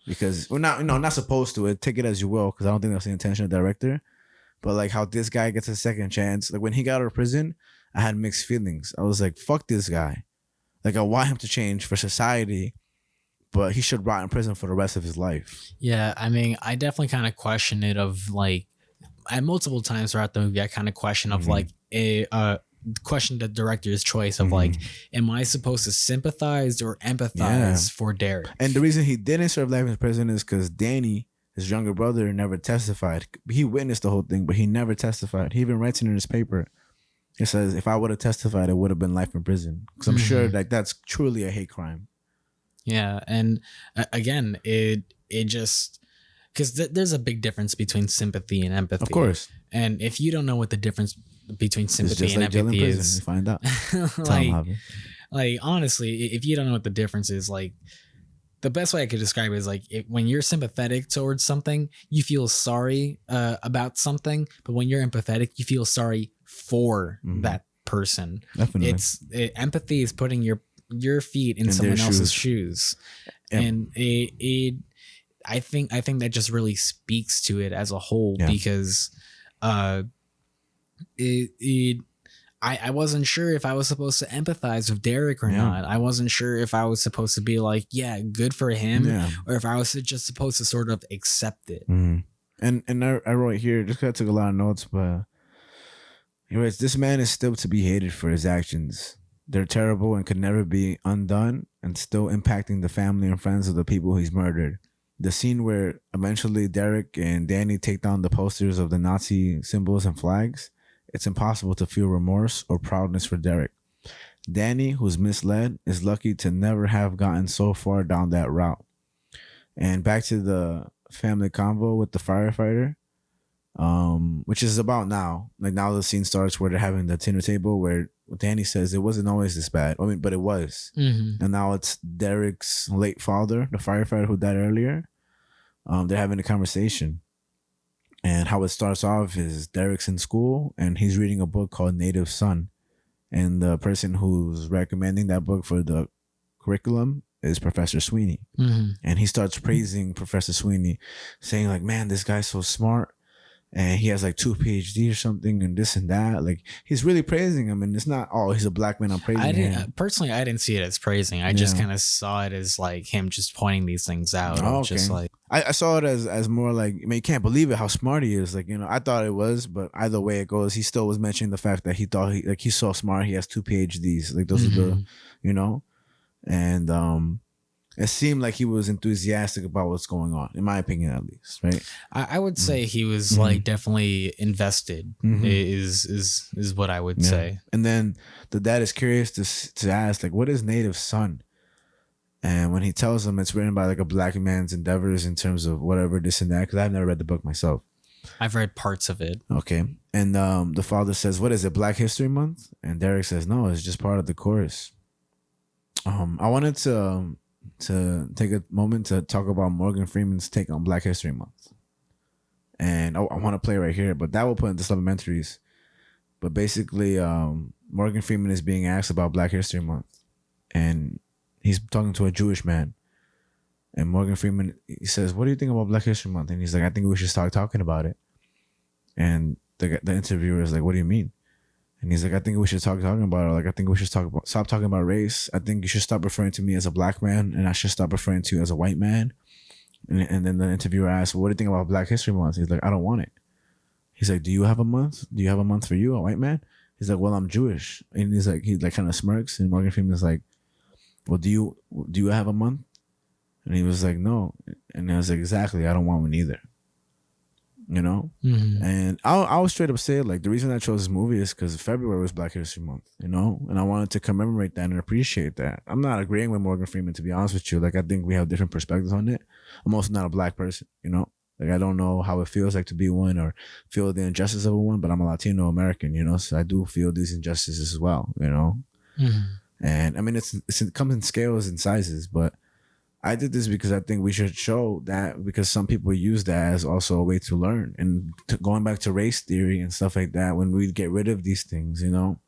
because we're not, not supposed to. Take it as you will, because I don't think that's the intention of the director. But like how this guy gets a second chance. Like when he got out of prison, I had mixed feelings. I was like, fuck this guy. Like I want him to change for society, but he should rot in prison for the rest of his life. Yeah, I mean, I definitely kind of question it of like, at multiple times throughout the movie, I kind of question of like question the director's choice of like, am I supposed to sympathize or empathize for Derek? And the reason he didn't serve life in prison is because Danny, his younger brother, never testified. He witnessed the whole thing, but he never testified. He even writes it in his paper. He says, if I would have testified, it would have been life in prison. Because I'm sure like that's truly a hate crime. Yeah, and again, it just because there's a big difference between sympathy and empathy. Of course. And if you don't know what the difference between sympathy it's just and like empathy prison, is, you find out. like honestly, if you don't know what the difference is, like the best way I could describe it is like when you're sympathetic towards something, you feel sorry about something, but when you're empathetic, you feel sorry for that person. Definitely. Empathy is putting your feet in someone else's shoes. And I think that just really speaks to it as a whole because I wasn't sure if I was supposed to empathize with Derek or not. I wasn't sure if I was supposed to be like, yeah, good for him, or if I was just supposed to sort of accept it. And I wrote here, just 'cause I took a lot of notes, but he writes, this man is still to be hated for his actions. They're terrible and could never be undone, and still impacting the family and friends of the people he's murdered. The scene where eventually Derek and Danny take down the posters of the Nazi symbols and flags, it's impossible to feel remorse or proudness for Derek. Danny, who's misled, is lucky to never have gotten so far down that route. And back to the family convo with the firefighter, which is about now. Like now the scene starts where they're having the dinner table where Danny says it wasn't always this bad. I mean, but it was. And now it's Derek's late father, the firefighter who died earlier. They're having a conversation. And how it starts off is Derek's in school and he's reading a book called Native Son. And the person who's recommending that book for the curriculum is Professor Sweeney. And he starts praising Professor Sweeney, saying like, man, this guy's so smart. And he has like 2 PhDs or something and this and that. Like he's really praising him. And it's not, oh, he's a black man, I'm praising him. Personally, I didn't see it as praising. I just kind of saw it as like him just pointing these things out. Oh, okay. Just like I saw it as more like, I mean, you can't believe it how smart he is. Like, you know, I thought it was, but either way it goes, he still was mentioning the fact that he thought he's so smart. He has 2 PhDs. Like those are the, you know, and it seemed like he was enthusiastic about what's going on, in my opinion, at least, right? I would say he was like definitely invested. Is what I would say. And then the dad is curious to ask like, what is Native Son? And when he tells him it's written by like a black man's endeavors in terms of whatever this and that, because I've never read the book myself. I've read parts of it. Okay. And the father says, what is it, Black History Month? And Derek says, no, it's just part of the chorus. I wanted to take a moment to talk about Morgan Freeman's take on Black History Month. And I want to play right here, but that will put into supplementaries. But basically, Morgan Freeman is being asked about Black History Month. And he's talking to a Jewish man. And Morgan Freeman, he says, what do you think about Black History Month? And he's like, I think we should start talking about it. And the interviewer is like, what do you mean? And he's like, I think we should start talking about it. Like, I think we should stop talking about race. I think you should stop referring to me as a black man, and I should stop referring to you as a white man. And then the interviewer asks, well, what do you think about Black History Month? He's like, I don't want it. He's like, do you have a month? Do you have a month for you, a white man? He's like, well, I'm Jewish. And he's like, he kind of smirks. And Morgan Freeman is like, well, do you have a month? And he was like, no. And I was like, exactly. I don't want one either. You know? And I was straight up say, like, the reason I chose this movie is because February was Black History Month, you know? And I wanted to commemorate that and appreciate that. I'm not agreeing with Morgan Freeman, to be honest with you. Like, I think we have different perspectives on it. I'm also not a black person, you know? Like, I don't know how it feels like to be one or feel the injustice of one, but I'm a Latino American, you know? So I do feel these injustices as well, you know? And, I mean, it comes in scales and sizes, but I did this because I think we should show that, because some people use that as also a way to learn. And going back to race theory and stuff like that, when we get rid of these things, you know,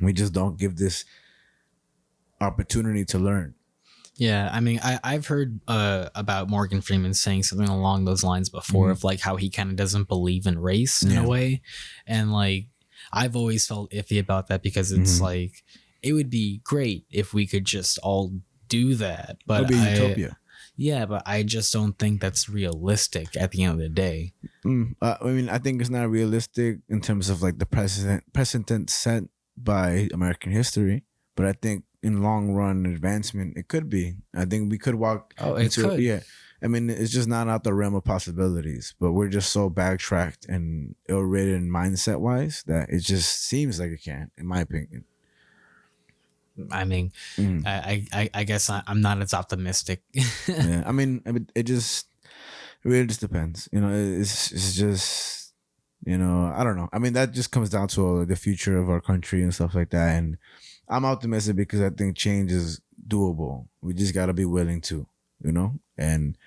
we just don't give this opportunity to learn. Yeah, I mean, I've heard about Morgan Freeman saying something along those lines before of like how he kind of doesn't believe in race in a way. And like, I've always felt iffy about that because it's like, it would be great if we could just all do that, but It'll be a utopia. Yeah, but I just don't think that's realistic at the end of the day. I mean, I think it's not realistic in terms of like the precedent set by American history, but I think in long run advancement, it could be. I think we could walk. Yeah. I mean, it's just not out the realm of possibilities, but we're just so backtracked and ill-ridden mindset wise that it just seems like it can, in my opinion. I mean, I guess I'm not as optimistic. Yeah, I mean, it really just depends. You know, it's just, you know, I don't know. I mean, that just comes down to the future of our country and stuff like that. And I'm optimistic because I think change is doable. We just got to be willing to, you know, and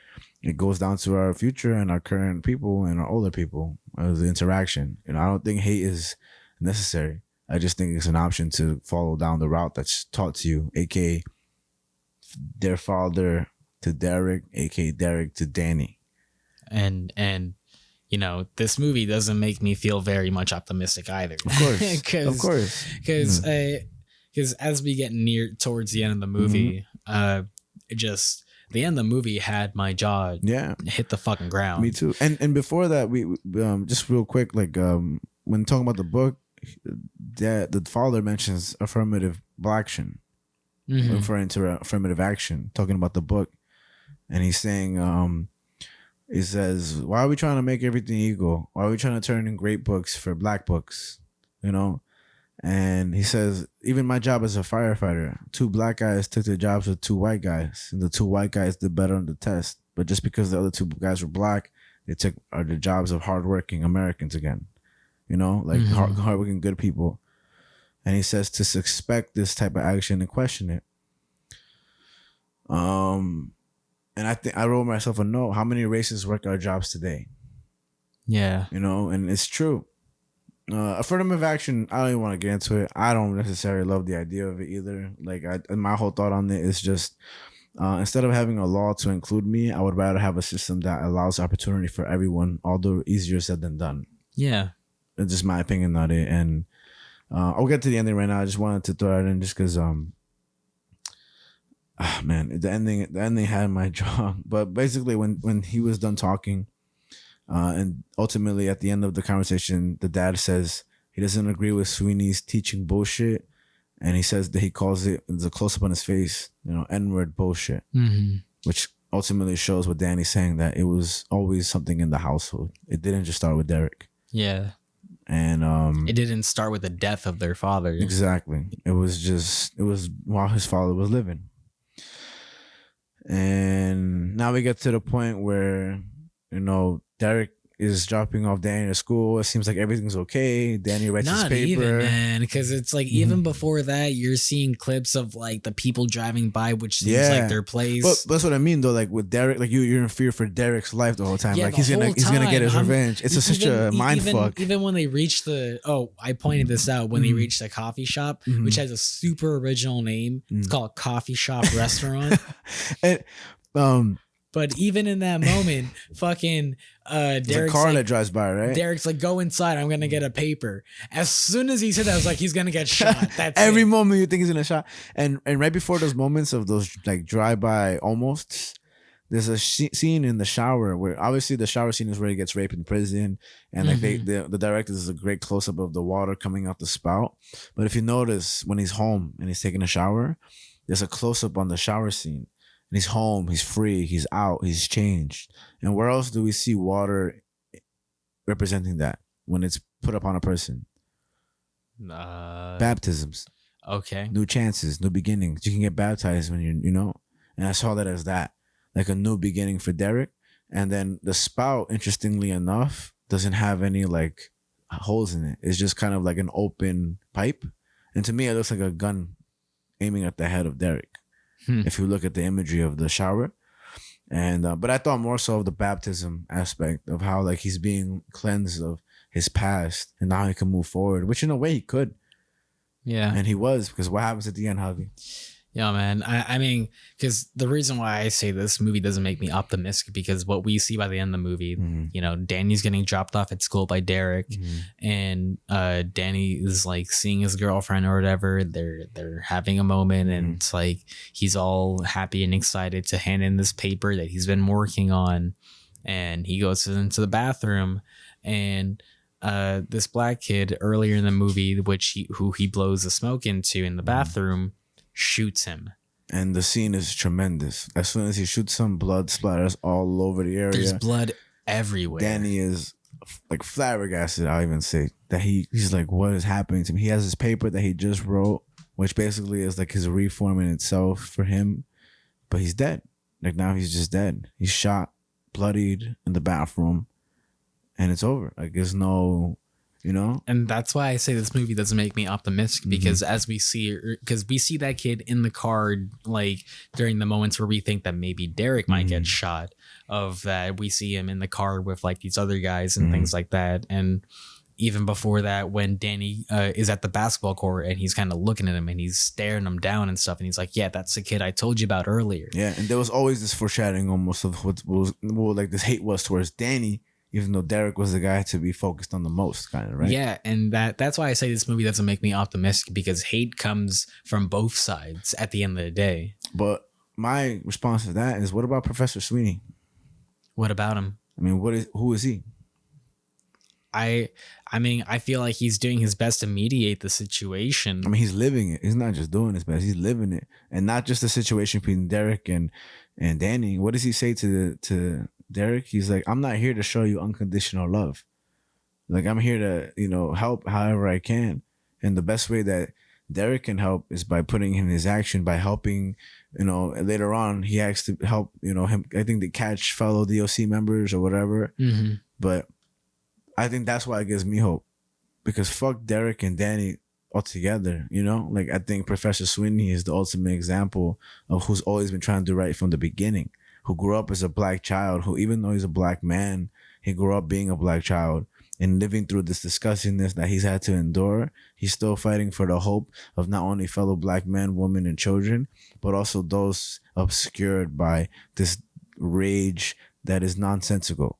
it goes down to our future and our current people and our older people as the interaction. You know, I don't think hate is necessary. I just think it's an option to follow down the route that's taught to you, aka their father to Derek, aka Derek to Danny. And you know, this movie doesn't make me feel very much optimistic either. Of course, because as we get near towards the end of the movie, just the end of the movie had my jaw hit the fucking ground. Me too. And before that, we just real quick, like when talking about the book, the father mentions affirmative action, referring to affirmative action, talking about the book, and he's saying, he says, "Why are we trying to make everything equal? Why are we trying to turn in great books for black books? You know." And he says, even my job as a firefighter, 2 black guys took the jobs of 2 white guys, and the 2 white guys did better on the test. But just because the other 2 guys were black, they took the jobs of hardworking Americans again. You know, like hardworking good people. And he says to suspect this type of action and question it. And I think I wrote myself a note. How many racists work our jobs today? Yeah. You know, and it's true. Affirmative action, I don't even want to get into it. I don't necessarily love the idea of it either. Like, my whole thought on it is just, instead of having a law to include me, I would rather have a system that allows opportunity for everyone, although easier said than done. Yeah. It's just my opinion on it. And I'll get to the ending right now. I just wanted to throw it in just because, man, the ending had my jaw. But basically, when he was done talking, and ultimately at the end of the conversation, the dad says he doesn't agree with Sweeney's teaching bullshit, and he says that he calls it, there's a close up on his face, you know, N-word bullshit, which ultimately shows what Danny's saying, that it was always something in the household. It didn't just start with Derek. Yeah. And it didn't start with the death of their father. Exactly. It was while his father was living. And now we get to the point where, you know, Derek is dropping off Danny to school. It seems like everything's okay. Danny writes his paper. Not even, man, because it's like even before that, you're seeing clips of like the people driving by, which seems like their place. But that's what I mean, though. Like with Derek, like you're in fear for Derek's life the whole time. Yeah, like he's gonna get his revenge. It's such a mind fuck. Even when they reach I pointed this out when they reached the coffee shop, which has a super original name. It's called Coffee Shop Restaurant. And, but even in that moment, fucking Derek's a car that drives by, right? Derek's like, go inside, I'm gonna get a paper. As soon as he said that, I was like, he's gonna get shot. That's every moment you think he's gonna shot. And right before those moments of those like drive-by almosts, there's a scene in the shower where obviously the shower scene is where he gets raped in prison, and like the director is a great close-up of the water coming out the spout. But if you notice when he's home and he's taking a shower, there's a close-up on the shower scene. And he's home, he's free, he's out, he's changed. And where else do we see water representing that when it's put up on a person? Baptisms. Okay. New chances, new beginnings. You can get baptized when you know. And I saw that as that. Like a new beginning for Derek. And then the spout, interestingly enough, doesn't have any like holes in it. It's just kind of like an open pipe. And to me, it looks like a gun aiming at the head of Derek. If you look at the imagery of the shower. And but I thought more so of the baptism aspect of how like he's being cleansed of his past and now he can move forward, which in a way he could. Yeah. And he was, because what happens at the end, Javi? Yeah, man. I mean, because the reason why I say this movie doesn't make me optimistic, because what we see by the end of the movie, you know, Danny's getting dropped off at school by Derek, and Danny is like seeing his girlfriend or whatever. They're having a moment, and it's like he's all happy and excited to hand in this paper that he's been working on, and he goes into the bathroom, and this black kid earlier in the movie, who he blows the smoke into in the bathroom, shoots him. And the scene is tremendous. As soon as he shoots him, blood splatters all over the area. There's blood everywhere. Danny is like flabbergasted, I'll even say. That he's like, what is happening to me? He has this paper that he just wrote, which basically is like his reform in itself for him. But he's dead. Like now he's just dead. He's shot, bloodied in the bathroom. And it's over. Like there's no... You know, and that's why I say this movie doesn't make me optimistic, because as we see that kid in the car, like during the moments where we think that maybe Derek might get shot, of that we see him in the car with like these other guys and things like that. And even before that, when Danny is at the basketball court and he's kind of looking at him and he's staring him down and stuff, and he's like, yeah, that's the kid I told you about earlier. Yeah, and there was always this foreshadowing almost of what like this hate was towards Danny, even though Derek was the guy to be focused on the most, kind of, right? Yeah, and that's why I say this movie doesn't make me optimistic, because hate comes from both sides at the end of the day. But my response to that is, what about Professor Sweeney? What about him? I mean, who is he? I mean, I feel like he's doing his best to mediate the situation. I mean, he's living it. He's not just doing his best. He's living it. And not just the situation between Derek and Danny. What does he say to Derek? He's like, I'm not here to show you unconditional love. Like, I'm here to, you know, help however I can. And the best way that Derek can help is by putting in his action, by helping, you know, later on he has to help, you know, him, I think, to catch fellow DOC members or whatever. But I think that's why it gives me hope, because fuck Derek and Danny altogether, you know? Like, I think Professor Sweeney is the ultimate example of who's always been trying to do right from the beginning, who grew up as a black child, who, even though he's a black man, he grew up being a black child and living through this disgustingness that he's had to endure. He's still fighting for the hope of not only fellow black men, women, and children, but also those obscured by this rage that is nonsensical,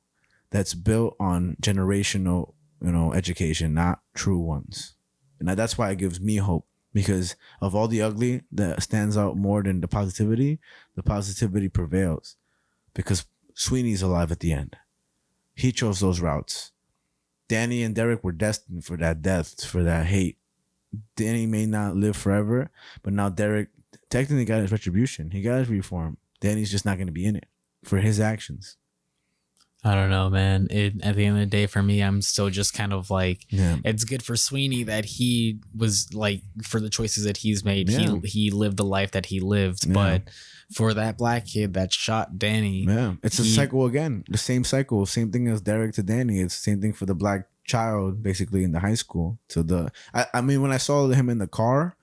that's built on generational, you know, education, not true ones. And that's why it gives me hope, because of all the ugly that stands out more than the positivity prevails, because Sweeney's alive at the end. He chose those routes. Danny and Derek were destined for that death, for that hate. Danny may not live forever, but now Derek technically got his retribution. He got his reform. Danny's just not going to be in it for his actions. I don't know, man. At the end of the day, for me, I'm still just kind of like, it's good for Sweeney that he was like, for the choices that he's made, he lived the life that he lived. But for that black kid that shot Danny, it's a cycle again. The same cycle, same thing as Derek to Danny. It's the same thing for the black child, basically, in the high school. To I mean, when I saw him in the car,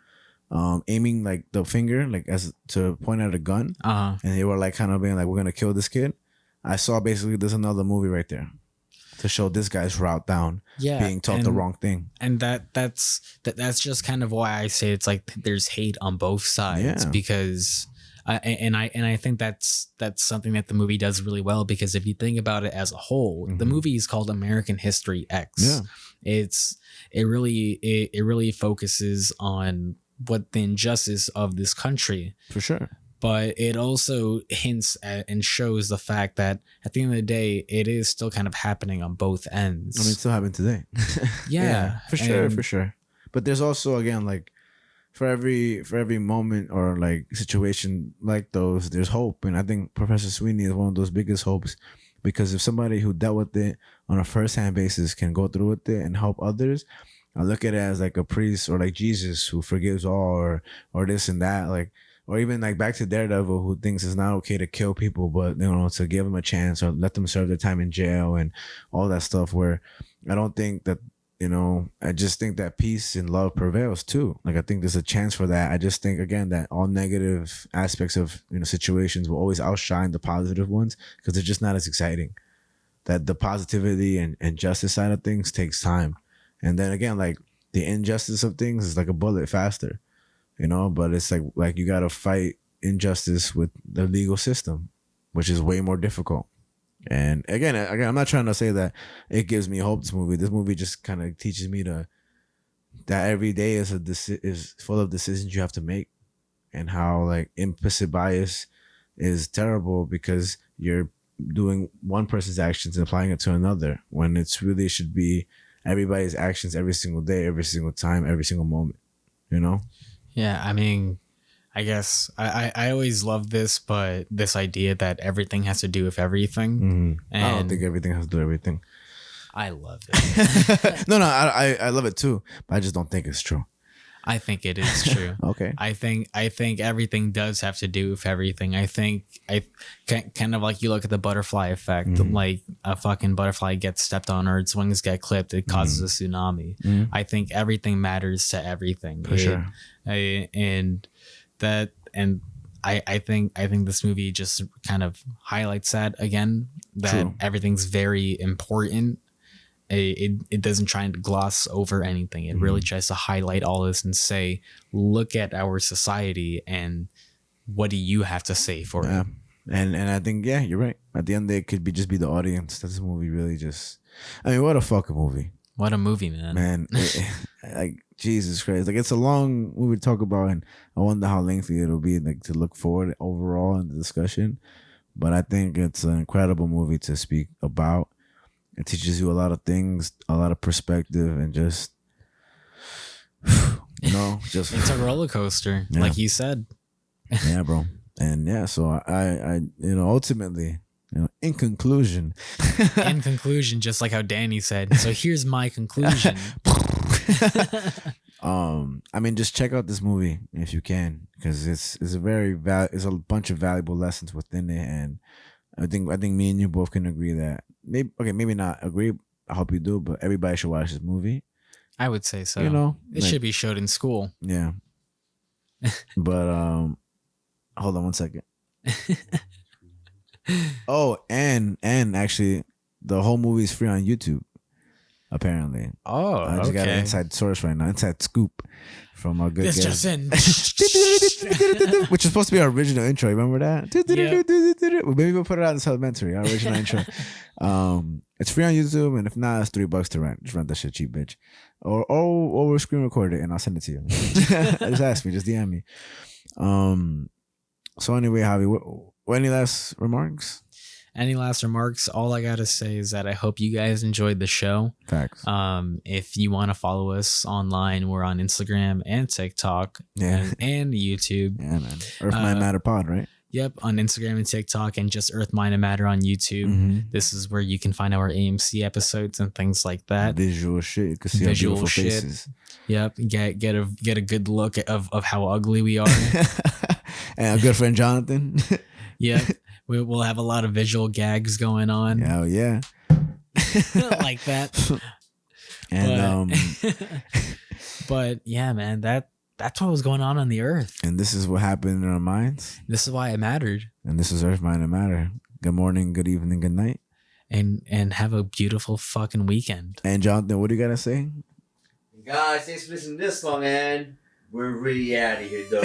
aiming like the finger, like as to point at a gun, and they were like kind of being like, we're gonna kill this kid. I saw basically there's another movie right there to show this guy's route down, being taught the wrong thing. And that's just kind of why I say it's like there's hate on both sides, because I think that's something that the movie does really well, because if you think about it as a whole, the movie is called American History X. It really focuses on what the injustice of this country, for sure. But it also hints at and shows the fact that at the end of the day, it is still kind of happening on both ends. I mean, it's still happening today. For sure. But there's also, again, like for every moment or like situation like those, there's hope. And I think Professor Sweeney is one of those biggest hopes, because if somebody who dealt with it on a first-hand basis can go through with it and help others, I look at it as like a priest or like Jesus who forgives all, or this and that, like. Or even like back to Daredevil, who thinks it's not okay to kill people, but, you know, to give them a chance or let them serve their time in jail and all that stuff, where I don't think that, you know, I just think that peace and love prevails too. Like, I think there's a chance for that. I just think, again, that all negative aspects of, you know, situations will always outshine the positive ones, because they're just not as exciting. That the positivity and justice side of things takes time. And then again, like the injustice of things is like a bullet faster. you know. But it's like you gotta fight injustice with the legal system, which is way more difficult. And again, I'm not trying to say that it gives me hope. This movie just kind of teaches me that every day is full of decisions you have to make, and how like implicit bias is terrible because you're doing one person's actions and applying it to another, when it's really should be everybody's actions every single day, every single time, every single moment, you know? Yeah, I mean, I guess I always love this, but this idea that everything has to do with everything. Mm-hmm. I don't think everything has to do everything. I love it. No, I love it too, but I just don't think it's true. I think it is true. Okay. I think everything does have to do with everything. I think kind of like you look at the butterfly effect, like a fucking butterfly gets stepped on or its wings get clipped, it causes a tsunami. I think everything matters to everything. For sure. I think this movie just kind of highlights that again, that True. everything's very important. It doesn't try to gloss over anything. It really tries to highlight all this and say, look at our society and what do you have to say for it? And I think, yeah, you're right. At the end, it could be the audience. That this movie really just, I mean, what a fucking movie. What a movie, man. Man, like, Jesus Christ. Like, it's a long movie to talk about, and I wonder how lengthy it'll be, like, to look forward overall in the discussion. But I think it's an incredible movie to speak about. It teaches you a lot of things, a lot of perspective, and just, you know, just it's a roller coaster, like you said. Yeah, bro. And yeah, so I ultimately, in conclusion, just like how Danny said. So here's my conclusion. I mean, just check out this movie if you can, because it's a bunch of valuable lessons within it, and I think me and you both can agree that maybe not agree. I hope you do, but everybody should watch this movie. I would say so. You know, it should be showed in school. Yeah. But hold on one second. Oh, and actually, the whole movie is free on YouTube. Apparently. Oh, I just got an inside source right now, inside scoop from our good this guest. just in. Which is supposed to be our original intro. Remember that? Yep. Maybe we'll put it out in supplementary, our original intro. It's free on YouTube, and if not, it's $3 to rent. Just rent that shit cheap, bitch. Or we'll screen record it and I'll send it to you. Just ask me, just DM me. So anyway, Javi, what any last remarks? Any last remarks? All I gotta say is that I hope you guys enjoyed the show. Facts. If you want to follow us online, we're on Instagram and TikTok, and YouTube. Yeah, man. Earth Mind Matter Pod, right? Yep, on Instagram and TikTok, and just Earth Mind and Matter on YouTube. Mm-hmm. This is where you can find our AMC episodes and things like that. Visual shit. You can see our beautiful faces. Yep, get a good look of how ugly we are. And our good friend Jonathan. Yep. We'll have a lot of visual gags going on. Hell yeah. Like that. And but yeah, man, that's what was going on the earth. And this is what happened in our minds. This is why it mattered. And this is Earth, Mind, and Matter. Good morning, good evening, good night. And have a beautiful fucking weekend. And Jonathan, what do you gotta say? Guys, thanks for listening this long, and we're really out of here, though.